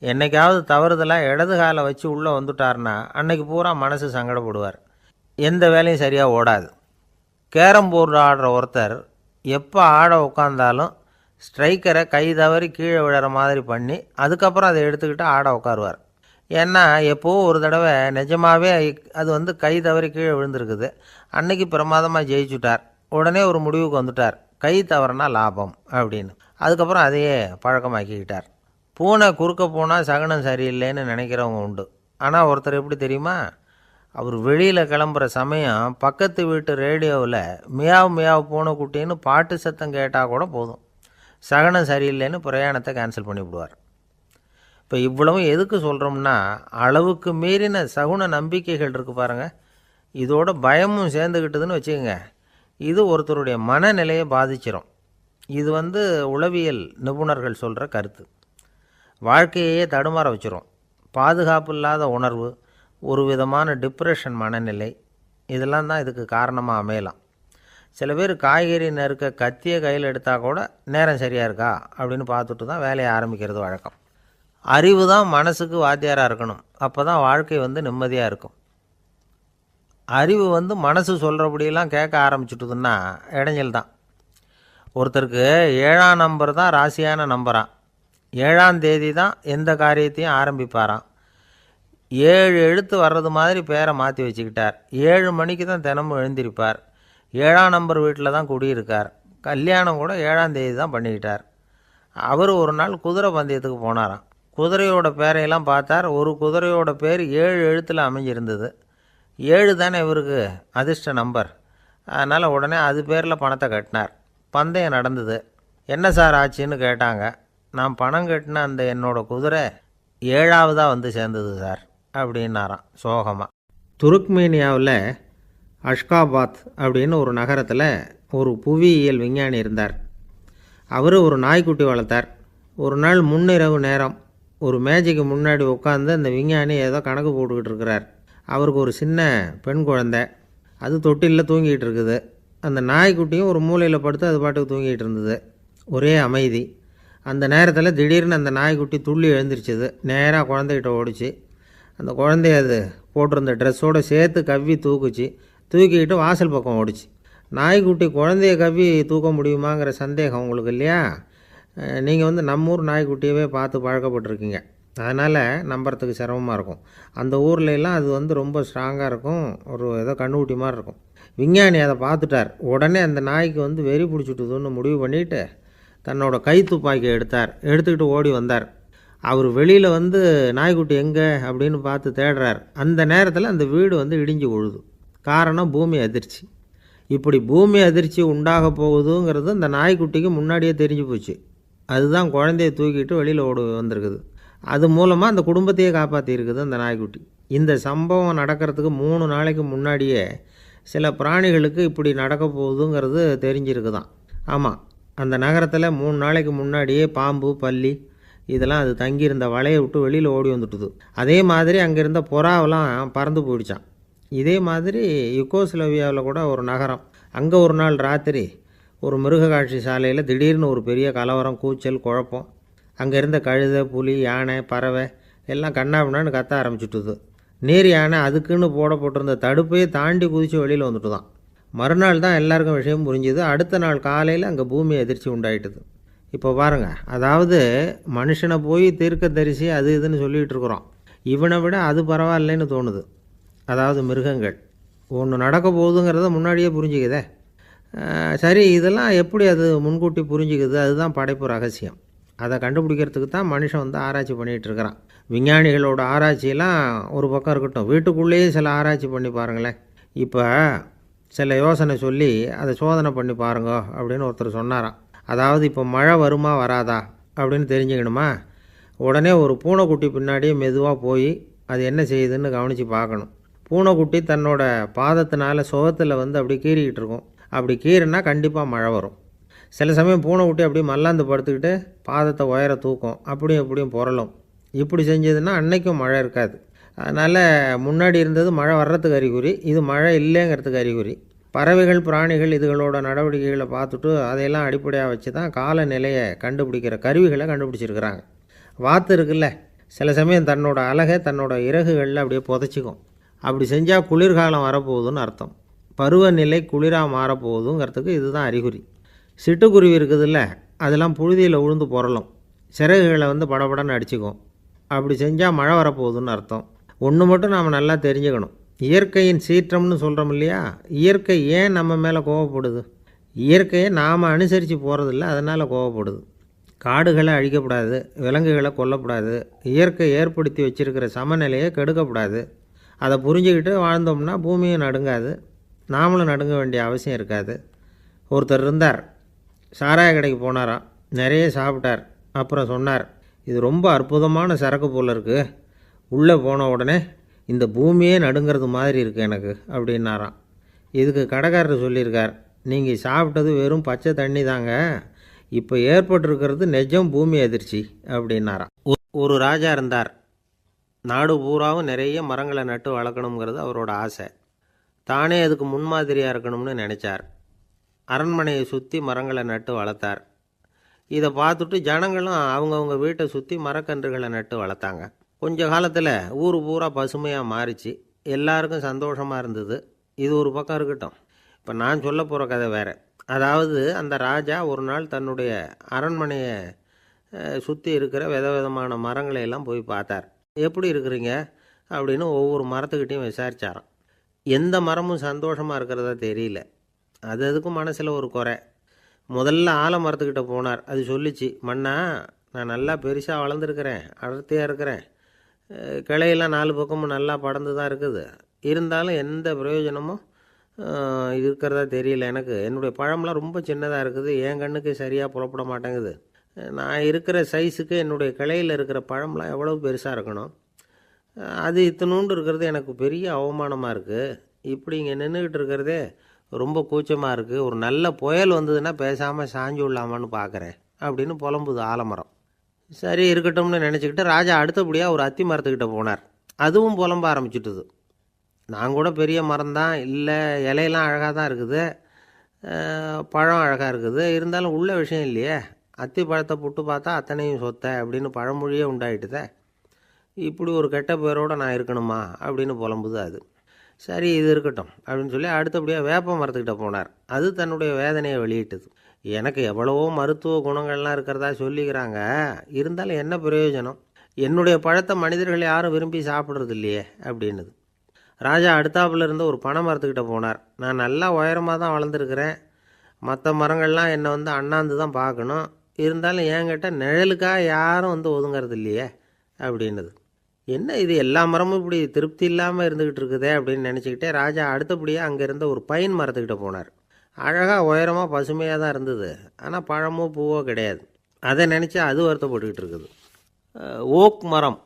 என்னைக்காவது தவறுதலாக இடது காலை வச்சு உள்ளே வந்துட்டார்னா அன்னைக்கு பூரா மனசு சங்கடப்படுவார். எந்த வேலையும் சரியாக ஓடாது. கேரம் போர்டு ஆடுற ஒருத்தர் எப்போ ஆட உட்காந்தாலும் ஸ்ட்ரைக்கரை கை தவறி கீழே விழுற மாதிரி பண்ணி அதுக்கப்புறம் அதை எடுத்துக்கிட்டு ஆட உட்காருவார். ஏன்னா எப்போவோ ஒரு தடவை நிஜமாகவே அது கை தவறி கீழே விழுந்திருக்குது. அன்னைக்கு பிரமாதமாக ஜெயிச்சுட்டார். உடனே ஒரு முடிவுக்கு வந்துட்டார், கை தவறுனா லாபம் அப்படின்னு. அதுக்கப்புறம் அதையே பழக்கமாக்கிக்கிட்டார். பூனை குறுக்க போனால் சகுனம் சரியில்லைன்னு நினைக்கிறவங்க உண்டு. ஆனால் ஒருத்தர் எப்படி தெரியுமா, அவர் வெளியில் கிளம்புற சமயம் பக்கத்து வீட்டு ரேடியோவில் மியாவ் மியாவ் பூனைக்குட்டின்னு பாட்டு சத்தம் கேட்டால் கூட போதும், சகனம் சரியில்லைன்னு பிரயாணத்தை கேன்சல் பண்ணிவிடுவார். இப்போ இவ்வளவும் எதுக்கு சொல்கிறோம்னா, அளவுக்கு மீறின சகுன நம்பிக்கைகள் இருக்குது பாருங்கள், இதோட பயமும் சேர்ந்துக்கிட்டதுன்னு வச்சுக்கோங்க, இது ஒருத்தருடைய மனநிலையை பாதிச்சிடும். இது உளவியல் நிபுணர்கள் சொல்கிற கருத்து. வாழ்க்கையே தடுமாற வச்சிரும். பாதுகாப்பு இல்லாத உணர்வு, ஒரு விதமான டிப்ரெஷன் மனநிலை, இதெல்லாம் தான் இதுக்கு காரணமாக அமையலாம். சில பேர் காய்கறி நறுக்க கத்தியை கையில் எடுத்தால் கூட நேரம் சரியாக இருக்கா அப்படின்னு பார்த்துட்டு தான் வேலையை ஆரம்பிக்கிறது வழக்கம். அறிவு தான் மனசுக்கு வாத்தியாராக இருக்கணும். அப்போ தான் வாழ்க்கை நிம்மதியாக இருக்கும். அறிவு மனசு சொல்கிறபடியெல்லாம் கேட்க ஆரம்பிச்சுட்டுதுன்னா இடைஞ்சல் தான். ஒருத்தருக்கு 7ஆம் நம்பர் தான் ராசியான நம்பரான். 7ஆம் தேதி தான் எந்த காரியத்தையும் ஆரம்பிப்பாராம். 7 எழுத்து வர்றது மாதிரி பேரை மாற்றி வச்சுக்கிட்டார். 7 மணிக்கு தான் தினமும் எழுந்திருப்பார். 7ஆம் நம்பர் வீட்டில் தான் குடியிருக்கார். கல்யாணம் கூட 7ஆம் தேதி தான் பண்ணிக்கிட்டார். அவர் ஒரு நாள் குதிரை பந்தயத்துக்கு போனாராம். குதிரையோட பேரையெல்லாம் பார்த்தார். ஒரு குதிரையோட பேர் 7 எழுத்தில் அமைஞ்சிருந்தது. 7 தானே இவருக்கு அதிர்ஷ்ட நம்பர். அதனால் உடனே அது பேரில் பணத்தை கட்டினார். பந்தயம் நடந்தது. என்ன சார் ஆச்சுன்னு கேட்டாங்க. நான் பணம் கட்டின அந்த என்னோட குதிரை 7ஆவதாக சேர்ந்தது சார் அப்படின்னாராம் சோகமாக. துருக்மேனியாவில் அஷ்காபாத் அப்படின்னு ஒரு நகரத்தில் ஒரு புவியியல் விஞ்ஞானி இருந்தார். அவர் ஒரு நாய்க்குட்டி வளர்த்தார். ஒரு நாள் முன்னிரவு நேரம் ஒரு மேஜைக்கு முன்னாடி உட்காந்து அந்த விஞ்ஞானி ஏதோ கணக்கு போட்டுக்கிட்டு இருக்கிறார். அவருக்கு ஒரு சின்ன பெண் குழந்தை, அது தொட்டிலில் தூங்கிட்டு இருக்குது. அந்த நாய்க்குட்டியும் ஒரு மூலையில் படுத்து அது பாட்டுக்கு தூங்கிட்டு இருந்தது. ஒரே அமைதி. அந்த நேரத்தில் திடீர்னு அந்த நாய்க்குட்டி துள்ளி எழுந்திரிச்சிது. நேராக குழந்தைகிட்ட ஓடிச்சு. அந்த குழந்தைய அது போட்டிருந்த ட்ரெஸ்ஸோடு சேர்த்து கவ்வி தூக்குச்சு. தூக்கிக்கிட்டு வாசல் பக்கம் ஓடிச்சு. நாய்க்குட்டி குழந்தைய கவ்வி தூக்க முடியுமாங்கிற சந்தேகம் உங்களுக்கு இல்லையா? நீங்கள் நம்ம ஊர் நாய்க்குட்டியவே பார்த்து பழக்கப்பட்டிருக்கீங்க. அதனால் நம்புறதுக்கு சிரமமாக இருக்கும். அந்த ஊர்லெலாம் அது ரொம்ப ஸ்ட்ராங்காக இருக்கும். ஒரு ஏதோ கண்ணுக்குட்டி மாதிரி இருக்கும். விஞ்ஞானி அதை பார்த்துட்டார். உடனே அந்த நாய்க்கு வெறி பிடிச்சிட்டுதுன்னு முடிவு பண்ணிவிட்டு தன்னோட கை துப்பாக்கி எடுத்துக்கிட்டு ஓடி வந்தார். அவர் வெளியில் நாய்க்குட்டி எங்கே அப்படின்னு பார்த்து தேடுறார். அந்த நேரத்தில் அந்த வீடு இடிஞ்சு விழுது. காரணம் பூமி அதிர்ச்சி. இப்படி பூமி அதிர்ச்சி உண்டாக போகுதுங்கிறது அந்த நாய்க்குட்டிக்கு முன்னாடியே தெரிஞ்சு போச்சு. அதுதான் குழந்தைய தூக்கிட்டு வெளியில் ஓடி வந்திருக்குது. அது மூலமாக அந்த குடும்பத்தையே காப்பாற்றியிருக்குது அந்த நாய்க்குட்டி. இந்த சம்பவம் நடக்கிறதுக்கு 3 நாளைக்கு முன்னாடியே சில பிராணிகளுக்கு இப்படி நடக்க போகுதுங்கிறது தெரிஞ்சிருக்குதான். ஆமாம், அந்த நகரத்தில் 3 நாளைக்கு முன்னாடியே பாம்பு, பல்லி இதெல்லாம் அது தங்கியிருந்த வலையை விட்டு வெளியில் ஓடி வந்துட்டுது. அதே மாதிரி அங்கே இருந்த புறாவெல்லாம் பறந்து போயிடுச்சான். இதே மாதிரி யுகோஸ்லோவியாவில் கூட ஒரு நகரம், அங்கே ஒரு நாள் ராத்திரி ஒரு மிருக காட்சி சாலையில் திடீர்னு ஒரு பெரிய கலவரம், கூச்சல், குழப்பம். அங்கே இருந்த கழுதை, புலி, யானை, பறவை எல்லாம் கண்ணாபின்னான்னு கத்த ஆரம்பிச்சுட்டுது. நீர் யானை அதுக்குன்னு போடப்பட்டிருந்த தடுப்பையே தாண்டி குதித்து வெளியில் வந்துட்டு தான். மறுநாள் தான் எல்லாருக்கும் விஷயம் புரிஞ்சுது. அடுத்த நாள் காலையில் அங்கே பூமி அதிர்ச்சி உண்டாயிட்டுது. இப்போ பாருங்கள், அதாவது மனுஷனை போய் தீர்க்க தரிசி அது இதுன்னு சொல்லிகிட்டு இருக்கிறோம். இவனை விட அது பரவாயில்லைன்னு தோணுது. அதாவது மிருகங்கள் ஒன்று நடக்க போகுதுங்கிறத முன்னாடியே புரிஞ்சுக்குதே. சரி, இதெல்லாம் எப்படி அது முன்கூட்டி புரிஞ்சுக்குது? அதுதான் படைப்பு ரகசியம். அதை கண்டுபிடிக்கிறதுக்கு தான் மனுஷன் ஆராய்ச்சி பண்ணிகிட்டு இருக்கிறான். விஞ்ஞானிகளோட ஆராய்ச்சியெல்லாம் ஒரு பக்கம் இருக்கட்டும், வீட்டுக்குள்ளேயே சில ஆராய்ச்சி பண்ணி பாருங்களேன். இப்போ சில யோசனை சொல்லி அதை சோதனை பண்ணி பாருங்க அப்படின்னு ஒருத்தர் சொன்னாராம். அதாவது இப்போ மழை வருமா வராதா அப்படின்னு தெரிஞ்சுக்கணுமா, உடனே ஒரு பூனைக்குட்டி பின்னாடியே மெதுவாக போய் அது என்ன செய்யுதுன்னு கவனித்து பார்க்கணும். பூனைக்குட்டி தன்னோட பாதத்தினால சுகத்தில் அப்படி கீறிக்கிட்டு இருக்கும். அப்படி கீறினா கண்டிப்பாக மழை வரும். சில சமயம் பூனைக்குட்டி அப்படி மல்லாந்து படுத்துக்கிட்டு பாதத்தை உயர தூக்கும், அப்படியும் எப்படியும் புரளும். இப்படி செஞ்சதுன்னா அன்னைக்கும் மழை இருக்காது. அதனால் முன்னாடி இருந்தது மழை வர்றதுக்கு அறிகுறி, இது மழை இல்லைங்கிறதுக்கு அறிகுறி. பறவைகள் பிராணிகள் இதுகளோட நடவடிக்கைகளை பார்த்துட்டு அதையெல்லாம் அடிப்படையாக வச்சு தான் காலநிலையை கண்டுபிடிக்கிற கருவிகளை கண்டுபிடிச்சிருக்கிறாங்க. வாத்து இருக்குல்ல, சில சமயம் தன்னோட அழகை தன்னோட இறகுகளில் அப்படியே புதைச்சிக்கும். அப்படி செஞ்சால் குளிர்காலம் வரப்போகுதுன்னு அர்த்தம். பருவநிலை குளிராக மாறப்போகுதுங்கிறதுக்கு இதுதான் அறிகுறி. சிட்டுக்குருவி இருக்குதுல்ல, அதெல்லாம் புழுதியில் உழுந்து புரளும், சிறகுகளை படபடன்னு அடிச்சுக்கும். அப்படி செஞ்சால் மழை வரப்போகுதுன்னு அர்த்தம். ஒன்று மட்டும் நாம் நல்லா தெரிஞ்சுக்கணும், இயற்கையின் சீற்றம்னு சொல்கிறோம் இல்லையா, இயற்கை ஏன் நம்ம மேலே கோவப்படுது? இயற்கையை நாம் அனுசரித்து போகிறதில்ல, அதனால் கோவப்படுது. காடுகளை அழிக்கப்படாது, விலங்குகளை கொல்லக்கூடாது, இயற்கை ஏற்படுத்தி வச்சுருக்கிற சமநிலையை கெடுக்கக்கூடாது. அதை புரிஞ்சுக்கிட்டு வாழ்ந்தோம்னா பூமியும் நடுங்காது, நாமளும் நடுங்க வேண்டிய அவசியம் இருக்காது. ஒருத்தர் இருந்தார், சாராய கடைக்கு போனாராம், நிறைய சாப்பிட்டார். அப்புறம் சொன்னார், இது ரொம்ப அற்புதமான சரக்கு போல் இருக்குது, உள்ளே போன உடனே இந்த பூமியே நடுங்கிறது மாதிரி இருக்குது எனக்கு அப்படின்னாராம். இதுக்கு கடைக்காரர் சொல்லியிருக்கார், நீங்கள் சாப்பிட்டது வெறும் பச்சை தண்ணி தாங்க, இப்போ ஏற்பட்டிருக்கிறது நிஜம் பூமி அதிர்ச்சி அப்படின்னாராம். ஒரு ராஜா இருந்தார், நாடு பூராவும் நிறைய மரங்களை நட்டு வளர்க்கணுங்கிறது அவரோட ஆசை. தானே அதுக்கு முன்மாதிரியாக இருக்கணும்னு நினச்சார். அரண்மனையை சுற்றி மரங்களை நட்டு வளர்த்தார். இதை பார்த்துட்டு ஜனங்களும் அவங்கவுங்க வீட்டை சுற்றி மரக்கன்றுகளை நட்டு வளர்த்தாங்க. கொஞ்ச காலத்தில் ஊர் பூரா பசுமையாக மாறிச்சு, எல்லாருக்கும் சந்தோஷமாக இருந்தது. இது ஒரு பக்கம் இருக்கட்டும், இப்போ நான் சொல்ல போகிற கதை வேறு. அதாவது அந்த ராஜா ஒரு நாள் தன்னுடைய அரண்மனையை சுற்றி இருக்கிற விதவிதமான மரங்களை எல்லாம் போய் பார்த்தார். எப்படி இருக்கிறீங்க அப்படின்னு ஒவ்வொரு மரத்துக்கிட்டையும் விசாரித்தாராம். எந்த மரமும் சந்தோஷமாக இருக்கிறதா தெரியல. அதுக்கும் மனசில் ஒரு குறை. முதல்ல ஆலமரத்துக்கிட்ட போனார். அது சொல்லிச்சு, மண்ணா நான் நல்லா பெருசாக வளர்ந்துருக்கிறேன், அடர்த்தியாக இருக்கிறேன், கிளையெல்லாம் 4 பக்கமும் நல்லா படர்ந்து தான் இருக்குது, இருந்தாலும் எந்த பிரயோஜனமும் இருக்கிறதா தெரியல எனக்கு. என்னுடைய பழம்லாம் ரொம்ப சின்னதாக இருக்குது, என் கண்ணுக்கு சரியாக புலப்பட மாட்டேங்குது. நான் இருக்கிற சைஸுக்கு என்னுடைய கிளையில் இருக்கிற பழம்லாம் எவ்வளோ பெருசாக இருக்கணும், அது இத்தினூண்டு இருக்கிறது எனக்கு பெரிய அவமானமாக இருக்குது. இப்படி இங்கே நின்றுக்கிட்டு இருக்கிறதே ரொம்ப கூச்சமாக இருக்குது. ஒரு நல்ல புயல் வந்ததுன்னா பேசாமல் சாஞ்சு விடலாமான்னு பார்க்குறேன் அப்படின்னு புலம்புது ஆலமரம். சரி இருக்கட்டும்னு நினச்சிக்கிட்டு ராஜா அடுத்தபடியாக ஒரு அத்தி மரத்துக்கிட்ட போனார். அதுவும் புலம்ப ஆரம்பிச்சுட்டுது. நான் கூட பெரிய மரம்தான், இல்லை இலையெல்லாம் அழகாக தான் இருக்குது, பழம் அழகாக இருக்குது, இருந்தாலும் உள்ள விஷயம் இல்லையே, அத்தி பழத்தை புட்டு பார்த்தா அத்தனையும் சொத்தை அப்படின்னு பழமொழியே உண்டாயிட்டுதே, இப்படி ஒரு கெட்ட பேரோடு நான் இருக்கணுமா அப்படின்னு புலம்புது அது. சரி இது இருக்கட்டும் அப்படின்னு சொல்லி அடுத்தபடியாக வேப்ப மரத்துக்கிட்ட போனார். அது தன்னுடைய வேதனையை வெளியிட்டது. எனக்கு எவ்வளவோ மருத்துவ குணங்கள்லாம் இருக்கிறதா சொல்லிக்கிறாங்க, இருந்தாலும் என்ன பிரயோஜனம், என்னுடைய பழத்தை மனிதர்கள் யாரும் விரும்பி சாப்பிட்றது இல்லையே அப்படின்னுது. ராஜா அடுத்தாப்புல இருந்த ஒரு பனை மரத்துக்கிட்ட போனார். நான் நல்லா உயரமாக தான் வளர்ந்துருக்கிறேன், மற்ற மரங்கள்லாம் என்னை அண்ணாந்து தான் பார்க்கணும், இருந்தாலும் என்கிட்ட நிழலுக்காக யாரும் ஒதுங்கிறது இல்லையே அப்படின்னுது. என்ன இது எல்லா மரமும் இப்படி திருப்தி இல்லாமல் இருந்துக்கிட்டு இருக்குதே அப்படின்னு நினச்சிக்கிட்டே ராஜா அடுத்தபடியாக அங்கே இருந்த ஒரு பைன் மரத்துக்கிட்ட போனார். அழகாக உயரமாக பசுமையாக தான் இருந்தது, ஆனால் பழமோ பூவோ கிடையாது. அதை நினச்சி அது வருத்தப்பட்டுக்கிட்டு இருக்குது. ஓக் மரம்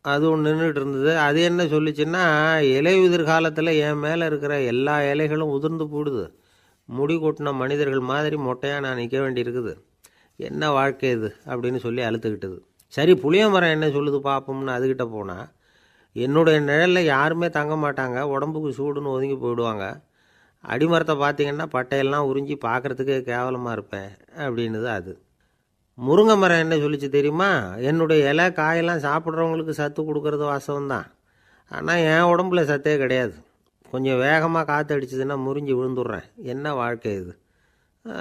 அது ஒன்று நின்றுட்டு இருந்தது. அது என்ன சொல்லிச்சுன்னா, இலையுதிர் காலத்தில் என் மேலே இருக்கிற எல்லா இலைகளும் உதிர்ந்து போடுது, முடி கொட்டின மனிதர்கள் மாதிரி மொட்டையாக நான் நிற்க வேண்டியிருக்குது, என்ன வாழ்க்கை இது அப்படின்னு சொல்லி அழுத்துக்கிட்டது. சரி புளிய மரம் என்ன சொல்லுது பார்ப்போம்னு அதுக்கிட்ட போனால், என்னுடைய நிழலில் யாருமே தங்க மாட்டாங்க, உடம்புக்கு சூடுன்னு ஒதுங்கி போயிடுவாங்க, அடிமரத்தை பார்த்தீங்கன்னா பட்டையெல்லாம் உறிஞ்சி பார்க்குறதுக்கே கேவலமாக இருப்பேன் அப்படின்னுது அது. முருங்கை மரம் என்ன சொல்லிச்சு தெரியுமா, என்னுடைய இலை காயெல்லாம் சாப்பிட்றவங்களுக்கு சத்து கொடுக்கறது வாசம்தான், ஆனால் என் உடம்புல சத்தே கிடையாது, கொஞ்சம் வேகமாக காற்று அடிச்சதுன்னா முறிஞ்சி விழுந்துடுறேன், என்ன வாழ்க்கை இது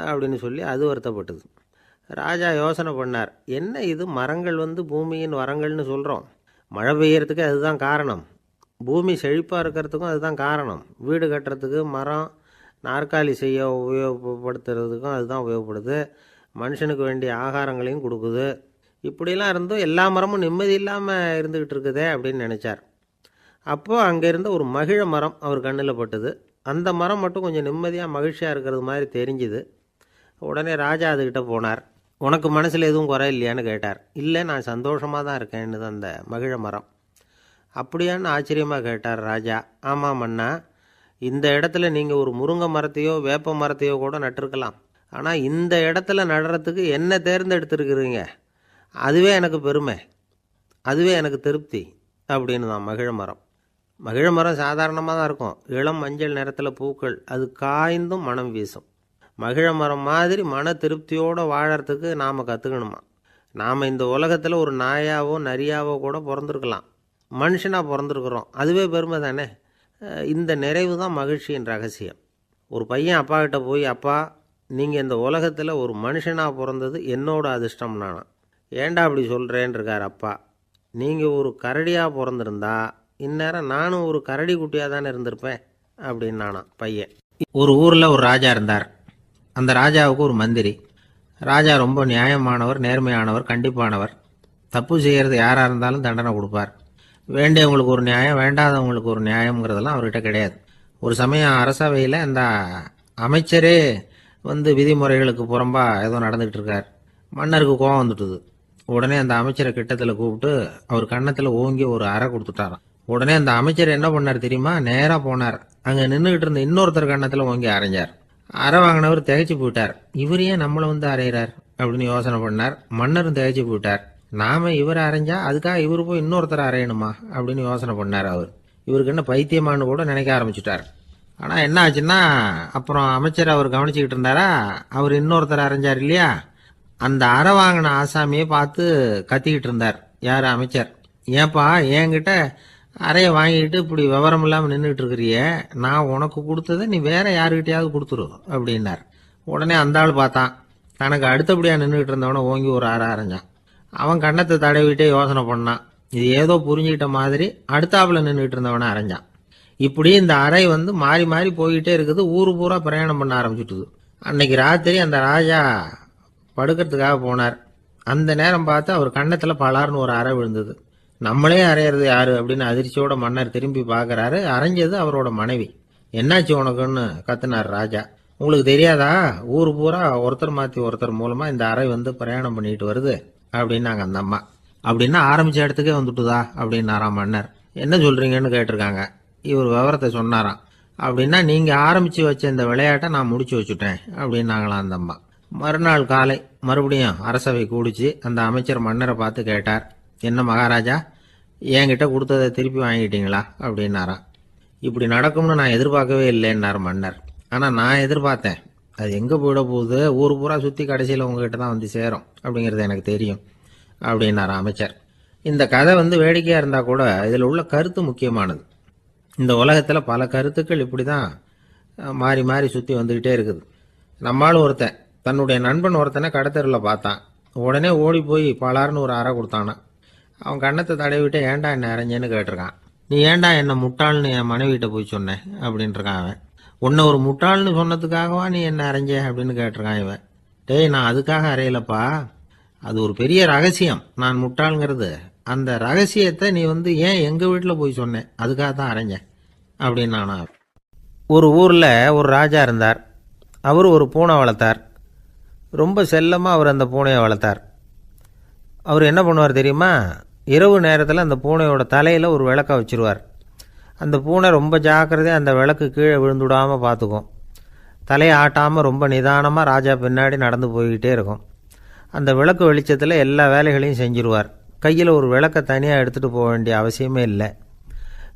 அப்படின்னு சொல்லி அது வருத்தப்பட்டது. ராஜா யோசனை பண்ணார், என்ன இது மரங்கள் பூமியின் வரங்கள்னு சொல்கிறோம், மழை பெய்யறதுக்கு அதுதான் காரணம், பூமி செழிப்பாக இருக்கிறதுக்கும் அதுதான் காரணம், வீடு கட்டுறதுக்கு மரம், நாற்காலி செய்ய உபயோகப்படுத்துறதுக்கும் அதுதான் உபயோகப்படுது, மனுஷனுக்கு வேண்டிய ஆகாரங்களையும் கொடுக்குது, இப்படிலாம் இருந்தும் எல்லா மரமும் நிம்மதி இல்லாமல் இருந்துக்கிட்டு இருக்குதே அப்படின்னு நினச்சார். அப்போது அங்கே இருந்த ஒரு மகிழ மரம் அவர் கண்ணில் பட்டுது. அந்த மரம் மட்டும் கொஞ்சம் நிம்மதியாக மகிழ்ச்சியாக இருக்கிறது மாதிரி தெரிஞ்சுது. உடனே ராஜா அதுக்கிட்ட போனார். உனக்கு மனசில் எதுவும் குறை இல்லையான்னு கேட்டார். இல்லை நான் சந்தோஷமாக தான் இருக்கேன்னு அந்த மகிழ மரம். அப்படியான்னு ஆச்சரியமாக கேட்டார் ராஜா. ஆமாம் மன்னா, இந்த இடத்துல நீங்கள் ஒரு முருங்கை மரத்தையோ வேப்ப மரத்தையோ கூட நட்டிருக்கலாம், ஆனால் இந்த இடத்துல நடுறதுக்கு என்ன தேர்ந்தெடுத்துருக்குறீங்க, அதுவே எனக்கு பெருமை, அதுவே எனக்கு திருப்தி அப்படின்னு தான் மகிழ மரம். மகிழ மரம் சாதாரணமாக தான் இருக்கும். இளம் மஞ்சள் நிறத்தில் பூக்கள், அது காய்ந்தும் மனம் வீசும். மகிழ மரம் மாதிரி மன திருப்தியோடு வாழறதுக்கு நாம் கற்றுக்கணுமா. நாம் இந்த உலகத்தில் ஒரு நாயாவோ நரியாவோ கூட பிறந்திருக்கலாம், மனுஷனாக பிறந்திருக்கிறோம், அதுவே பெருமை தானே. இந்த நிறைவு தான் மகிழ்ச்சியின் ரகசியம். ஒரு பையன் அப்பா கிட்ட போய், அப்பா நீங்கள் இந்த உலகத்தில் ஒரு மனுஷனாக பிறந்தது என்னோட அதிர்ஷ்டம் நானா. ஏண்டா அப்படி சொல்கிறேன்னு இருக்கார் அப்பா. நீங்கள் ஒரு கரடியாக பிறந்திருந்தா இந்நேரம் நானும் ஒரு கரடி குட்டியாக தானே இருந்திருப்பேன் அப்படின்னு நானா பையன். ஒரு ஊரில் ஒரு ராஜா இருந்தார். அந்த ராஜாவுக்கு ஒரு மந்திரி. ராஜா ரொம்ப நியாயமானவர், நேர்மையானவர், கண்டிப்பானவர். தப்பு செய்கிறது யாராக இருந்தாலும் தண்டனை கொடுப்பார். வேண்டியவங்களுக்கு ஒரு நியாயம், வேண்டாதவங்களுக்கு ஒரு நியாயங்கிறதெல்லாம் அவர்கிட்ட கிடையாது. ஒரு சமயம் அரசவையில் அந்த அமைச்சரே விதிமுறைகளுக்கு புறம்பா ஏதோ நடந்துகிட்டு இருக்கார். மன்னருக்கு கோபம் வந்துட்டுது. உடனே அந்த அமைச்சரை கிட்டத்தில் கூப்பிட்டு அவர் கன்னத்தில் ஓங்கி ஒரு அறை கொடுத்துட்டாராம். உடனே அந்த அமைச்சர் என்ன பண்ணார் தெரியுமா, நேராக போனார். அங்கே நின்றுகிட்டு இருந்த இன்னொருத்தர் கன்னத்தில் ஓங்கி அரைஞ்சார். அறை வாங்கினவர் திகைச்சு போயிட்டார். இவர் ஏன் நம்மளை அரைகிறார் அப்படின்னு யோசனை பண்ணார். மன்னரும் திகைச்சு போயிட்டார். நாம இவர் அரைஞ்சா அதுக்காக இவர் போய் இன்னொருத்தர் அரையணுமா அப்படின்னு யோசனை பண்ணார். இவருக்கு என்ன பைத்தியமானு கூட நினைக்க ஆரம்பிச்சுட்டார். ஆனால் என்ன ஆச்சுன்னா, அப்புறம் அமைச்சர் அவர் கவனிச்சுக்கிட்டு இருந்தாரா, அவர் இன்னொருத்தர் அரைஞ்சார் இல்லையா, அந்த அறை வாங்கின ஆசாமியை பார்த்து கத்திக்கிட்டு இருந்தார். யார்? அமைச்சர். ஏன்பா என்கிட்ட அறையை வாங்கிட்டு இப்படி விவரம் இல்லாமல் நின்றுட்டு இருக்கிறிய, நான் உனக்கு கொடுத்ததை நீ வேற யாருக்கிட்டையாவது கொடுத்துரு அப்படின்னார். உடனே அந்த ஆள் பார்த்தான், தனக்கு அடுத்தபடியாக நின்றுக்கிட்டு இருந்தவனை ஓங்கி ஒரு அறை அரைஞ்சான். அவன் கன்னத்தை தடவிட்டே யோசனை பண்ணான். இது ஏதோ புரிஞ்சுக்கிட்ட மாதிரி அடுத்தாப்புல நின்றுட்டு இருந்தவனை அரைஞ்சான். இப்படி இந்த அறை மாறி மாறி போய்கிட்டே இருக்குது. ஊரு பூரா பிரயாணம் பண்ண ஆரம்பிச்சுட்டுது. அன்னைக்கு ராத்திரி அந்த ராஜா படுக்கிறதுக்காக போனார். அந்த நேரம் பார்த்து அவர் கன்னத்தில் பலார்னு ஒரு அறை விழுந்தது. நம்மளே அரையிறது யாரு அப்படின்னு அதிர்ச்சியோட மன்னர் திரும்பி பார்க்கறாரு. அரைஞ்சது அவரோட மனைவி. என்னாச்சு உனக்குன்னு கத்துனார் ராஜா. உங்களுக்கு தெரியாதா, ஊர் பூரா ஒருத்தர் மாற்றி ஒருத்தர் மூலமா இந்த அறை பிரயாணம் பண்ணிட்டு வருது அப்படின்னாங்க அந்த அம்மா. அப்படின்னா ஆரம்பிச்ச இடத்துக்கே வந்துட்டுதா அப்படின்னாராம் மன்னர். என்ன சொல்றீங்கன்னு கேட்டிருக்காங்க. இவர் விவரத்தை சொன்னாராம். அப்படின்னா நீங்க ஆரம்பிச்சு வச்ச இந்த விளையாட்டை நான் முடிச்சு வச்சுட்டேன் அப்படின்னாங்களாம் அந்த அம்மா. மறுநாள் காலை மறுபடியும் அரசவை கூடிச்சு அந்த அமைச்சர் மன்னரை பார்த்து கேட்டார், என்ன மகாராஜா, என்கிட்ட கொடுத்ததை திருப்பி வாங்கிட்டீங்களா அப்படின்னாராம். இப்படி நடக்கும்னு நான் எதிர்பார்க்கவே இல்லைன்னார் மன்னர். ஆனால் நான் எதிர்பார்த்தேன். அது எங்கே போயிட போகுது, ஊர் பூரா சுற்றி கடைசியில் உங்ககிட்ட தான் சேரும் அப்படிங்கிறது எனக்கு தெரியும் அப்படின்னாராம் அமைச்சர். இந்த கதை வேடிக்கையாக இருந்தால் கூட இதில் உள்ள கருத்து முக்கியமானது. இந்த உலகத்தில் பல கருத்துக்கள் இப்படி தான் மாறி மாறி சுற்றி வந்துக்கிட்டே இருக்குது. நம்மளும் ஒருத்தன் தன்னுடைய நண்பன் ஒருத்தனை கடத்தெருவில் பார்த்தான். உடனே ஓடி போய் பலார்னு ஒரு அறை கொடுத்தானான். அவன் கன்னத்தை தடவிட்டு ஏன்டா என்ன அரைஞ்சேன்னு கேட்டிருக்கான். நீ ஏன்டா என்ன முட்டாள்னு என் மனைவிட்ட போய் சொன்னேன் அப்படின்ட்டுருக்கான் அவன். உன்னை ஒரு முட்டாள்னு சொன்னதுக்காகவா நீ என்ன அரைஞ்ச அப்படின்னு கேட்டிருக்கான் இவன். டேய், நான் அதுக்காக அறையலப்பா, அது ஒரு பெரிய ரகசியம். நான் முட்டாளுங்கிறது அந்த ரகசியத்தை நீ ஏன் எங்கள் வீட்டில் போய் சொன்னேன், அதுக்காக தான் அரைஞ்சேன் அப்படின்னு நானா. ஒரு ஊரில் ஒரு ராஜா இருந்தார். அவர் ஒரு பூனை வளர்த்தார். ரொம்ப செல்லமாக அவர் அந்த பூனையை வளர்த்தார். அவர் என்ன பண்ணுவார் தெரியுமா, இரவு நேரத்தில் அந்த பூனையோட தலையில் ஒரு விளக்க வச்சுருவார். அந்த பூனை ரொம்ப ஜாக்கிரதையாக அந்த விளக்கு கீழே விழுந்துடாமல் பார்த்துக்கும். தலையை ஆட்டாமல் ரொம்ப நிதானமாக ராஜா பின்னாடி நடந்து போய்கிட்டே இருக்கும். அந்த விளக்கு வெளிச்சத்தில் எல்லா வேலைகளையும் செஞ்சுருவார். கையில் ஒரு விளக்கை தனியாக எடுத்துகிட்டு போக வேண்டிய அவசியமே இல்லை.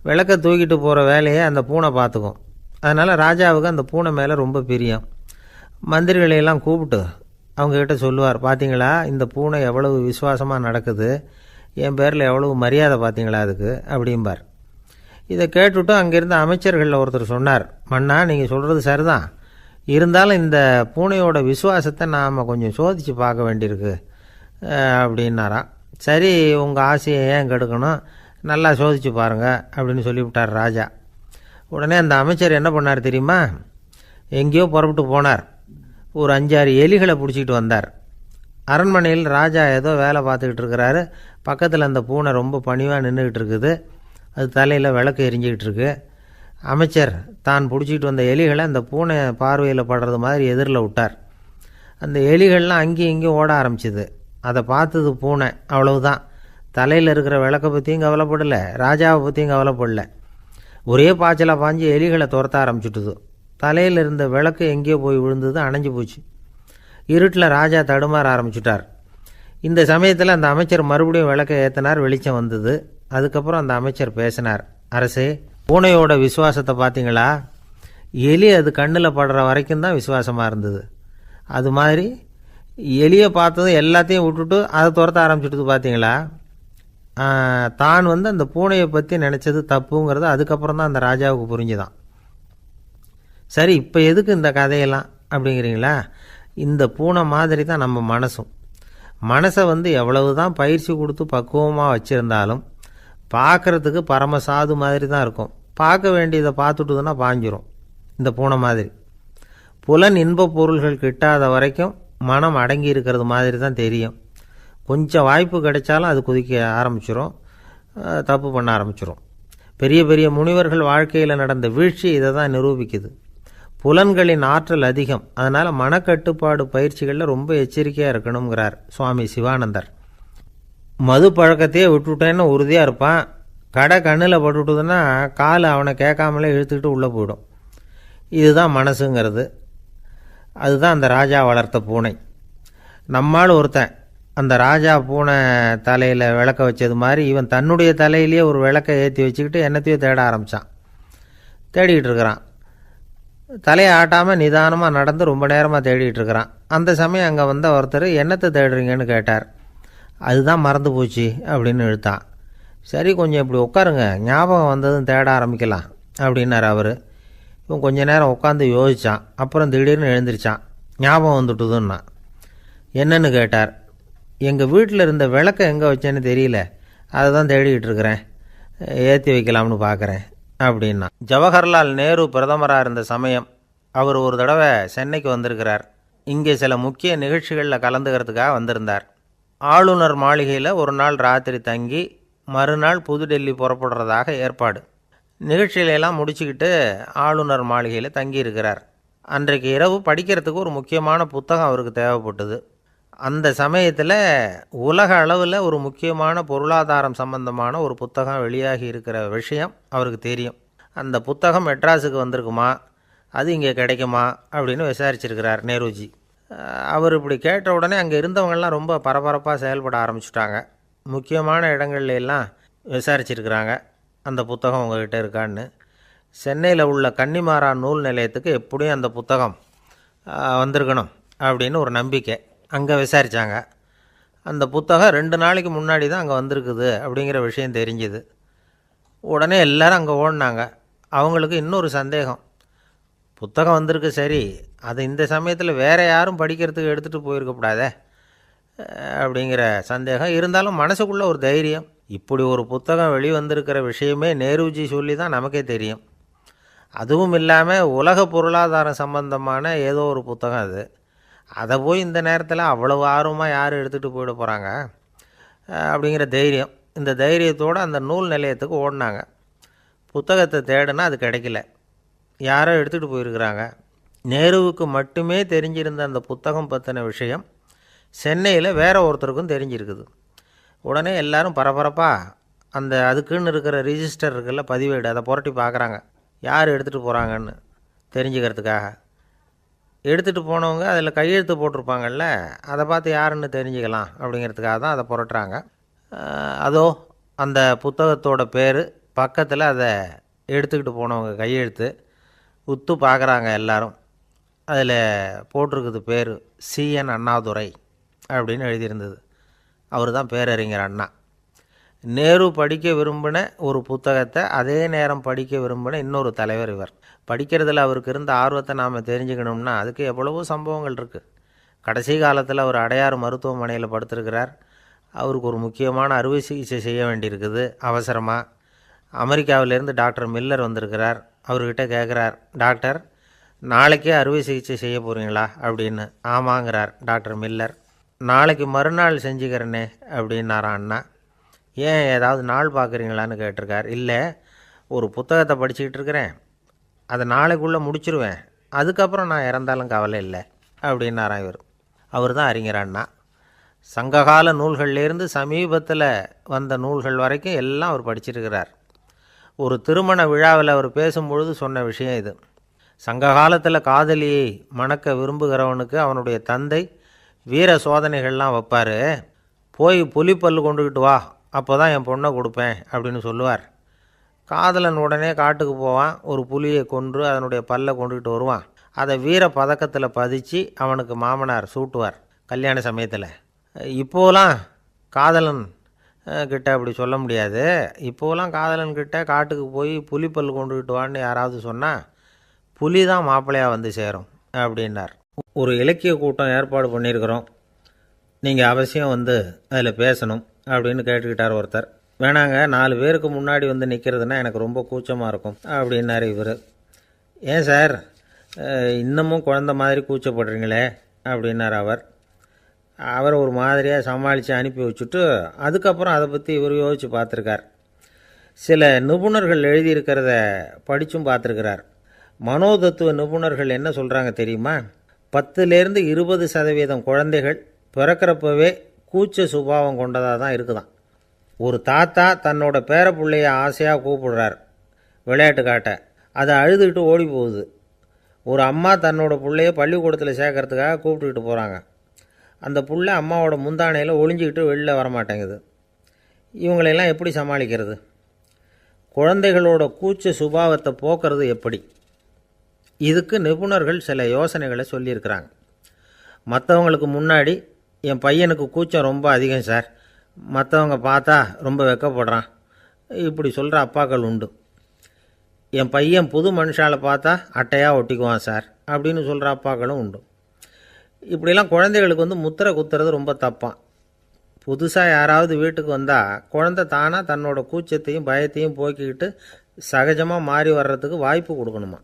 விளக்கை தூக்கிட்டு போகிற வேலையை அந்த பூனை பார்த்துக்கும். அதனால் ராஜாவுக்கு அந்த பூனை மேலே ரொம்ப பிரியம். மந்திரிகளையெல்லாம் கூப்பிட்டு அவங்கக்கிட்ட சொல்லுவார், பார்த்தீங்களா இந்த பூனை எவ்வளவு விசுவாசமாக நடக்குது, என் பேரில் எவ்வளவு மரியாதை பார்த்தீங்களா அதுக்கு அப்படிம்பார். இதை கேட்டுவிட்டு அங்கேருந்து அமைச்சர்களில் ஒருத்தர் சொன்னார், மன்னா நீங்கள் சொல்கிறது சரிதான், இருந்தாலும் இந்த பூனையோட விசுவாசத்தை நாம் கொஞ்சம் சோதித்து பார்க்க வேண்டியிருக்கு அப்படின்னாராம். சரி, உங்கள் ஆசையை ஏன் கெடுக்கணும், நல்லா சோதித்து பாருங்கள் அப்படின்னு சொல்லிவிட்டார் ராஜா. உடனே அந்த அமைச்சர் என்ன பண்ணார் தெரியுமா, எங்கேயோ புறப்பட்டு போனார். ஒரு 5-6 எலிகளை பிடிச்சிக்கிட்டு வந்தார். அரண்மனையில் ராஜா ஏதோ வேலை பார்த்துக்கிட்டு இருக்கிறாரு. பக்கத்தில் அந்த பூனை ரொம்ப பணிவாக நின்றுக்கிட்டு இருக்குது. அது தலையில் விளக்கு எரிஞ்சிக்கிட்டு இருக்கு. அமைச்சர் தான் பிடிச்சிக்கிட்டு வந்த எலிகளை அந்த பூனை பார்வையில் படுறது மாதிரி எதிரில் விட்டார். அந்த எலிகள்லாம் அங்கேயும் இங்கேயும் ஓட ஆரம்பிச்சிது. அதை பார்த்தது பூனை, அவ்வளவுதான். தலையில் இருக்கிற விளக்கை பற்றியும் கவலைப்படலை, ராஜாவை பற்றியும் கவலைப்படலை. ஒரே பாய்ச்சலாக பாஞ்சு எலிகளை துரத்த ஆரம்பிச்சுட்டுது. தலையில் இருந்த விளக்கு எங்கேயோ போய் விழுந்தது, அணைஞ்சு போச்சு. இருட்டில் ராஜா தடுமாற ஆரம்பிச்சுட்டார். இந்த சமயத்தில் அந்த அமைச்சர் மறுபடியும் விளக்கை ஏற்றினார். வெளிச்சம் வந்தது. அதுக்கப்புறம் அந்த அமைச்சர் பேசினார், அரசே, பூனையோட விசுவாசத்தை பார்த்தீங்களா? எலி அது கண்ணில் படுற வரைக்கும் தான் விசுவாசமாக இருந்தது. அது மாதிரி எலியை பார்த்ததும் எல்லாத்தையும் விட்டுட்டு அதை துரத்த ஆரம்பிச்சுட்டு பார்த்தீங்களா? தான் அந்த பூனையை பற்றி நினச்சது தப்புங்கிறது அதுக்கப்புறம் தான் அந்த ராஜாவுக்கு புரிஞ்சுதான். சரி, இப்போ எதுக்கு இந்த கதையெல்லாம் அப்படிங்கிறீங்களா? இந்த பூனை மாதிரி தான் நம்ம மனசும். மனசை எவ்வளவு தான் பயிற்சி கொடுத்து பக்குவமாக வச்சுருந்தாலும் பார்க்குறதுக்கு பரமசாது மாதிரி தான் இருக்கும். பார்க்க வேண்டியதை பார்த்துட்டுதுன்னா பாஞ்சிரும். இந்த பூனை மாதிரி புலன் இன்ப பொருள்கள் கிட்டாத வரைக்கும் மனம் அடங்கி இருக்கிறது மாதிரி தான் தெரியும். கொஞ்சம் வாய்ப்பு கிடைச்சாலும் அது குதிக்க ஆரம்பிச்சிரும், தப்பு பண்ண ஆரம்பிச்சிரும். பெரிய பெரிய முனிவர்கள் வாழ்க்கையில் நடந்த வீழ்ச்சி இதை தான் நிரூபிக்குது. புலன்களின் ஆற்றல் அதிகம். அதனால் மனக்கட்டுப்பாடு பயிற்சிகளில் ரொம்ப எச்சரிக்கையாக இருக்கணுங்கிறார் சுவாமி சிவானந்தர். மது பழக்கத்தையே விட்டுவிட்டேன்னு உறுதியாக இருப்பான். கடை கண்ணில் பட்டுவிட்டதுன்னா கால் அவனை கேட்காமலே இழுத்துக்கிட்டு உள்ளே போயிடும். இதுதான் மனசுங்கிறது. அதுதான் அந்த ராஜா வளர்த்த பூனை. நம்மால் ஒருத்தன் அந்த ராஜா பூனை தலையில் விளக்க வச்சது மாதிரி இவன் தன்னுடைய தலையிலேயே ஒரு விளக்கை ஏற்றி வச்சுக்கிட்டு என்னத்தையோ தேட ஆரம்பித்தான். தேடிக்கிட்டு இருக்கிறான். தலையை ஆட்டாமல் நிதானமாக நடந்து ரொம்ப நேரமாக தேடிட்டு இருக்கிறான். அந்த சமயம் அங்கே வந்த ஒருத்தர் என்னத்தை தேடுறீங்கன்னு கேட்டார். அதுதான் மறந்து போச்சு அப்படின்னு இழுத்தான். சரி, கொஞ்சம் இப்படி உட்காருங்க, ஞாபகம் வந்ததும் தேட ஆரம்பிக்கலாம் அப்படின்னார் அவர். இவன் கொஞ்ச நேரம் உட்காந்து யோசித்தான். அப்புறம் திடீர்னு எழுந்திரிச்சான். ஞாபகம் வந்துட்டுதுன்னா. என்னன்னு கேட்டார். எங்கள் வீட்டில் இருந்த விளக்கை எங்கே வச்சேன்னு தெரியல, அதை தான் தேடிக்கிட்டு இருக்கிறேன், ஏற்றி வைக்கலாம்னு பார்க்குறேன் அப்படின்னா. ஜவஹர்லால் நேரு பிரதமராக இருந்த சமயம் அவர் ஒரு தடவை சென்னைக்கு வந்திருக்கிறார். இங்கே சில முக்கிய நிகழ்ச்சிகளில் கலந்துக்கிறதுக்காக வந்திருந்தார். ஆளுநர் மாளிகையில் ஒரு நாள் ராத்திரி தங்கி மறுநாள் புதுடெல்லி புறப்படுறதாக ஏற்பாடு. நிகழ்ச்சியிலெல்லாம் முடிச்சுக்கிட்டு ஆளுநர் மாளிகையில் தங்கியிருக்கிறார். அன்றைக்கு இரவு படிக்கிறதுக்கு ஒரு முக்கியமான புத்தகம் அவருக்கு தேவைப்பட்டது. அந்த சமயத்தில் உலக அளவில் ஒரு முக்கியமான பொருளாதாரம் சம்பந்தமான ஒரு புத்தகம் வெளியாகி இருக்கிற விஷயம் அவருக்கு தெரியும். அந்த புத்தகம் மெட்ராஸுக்கு வந்திருக்குமா, அது இங்கே கிடைக்குமா அப்படின்னு விசாரிச்சிருக்கிறார் நேருஜி. அவர் இப்படி கேட்ட உடனே அங்கே இருந்தவங்கெல்லாம் ரொம்ப பரபரப்பாக செயல்பட ஆரம்பிச்சுட்டாங்க. முக்கியமான இடங்கள்ல எல்லாம் விசாரிச்சிருக்கிறாங்க அந்த புத்தகம் உங்கள்கிட்ட இருக்கான்னு. சென்னையில் உள்ள கன்னிமாரா நூல் நிலையத்துக்கு எப்படியும் அந்த புத்தகம் வந்திருக்கணும் அப்படின்னு ஒரு நம்பிக்கை. அங்கே விசாரித்தாங்க. அந்த புத்தகம் 2 நாளைக்கு முன்னாடி தான் அங்கே வந்திருக்குது அப்படிங்கிற விஷயம் தெரிஞ்சுது. உடனே எல்லோரும் அங்கே ஓடினாங்க. அவங்களுக்கு இன்னொரு சந்தேகம். புத்தகம் வந்திருக்கு சரி, அது இந்த சமயத்தில் வேறு யாரும் படிக்கிறதுக்கு எடுத்துகிட்டு போயிருக்கக்கூடாதே அப்படிங்கிற சந்தேகம் இருந்தாலும் மனசுக்குள்ளே ஒரு தைரியம். இப்படி ஒரு புத்தகம் வெளிவந்திருக்கிற விஷயமே நேருஜி சொல்லி தான் நமக்கே தெரியும். அதுவும் இல்லாமல் உலக பொருளாதாரம் சம்பந்தமான ஏதோ ஒரு புத்தகம் அது. அதை போய் இந்த நேரத்தில் அவ்வளவு ஆர்வமாக யார் எடுத்துகிட்டு போயிட போகிறாங்க அப்படிங்கிற தைரியம். இந்த தைரியத்தோடு அந்த நூல் நிலையத்துக்கு ஓடினாங்க. புத்தகத்தை தேடினா அது கிடைக்கல. யாரோ எடுத்துகிட்டு போயிருக்கிறாங்க. நேருவுக்கு மட்டுமே தெரிஞ்சிருந்த அந்த புத்தகம் பற்றின விஷயம் சென்னையில் வேற ஒருத்தருக்கும் தெரிஞ்சிருக்குது. உடனே எல்லாரும் பரபரப்பாக அதுக்குன்னு இருக்கிற ரிஜிஸ்டர் இருக்குல்ல, பதிவேடு, அதை புரட்டி பார்க்குறாங்க யார் எடுத்துகிட்டு போகிறாங்கன்னு தெரிஞ்சுக்கிறதுக்காக. எடுத்துகிட்டு போனவங்க அதில் கையெழுத்து போட்டிருப்பாங்கல்ல, அதை பார்த்து யாருன்னு தெரிஞ்சுக்கலாம் அப்படிங்கிறதுக்காக தான் அதை புரட்டுறாங்க. அதோ அந்த புத்தகத்தோட பேர் பக்கத்தில் அதை எடுத்துக்கிட்டு போனவங்க கையெழுத்து உத்து பார்க்குறாங்க எல்லாரும். அதில் போட்டிருக்குது பேர் CN அண்ணாதுரை அப்படின்னு எழுதியிருந்தது. அவர் தான் பேரறிஞர் அண்ணா. நேரு படிக்க விரும்பின ஒரு புத்தகத்தை அதே நேரம் படிக்க விரும்பின இன்னொரு தலைவர் இவர். படிக்கிறதுல அவருக்கு இருந்த ஆர்வத்தை நாம் தெரிஞ்சுக்கணும்னா அதுக்கு எவ்வளவோ சம்பவங்கள் இருக்குது. கடைசி காலத்தில் அவர் அடையாறு மருத்துவமனையில் படுத்திருக்கிறார். அவருக்கு ஒரு முக்கியமான அறுவை சிகிச்சை செய்ய வேண்டியிருக்குது அவசரமாக. அமெரிக்காவிலேருந்து டாக்டர் மில்லர் வந்திருக்கிறார். அவர்கிட்ட கேட்குறார், டாக்டர் நாளைக்கே அறுவை சிகிச்சை செய்ய போகிறீங்களா அப்படின்னு. ஆமாங்கிறார் டாக்டர் மில்லர். நாளைக்கு மறுநாள் செஞ்சுக்கிறேனே அப்படின்னாரான் அண்ணா. ஏன் ஏதாவது நாள் பார்க்குறீங்களான்னு கேட்டிருக்கார். இல்லை, ஒரு புத்தகத்தை படிச்சுக்கிட்டு இருக்கிறேன், அதை நாளைக்குள்ளே முடிச்சிருவேன், அதுக்கப்புறம் நான் இறந்தாலும் கவலை இல்லை அப்படின்னாரான் இவர். அவர் தான் அறிஞர் அண்ணா. சங்ககால நூல்கள்லேருந்து சமீபத்தில் வந்த நூல்கள் வரைக்கும் எல்லாம் அவர் படிச்சிருக்கிறார். ஒரு திருமண விழாவில் அவர் பேசும்பொழுது சொன்ன விஷயம் இது. சங்க காலத்தில் காதலியை மணக்க விரும்புகிறவனுக்கு அவனுடைய தந்தை வீர சோதனைகள்லாம் வைப்பார். போய் புலிப்பல் கொண்டுக்கிட்டு வா, அப்போ தான் என் பொண்ணை கொடுப்பேன் அப்படின்னு சொல்லுவார். காதலன் உடனே காட்டுக்கு போவான், ஒரு புலியை கொன்று அதனுடைய பல்லை கொண்டுகிட்டு வருவான். அதை வீர பதக்கத்தில் பதிச்சு அவனுக்கு மாமனார் சூட்டுவார் கல்யாண சமயத்தில். இப்போலாம் காதலன் கிட்ட அப்படி சொல்ல முடியாது. இப்போலாம் காதலன்கிட்ட காட்டுக்கு போய் புலிப்பல் கொண்டுகிட்டு வான்னு யாராவது சொன்னால் புலி தான் மாப்பிள்ளையாக வந்து சேரும் அப்படின்னார். ஒரு இலக்கிய கூட்டம் ஏற்பாடு பண்ணியிருக்கிறோம், நீங்கள் அவசியம் வந்து அதில் பேசணும் அப்படின்னு கேட்டுக்கிட்டார் ஒருத்தர். வேணாங்க, 4 பேருக்கு முன்னாடி வந்து நிற்கிறதுனா எனக்கு ரொம்ப கூச்சமாக இருக்கும் அப்படின்னார் இவர். ஏன் சார் இன்னமும் குழந்த மாதிரி கூச்சப்படுறீங்களே அப்படின்னார் அவர் ஒரு மாதிரியாக சமாளித்து அனுப்பி வச்சுட்டு அதுக்கப்புறம் அதை பற்றி இவர் யோசித்து பார்த்துருக்கார். சில நிபுணர்கள் எழுதியிருக்கிறத படித்தும் பார்த்துருக்கிறார். மனோதத்துவ நிபுணர்கள் என்ன சொல்கிறாங்க தெரியுமா? 10லேருந்து 20% குழந்தைகள் பிறக்கிறப்பவே கூச்ச சுபாவம் கொண்டதாக தான் இருக்குதாம். ஒரு தாத்தா தன்னோட பேர பிள்ளைய ஆசையாக கூப்பிடுறார் விளையாட்டு காட்ட, அதை அழுதுகிட்டு ஓடி போகுது. ஒரு அம்மா தன்னோட பிள்ளைய பள்ளிக்கூடத்தில் சேர்க்கறதுக்காக கூப்பிட்டுக்கிட்டு போகிறாங்க. அந்த புள்ள அம்மாவோட முந்தானையில் ஒளிஞ்சிக்கிட்டு வெளில வரமாட்டேங்குது. இவங்களெல்லாம் எப்படி சமாளிக்கிறது? குழந்தைகளோட கூச்ச சுபாவத்தை போக்குறது எப்படி? இதுக்கு நிபுணர்கள் சில யோசனைகளை சொல்லியிருக்கிறாங்க. மற்றவங்களுக்கு முன்னாடி என் பையனுக்கு கூச்சம் ரொம்ப அதிகம் சார், மற்றவங்க பார்த்தா ரொம்ப வெக்கப்படுறான், இப்படி சொல்கிற அப்பாக்கள் உண்டு. என் பையன் புது மனுஷாலை பார்த்தா அட்டையாக ஒட்டிக்குவான் சார் அப்படின்னு சொல்கிற அப்பாக்களும் உண்டு. இப்படிலாம் குழந்தைகளுக்கு வந்து முத்திரை குத்துறது ரொம்ப தப்பான். புதுசாக யாராவது வீட்டுக்கு வந்தால் குழந்தை தானாக தன்னோட கூச்சத்தையும் பயத்தையும் போக்கிக்கிட்டு சகஜமாக மாறி வர்றதுக்கு வாய்ப்பு கொடுக்கணுமா.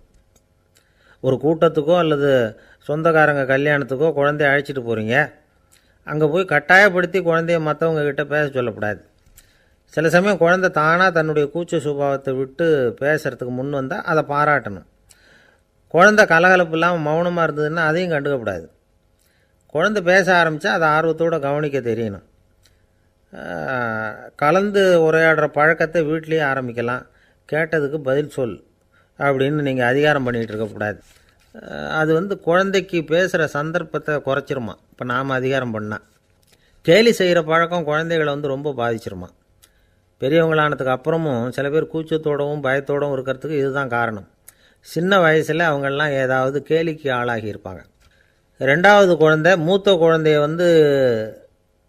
ஒரு கூட்டத்துக்கோ அல்லது சொந்தக்காரங்க கல்யாணத்துக்கோ குழந்தைய அழைச்சிட்டு போகிறீங்க, அங்கே போய் கட்டாயப்படுத்தி குழந்தைய மற்றவங்க கிட்ட பேச சொல்லக்கூடாது. சில சமயம் குழந்தை தானாக தன்னுடைய கூச்ச சுபாவத்தை விட்டு பேசுகிறதுக்கு முன் வந்தால் அதை பாராட்டணும். குழந்தை கலகலப்பு இல்லாமல் மௌனமாக இருந்ததுன்னா அதையும் கண்டுக்கக்கூடாது. குழந்தை பேச ஆரம்பித்தா அதை ஆர்வத்தோடு கவனிக்க தெரியணும். கலந்து உரையாடுற பழக்கத்தை வீட்லேயே ஆரம்பிக்கலாம். கேட்டதுக்கு பதில் சொல் அப்படின்னு நீங்கள் அதிகாரம் பண்ணிகிட்டு இருக்கக்கூடாது. அது வந்து குழந்தைக்கு பேசுகிற சந்தர்ப்பத்தை குறைச்சிருமா. இப்போ நாம் அதிகாரம் பண்ணால் கேலி செய்கிற பழக்கம் குழந்தைகளை வந்து ரொம்ப பாதிச்சிருமா. பெரியவங்களானதுக்கு அப்புறமும் சில பேர் கூச்சத்தோடவும் பயத்தோடவும் இருக்கிறதுக்கு இதுதான் காரணம். சின்ன வயசில் அவங்கெல்லாம் ஏதாவது கேலிக்கு ஆளாகி இருப்பாங்க. 2வது குழந்தை மூத்த குழந்தைய வந்து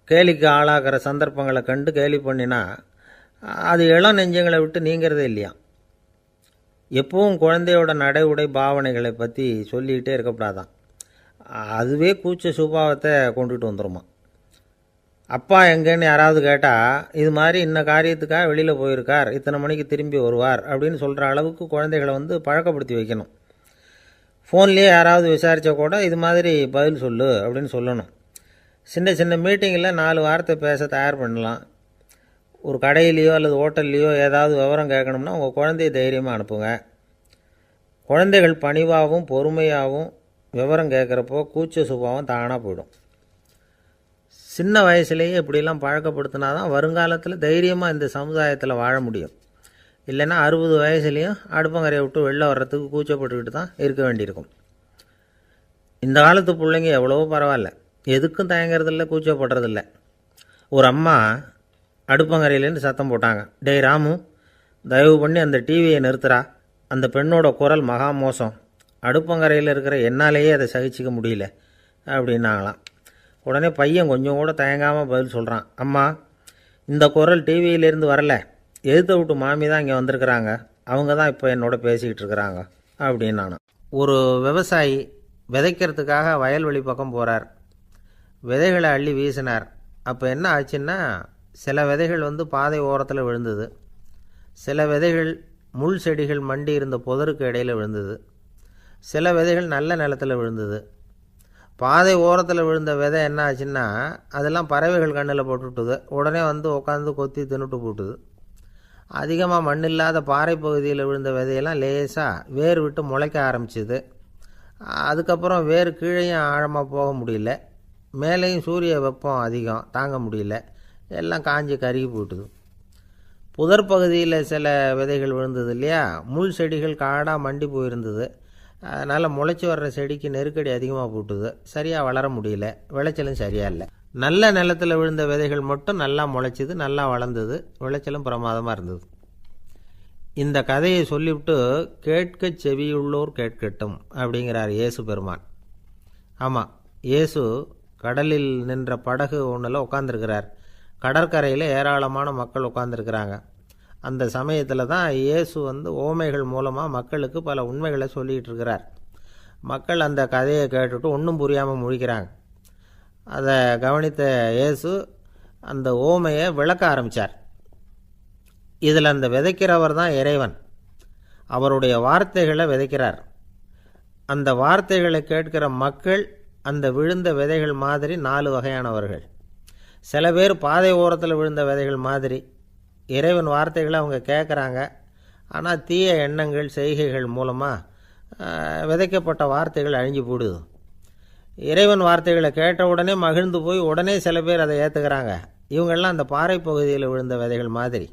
கேலிக்கு ஆளாகிற சந்தர்ப்பங்களை கண்டு கேலி பண்ணினா அது இளம் நெஞ்சங்களை விட்டு நீங்கிறதே இல்லையா. எப்பவும் குழந்தையோட நடை உடை பாவனைகளை பற்றி சொல்லிக்கிட்டே இருக்கக்கூடாதான். அதுவே கூச்ச சுபாவத்தை கொண்டுட்டு வந்துடுமா. அப்பா எங்கேன்னு யாராவது கேட்டால் இது மாதிரி இன்ன காரியத்துக்காக வெளியில் போயிருக்கார், இத்தனை மணிக்கு திரும்பி வருவார் அப்படின்னு சொல்கிற அளவுக்கு குழந்தைகளை வந்து பழக்கப்படுத்தி வைக்கணும். ஃபோன்லேயே யாராவது விசாரித்தா கூட இது மாதிரி பதில் சொல்லு அப்படின்னு சொல்லணும். சின்ன சின்ன மீட்டிங்கில் 4 வார்த்தை பேச தயார் பண்ணலாம். ஒரு கடையிலையோ அல்லது ஹோட்டல்லையோ ஏதாவது விவரம் கேட்கணும்னா உங்கள் குழந்தைய தைரியமாக அனுப்புங்க. குழந்தைகள் பணிவாகவும் பொறுமையாகவும் விவரம் கேட்குறப்போ கூச்ச சுபாவம் தானாக போயிடும். சின்ன வயசுலேயே இப்படிலாம் பழக்கப்படுத்தினா தான் வருங்காலத்தில் தைரியமாக இந்த சமுதாயத்தில் வாழ முடியும். இல்லைன்னா 60 வயசுலேயும் அடுப்பங்கரையை விட்டு வெளில வர்றதுக்கு கூச்சப்பட்டுக்கிட்டு தான் இருக்க வேண்டியிருக்கும். இந்த காலத்து பிள்ளைங்க எவ்வளவோ பரவாயில்ல, எதுக்கும் தயங்குறதில்ல, கூச்சப்படுறதில்ல. ஒரு அம்மா அடுப்பங்கரையிலேருந்து சத்தம் போட்டாங்க, டேய் ராமு, தயவு பண்ணி அந்த டிவியை நிறுத்துறா, அந்த பெண்ணோட குரல் மகா மோசம், அடுப்பங்கரையில் இருக்கிற என்னாலேயே அதை சகிச்சிக்க முடியல அப்படின்னாங்களாம். உடனே பையன் கொஞ்சம் கூட தயங்காமல் பதில் சொல்கிறான், அம்மா இந்த குரல் டிவியிலேருந்து வரல, எதிர்த்த விட்டு மாமி தான் இங்கே வந்திருக்கிறாங்க, அவங்க தான் இப்போ என்னோட பேசிக்கிட்டு இருக்கிறாங்க அப்படின்னு நான். ஒரு விவசாயி விதைக்கிறதுக்காக வயல்வெளி பக்கம் போகிறார். விதைகளை அள்ளி வீசினார். அப்போ என்ன ஆச்சுன்னா சில விதைகள் வந்து பாதை ஓரத்தில் விழுந்தது, சில விதைகள் முள் செடிகள் மண்டி இருந்த புதருக்கு இடையில் விழுந்தது, சில விதைகள் நல்ல நிலத்தில் விழுந்தது. பாதை ஓரத்தில் விழுந்த விதை என்ன ஆச்சுன்னா அதெல்லாம் பறவைகள் கண்ணில் போட்டுவிட்டுது. உடனே வந்து உட்காந்து கொத்தி தின்னுட்டு போட்டுது. அதிகமாக மண் இல்லாத பாறை பகுதியில் விழுந்த விதையெல்லாம் லேசாக வேர் விட்டு முளைக்க ஆரம்பிச்சிது. அதுக்கப்புறம் வேர் கீழேயும் ஆழமாக போக முடியல, மேலேயும் சூரிய வெப்பம் அதிகம் தாங்க முடியல, எல்லாம் காஞ்சி கருகி போட்டுது. புதர் பகுதியில் சில விதைகள் விழுந்தது இல்லையா, முள் செடிகள் காடாக மண்டி போயிருந்தது. அதனால் முளைச்சி வர்ற செடிக்கு நெருக்கடி அதிகமாக போட்டுது, சரியாக வளர முடியல, விளைச்சலும் சரியாக இல்லை. நல்ல நிலத்தில் விழுந்த விதைகள் மட்டும் நல்லா முளைச்சிது, நல்லா வளர்ந்தது, விளைச்சலும் பிரமாதமாக இருந்தது. இந்த கதையை சொல்லிவிட்டு கேட்கச் செவியுள்ளோர் கேட்கட்டும் அப்படிங்கிறார் இயேசு பெருமான். ஆமாம், இயேசு கடலில் நின்ற படகு ஒன்றில் உட்காந்துருக்கிறார். கடற்கரையில் ஏராளமான மக்கள் உட்காந்துருக்கிறாங்க. அந்த சமயத்தில் தான் இயேசு ஓமைகள் மூலமாக மக்களுக்கு பல உண்மைகளை சொல்லிகிட்டு இருக்கிறார். மக்கள் அந்த கதையை கேட்டுட்டு ஒன்றும் புரியாமல் முழிக்கிறாங்க. அதை கவனித்த இயேசு அந்த ஓமையை விளக்க ஆரம்பித்தார். இதில் அந்த விதைக்கிறவர் தான் இறைவன். அவருடைய வார்த்தைகளை விதைக்கிறார். அந்த வார்த்தைகளை கேட்கிற மக்கள் அந்த விழுந்த விதைகள் மாதிரி 4 வகையானவர்கள். சில பேர் பாதை ஓரத்தில் விழுந்த விதைகள் மாதிரி. இறைவன் வார்த்தைகளை அவங்க கேட்குறாங்க. ஆனால் தீய எண்ணங்கள் செய்கைகள் மூலமாக விதைக்கப்பட்ட வார்த்தைகள் அழிஞ்சு போடுது. இறைவன் வார்த்தைகளை கேட்ட உடனே மகிழ்ந்து போய் உடனே சில பேர் அதை ஏற்றுக்கிறாங்க. இவங்கெல்லாம் அந்த பாறை பகுதியில் விழுந்த விதைகள் மாதிரி.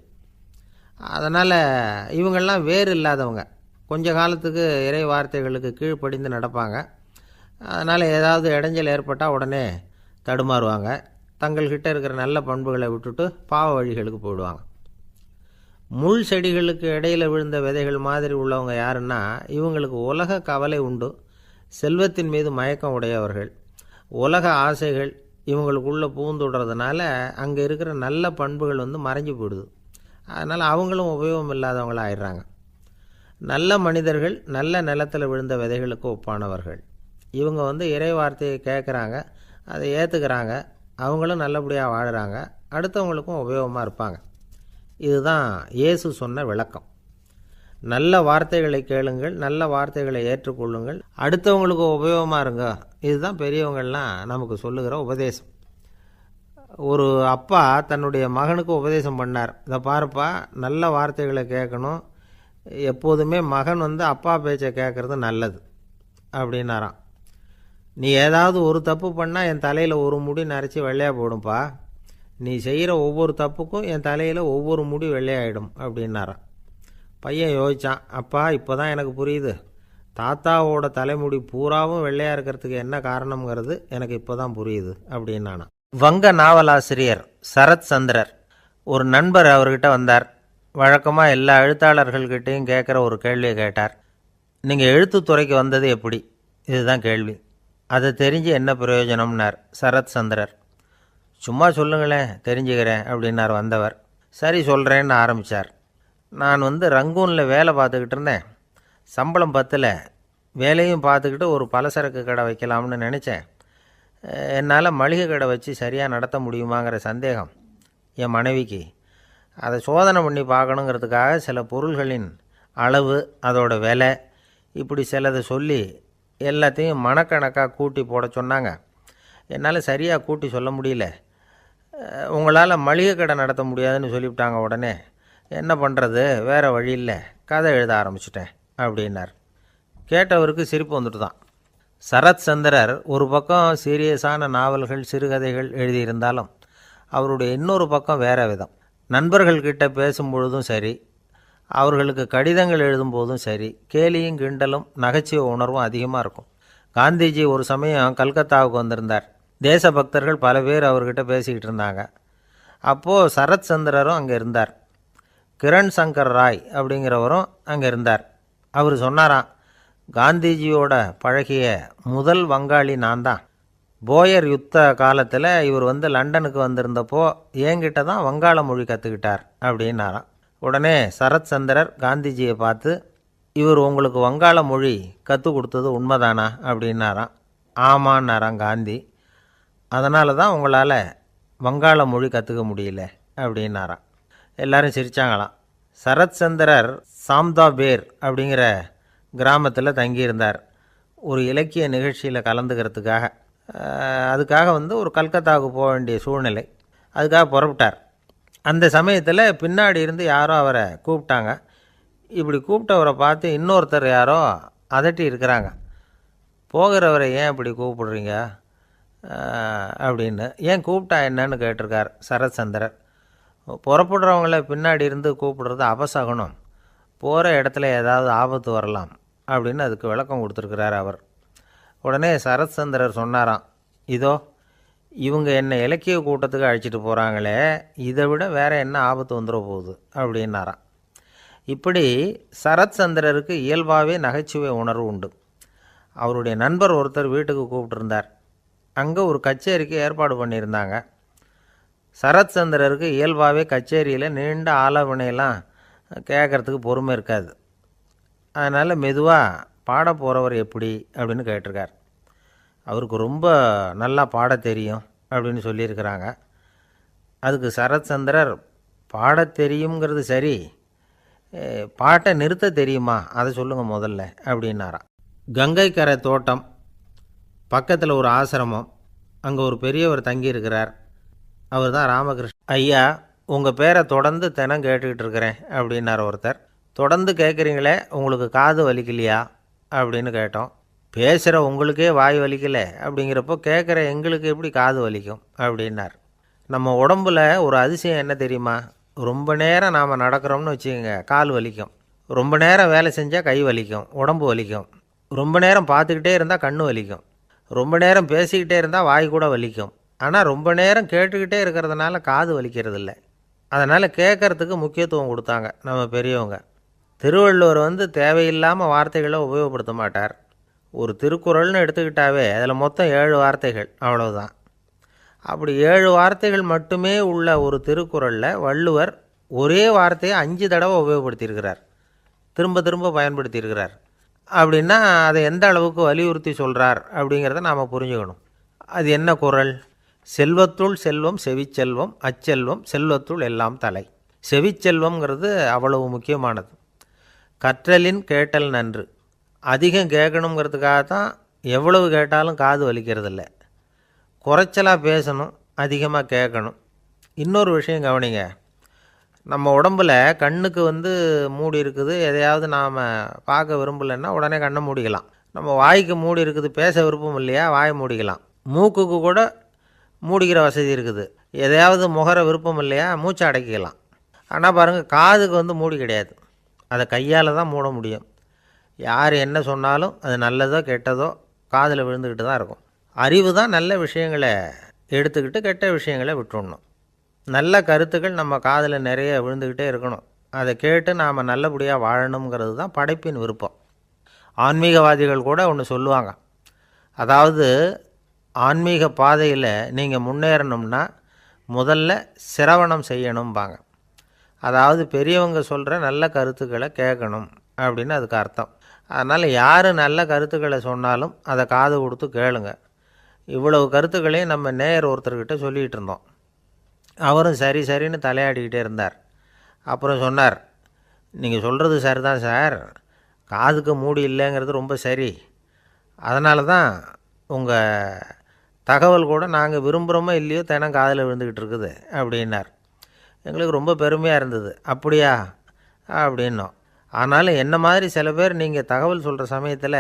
அதனால் இவங்கெல்லாம் வேறு இல்லாதவங்க. கொஞ்ச காலத்துக்கு இறை வார்த்தைகளுக்கு கீழ்ப்படிந்து நடப்பாங்க. அதனால் ஏதாவது இடைஞ்சல் ஏற்பட்டால் உடனே தடுமாறுவாங்க. தங்கள்கிட்ட இருக்கிற நல்ல பண்புகளை விட்டுட்டு பாவ வழிகளுக்கு போயிடுவாங்க. முள் செடிகளுக்கு இடையில் விழுந்த விதைகள் மாதிரி உள்ளவங்க யாருன்னா, இவங்களுக்கு உலக கவலை உண்டு, செல்வத்தின் மீது மயக்கம் உடையவர்கள். உலக ஆசைகள் இவங்களுக்குள்ளே பூந்துடுறதுனால அங்கே இருக்கிற நல்ல பண்புகள் மறைஞ்சு போயிடுது. அதனால் அவங்களும் உபயோகம் இல்லாதவங்களாக ஆயிடுறாங்க. நல்ல மனிதர்கள் நல்ல நிலத்தில் விழுந்த விதைகளுக்கு ஒப்பானவர்கள். இவங்க இறை வார்த்தையை கேட்குறாங்க, அதை ஏற்றுக்கிறாங்க, அவங்களும் நல்லபடியாக வாழுறாங்க, அடுத்தவங்களுக்கும் உபயோகமாக இருப்பாங்க. இதுதான் இயேசு சொன்ன விளக்கம். நல்ல வார்த்தைகளை கேளுங்கள், நல்ல வார்த்தைகளை ஏற்றுக்கொள்ளுங்கள், அடுத்தவங்களுக்கு உபயோகமாக இருங்க. இதுதான் பெரியவங்கள்லாம் நமக்கு சொல்லுகிற உபதேசம். ஒரு அப்பா தன்னுடைய மகனுக்கு உபதேசம் பண்ணார். இதை பாருப்பா, நல்ல வார்த்தைகளை கேட்கணும், எப்போதுமே மகன் அப்பா பேச்சை கேட்குறது நல்லது அப்படின்னாராம். நீ ஏதாவது ஒரு தப்பு பண்ணால் என் தலையில் ஒரு முடி நரைச்சி வெள்ளையாக போடும்பா, நீ செய்கிற ஒவ்வொரு தப்புக்கும் என் தலையில் ஒவ்வொரு முடி வெள்ளையாயிடும் அப்படின்னாராம். பையன் யோசித்தான், அப்பா இப்போ தான் எனக்கு புரியுது, தாத்தாவோட தலைமுடி பூராவும் வெள்ளையாக இருக்கிறதுக்கு என்ன காரணம்ங்கிறது எனக்கு இப்போ தான் புரியுது அப்படின்னானா. வங்க நாவலாசிரியர் சரத் சந்திரர் ஒரு நண்பர் அவர்கிட்ட வந்தார். வழக்கமாக எல்லா எழுத்தாளர்கள்கிட்டையும் கேட்குற ஒரு கேள்வியை கேட்டார். நீங்கள் எழுத்துத்துறைக்கு வந்தது எப்படி? இதுதான் கேள்வி. அதை தெரிஞ்சு என்ன பிரயோஜனம்னார் சரத் சந்திரர். சும்மா சொல்லுங்களேன், தெரிஞ்சுக்கிறேன் அப்படின்னார் வந்தவர். சரி சொல்கிறேன்னு ஆரம்பித்தார். நான் ரங்கூனில் வேலை பார்த்துக்கிட்டு இருந்தேன். சம்பளம் பத்தல. வேலையும் பார்த்துக்கிட்டு ஒரு பலசரக்கு கடை வைக்கலாம்னு நினச்சேன். என்னால் மளிகை கடை வச்சு சரியாக நடத்த முடியுமாங்கிற சந்தேகம் என் மனைவிக்கு. அதை சோதனை பண்ணி பார்க்கணுங்கிறதுக்காக சில பொருள்களின் அளவு, அதோட விலை, இப்படி சிலதை சொல்லி எல்லாத்தையும் மனக்கணக்காக கூட்டி போட சொன்னாங்க. என்னால் சரியாக கூட்டி சொல்ல முடியல. உங்களால் மளிகை கடை நடத்த முடியாதுன்னு சொல்லிவிட்டாங்க. உடனே என்ன பண்ணுறது, வேறு வழி இல்லை, கதை எழுத ஆரம்பிச்சிட்டேன் அப்படின்னார். கேட்டவருக்கு சிரிப்பு வந்துட்டு தான். சரத் சந்திரர் ஒரு பக்கம் சீரியஸான நாவல்கள், சிறுகதைகள் எழுதியிருந்தாலும் அவருடைய இன்னொரு பக்கம் வேறு விதம். நண்பர்கள்கிட்ட பேசும்பொழுதும் சரி, அவர்களுக்கு கடிதங்கள் எழுதும்போதும் சரி, கேலியும் கிண்டலும் நகைச்சுவை உணர்வும் அதிகமாக இருக்கும். காந்திஜி ஒரு சமயம் கல்கத்தாவுக்கு வந்திருந்தார். தேசபக்தர்கள் பல பேர் அவர்கிட்ட பேசிக்கிட்டு இருந்தாங்க. அப்போது சரத் சந்திரரும் அங்கே இருந்தார். கிரண் சங்கர் ராய் அப்படிங்கிறவரும் அங்கே இருந்தார். அவர் சொன்னாராம், காந்திஜியோட பழகிய முதல் வங்காளி நான் தான். போயர் யுத்த காலத்தில் இவர் லண்டனுக்கு வந்திருந்தப்போ என்கிட்ட தான் வங்காள மொழி கற்றுக்கிட்டார் அப்படின்னாராம். உடனே சரத் சந்திரர் காந்திஜியை பார்த்து, இவர் உங்களுக்கு வங்காள மொழி கற்றுக் கொடுத்தது உண்மைதானா அப்படின்னாராம். ஆமான்னாராம் காந்தி. அதனால தான் உங்களால் வங்காள மொழி கற்றுக்க முடியல அப்படின்னாராம். எல்லாரும் சிரித்தாங்களாம். சரத் சந்திரர் சாம்தாபேர் அப்படிங்கிற கிராமத்தில் தங்கியிருந்தார். ஒரு இலக்கிய நிகழ்ச்சியில் கலந்துக்கிறதுக்காக. அதுக்காக ஒரு கல்கத்தாவுக்கு போக வேண்டிய சூழ்நிலை. அதுக்காக புறப்பட்டார். அந்த சமயத்தில் பின்னாடி இருந்து யாரோ அவரை கூப்பிட்டாங்க. இப்படி கூப்பிட்டவரை பார்த்து இன்னொருத்தர் யாரோ அதட்டி இருக்கிறாங்க. போகிறவரை ஏன் இப்படி கூப்பிடுறீங்க அப்படின்னு. ஏன் கூப்பிட்டா என்னன்னு கேட்டிருக்கார் சரத் சந்திரர். புறப்படுறவங்கள பின்னாடி இருந்து கூப்பிடுறது அபசகுனம், போகிற இடத்துல ஏதாவது ஆபத்து வரலாம் அப்படின்னு அதுக்கு விளக்கம் கொடுத்துருக்கிறார் அவர். உடனே சரத் சந்திரர் சொன்னாராம், இதோ இவங்க என்னை இலக்கிய கூட்டத்துக்கு அழைச்சிட்டு போகிறாங்களே, இதை விட வேறு என்ன ஆபத்து வந்துட போகுது அப்படின்னாராம். இப்படி சரத் சந்திரருக்கு இயல்பாகவே நகைச்சுவை உணர்வு உண்டு. அவருடைய நண்பர் ஒருத்தர் வீட்டுக்கு கூப்பிட்டுருந்தார். அங்கே ஒரு கச்சேரிக்கு ஏற்பாடு பண்ணியிருந்தாங்க. சரத் சந்திரருக்கு இயல்பாகவே கச்சேரியில் நீண்ட ஆலோசனையெல்லாம் கேட்குறதுக்கு பொறுமை இருக்காது. அதனால் மெதுவாக பாட போகிறவர் எப்படி அப்படின்னு கேட்டிருக்கார். அவருக்கு ரொம்ப நல்லா பாட தெரியும் அப்படின்னு சொல்லியிருக்கிறாங்க. அதுக்கு சரத் சந்திரர், பாட தெரியுங்கிறது சரி, பாட்டை நிறுத்த தெரியுமா அதை சொல்லுங்கள் முதல்ல அப்படின்னாராம். கங்கை கரை தோட்டம் பக்கத்தில் ஒரு ஆசிரமம், அங்கே ஒரு பெரியவர் தங்கியிருக்கிறார். அவர் தான் ராமகிருஷ்ணன். ஐயா, உங்கள் பேரை தொடர்ந்து தினம் கேட்டுக்கிட்டு இருக்கிறேன் அப்படின்னார் ஒருத்தர். தொடர்ந்து கேட்குறீங்களே, உங்களுக்கு காது வலிக்கலையா அப்படின்னு கேட்டோம். பேசுகிற உங்களுக்கே வாய் வலிக்கலை அப்படிங்கிறப்போ கேட்குற எங்களுக்கு எப்படி காது வலிக்கும் அப்படின்னார். நம்ம உடம்புல ஒரு அதிசயம் என்ன தெரியுமா? ரொம்ப நேரம் நாம் நடக்கிறோம்னு வச்சுக்கோங்க, கால் வலிக்கும். ரொம்ப நேரம் வேலை செஞ்சால் கை வலிக்கும், உடம்பு வலிக்கும். ரொம்ப நேரம் பார்த்துக்கிட்டே இருந்தால் கண்ணு வலிக்கும். ரொம்ப நேரம் பேசிக்கிட்டே இருந்தால் வாய் கூட வலிக்கும். ஆனால் ரொம்ப நேரம் கேட்டுக்கிட்டே இருக்கிறதுனால காது வலிக்கிறது இல்லை. அதனால் கேட்குறதுக்கு முக்கியத்துவம் கொடுத்தாங்க நம்ம பெரியவங்க. திருவள்ளுவர் தேவையில்லாமல் வார்த்தைகளை உபயோகப்படுத்த மாட்டார். ஒரு திருக்குறள்னு எடுத்துக்கிட்டாவே அதில் மொத்தம் 7 வார்த்தைகள், அவ்வளவுதான். அப்படி 7 வார்த்தைகள் மட்டுமே உள்ள ஒரு திருக்குறளில் வள்ளுவர் ஒரே வார்த்தையை 5 தடவை உபயோகப்படுத்தியிருக்கிறார், திரும்ப திரும்ப பயன்படுத்தியிருக்கிறார். அப்படின்னா அதை எந்த அளவுக்கு வலியுறுத்தி சொல்கிறார் அப்படிங்கிறத நாம் புரிஞ்சுக்கணும். அது என்ன குறள்? செல்வத்துள் செல்வம் செவிச்செல்வம், அச்செல்வம் செல்வத்துள் எல்லாம் தலை. செவிச்செல்வம்ங்கிறது அவ்வளவு முக்கியமானது. கற்றலின் கேட்டல் நன்று. அதிகம் கேட்கணுங்கிறதுக்காக தான் எவ்வளவு கேட்டாலும் காது வலிக்கிறதில்ல. குறைச்சலாக பேசணும், அதிகமாக கேட்கணும். இன்னொரு விஷயம் கவனிங்க, நம்ம உடம்பில் கண்ணுக்கு மூடி இருக்குது, எதையாவது நாம் பார்க்க விரும்பலைன்னா உடனே கண்ணை மூடிக்கலாம். நம்ம வாய்க்கு மூடி இருக்குது, பேச விருப்பம் இல்லையா, வாயை மூடிக்கலாம். மூக்குக்கு கூட மூடிக்கிற வசதி இருக்குது, எதையாவது முகர விருப்பம் இல்லையா, மூச்சை அடக்கிக்கலாம். ஆனால் பாருங்கள், காதுக்கு மூடி கிடையாது, அதை கையால் தான் மூட முடியும். யார் என்ன சொன்னாலும் அது நல்லதோ கெட்டதோ காதில் விழுந்துக்கிட்டு தான் இருக்கும். அறிவு தான் நல்ல விஷயங்களை எடுத்துக்கிட்டு கெட்ட விஷயங்களை விட்டுடணும். நல்ல கருத்துக்கள் நம்ம காதில் நிறைய விழுந்துக்கிட்டே இருக்கணும். அதை கேட்டு நாம் நல்லபடியாக வாழணுங்கிறது தான் படைப்பின் விருப்பம். ஆன்மீகவாதிகள் கூட ஒன்று சொல்லுவாங்க, அதாவது ஆன்மீக பாதையில் நீங்கள் முன்னேறணும்னா முதல்ல சிரவணம் செய்யணும்பாங்க. அதாவது பெரியவங்க சொல்கிற நல்ல கருத்துக்களை கேட்கணும் அப்படின்னு அதுக்கு அர்த்தம். அதனால் யார் நல்ல கருத்துக்களை சொன்னாலும் அதை காது கொடுத்து கேளுங்க. இவ்வளவு கருத்துக்களையும் நம்ம நேயர் ஒருத்தர்கிட்ட சொல்லிகிட்டு இருந்தோம். அவரும் சரி சரின்னு தலையாடிக்கிட்டே இருந்தார். அப்புறம் சொன்னார், நீங்கள் சொல்கிறது சரிதான் சார், காதுக்கு மூடி இல்லைங்கிறது ரொம்ப சரி. அதனால தான் உங்கள் தகவல் கூட நாங்கள் விரும்புகிறோமோ இல்லையோ தினம் காதில் விழுந்துக்கிட்டு இருக்குது அப்படின்னார். எங்களுக்கு ரொம்ப பெருமையாக இருந்தது. அப்படியா அப்படின்னோம். ஆனாலும் என்ன மாதிரி சில பேர் நீங்கள் தகவல் சொல்கிற சமயத்தில்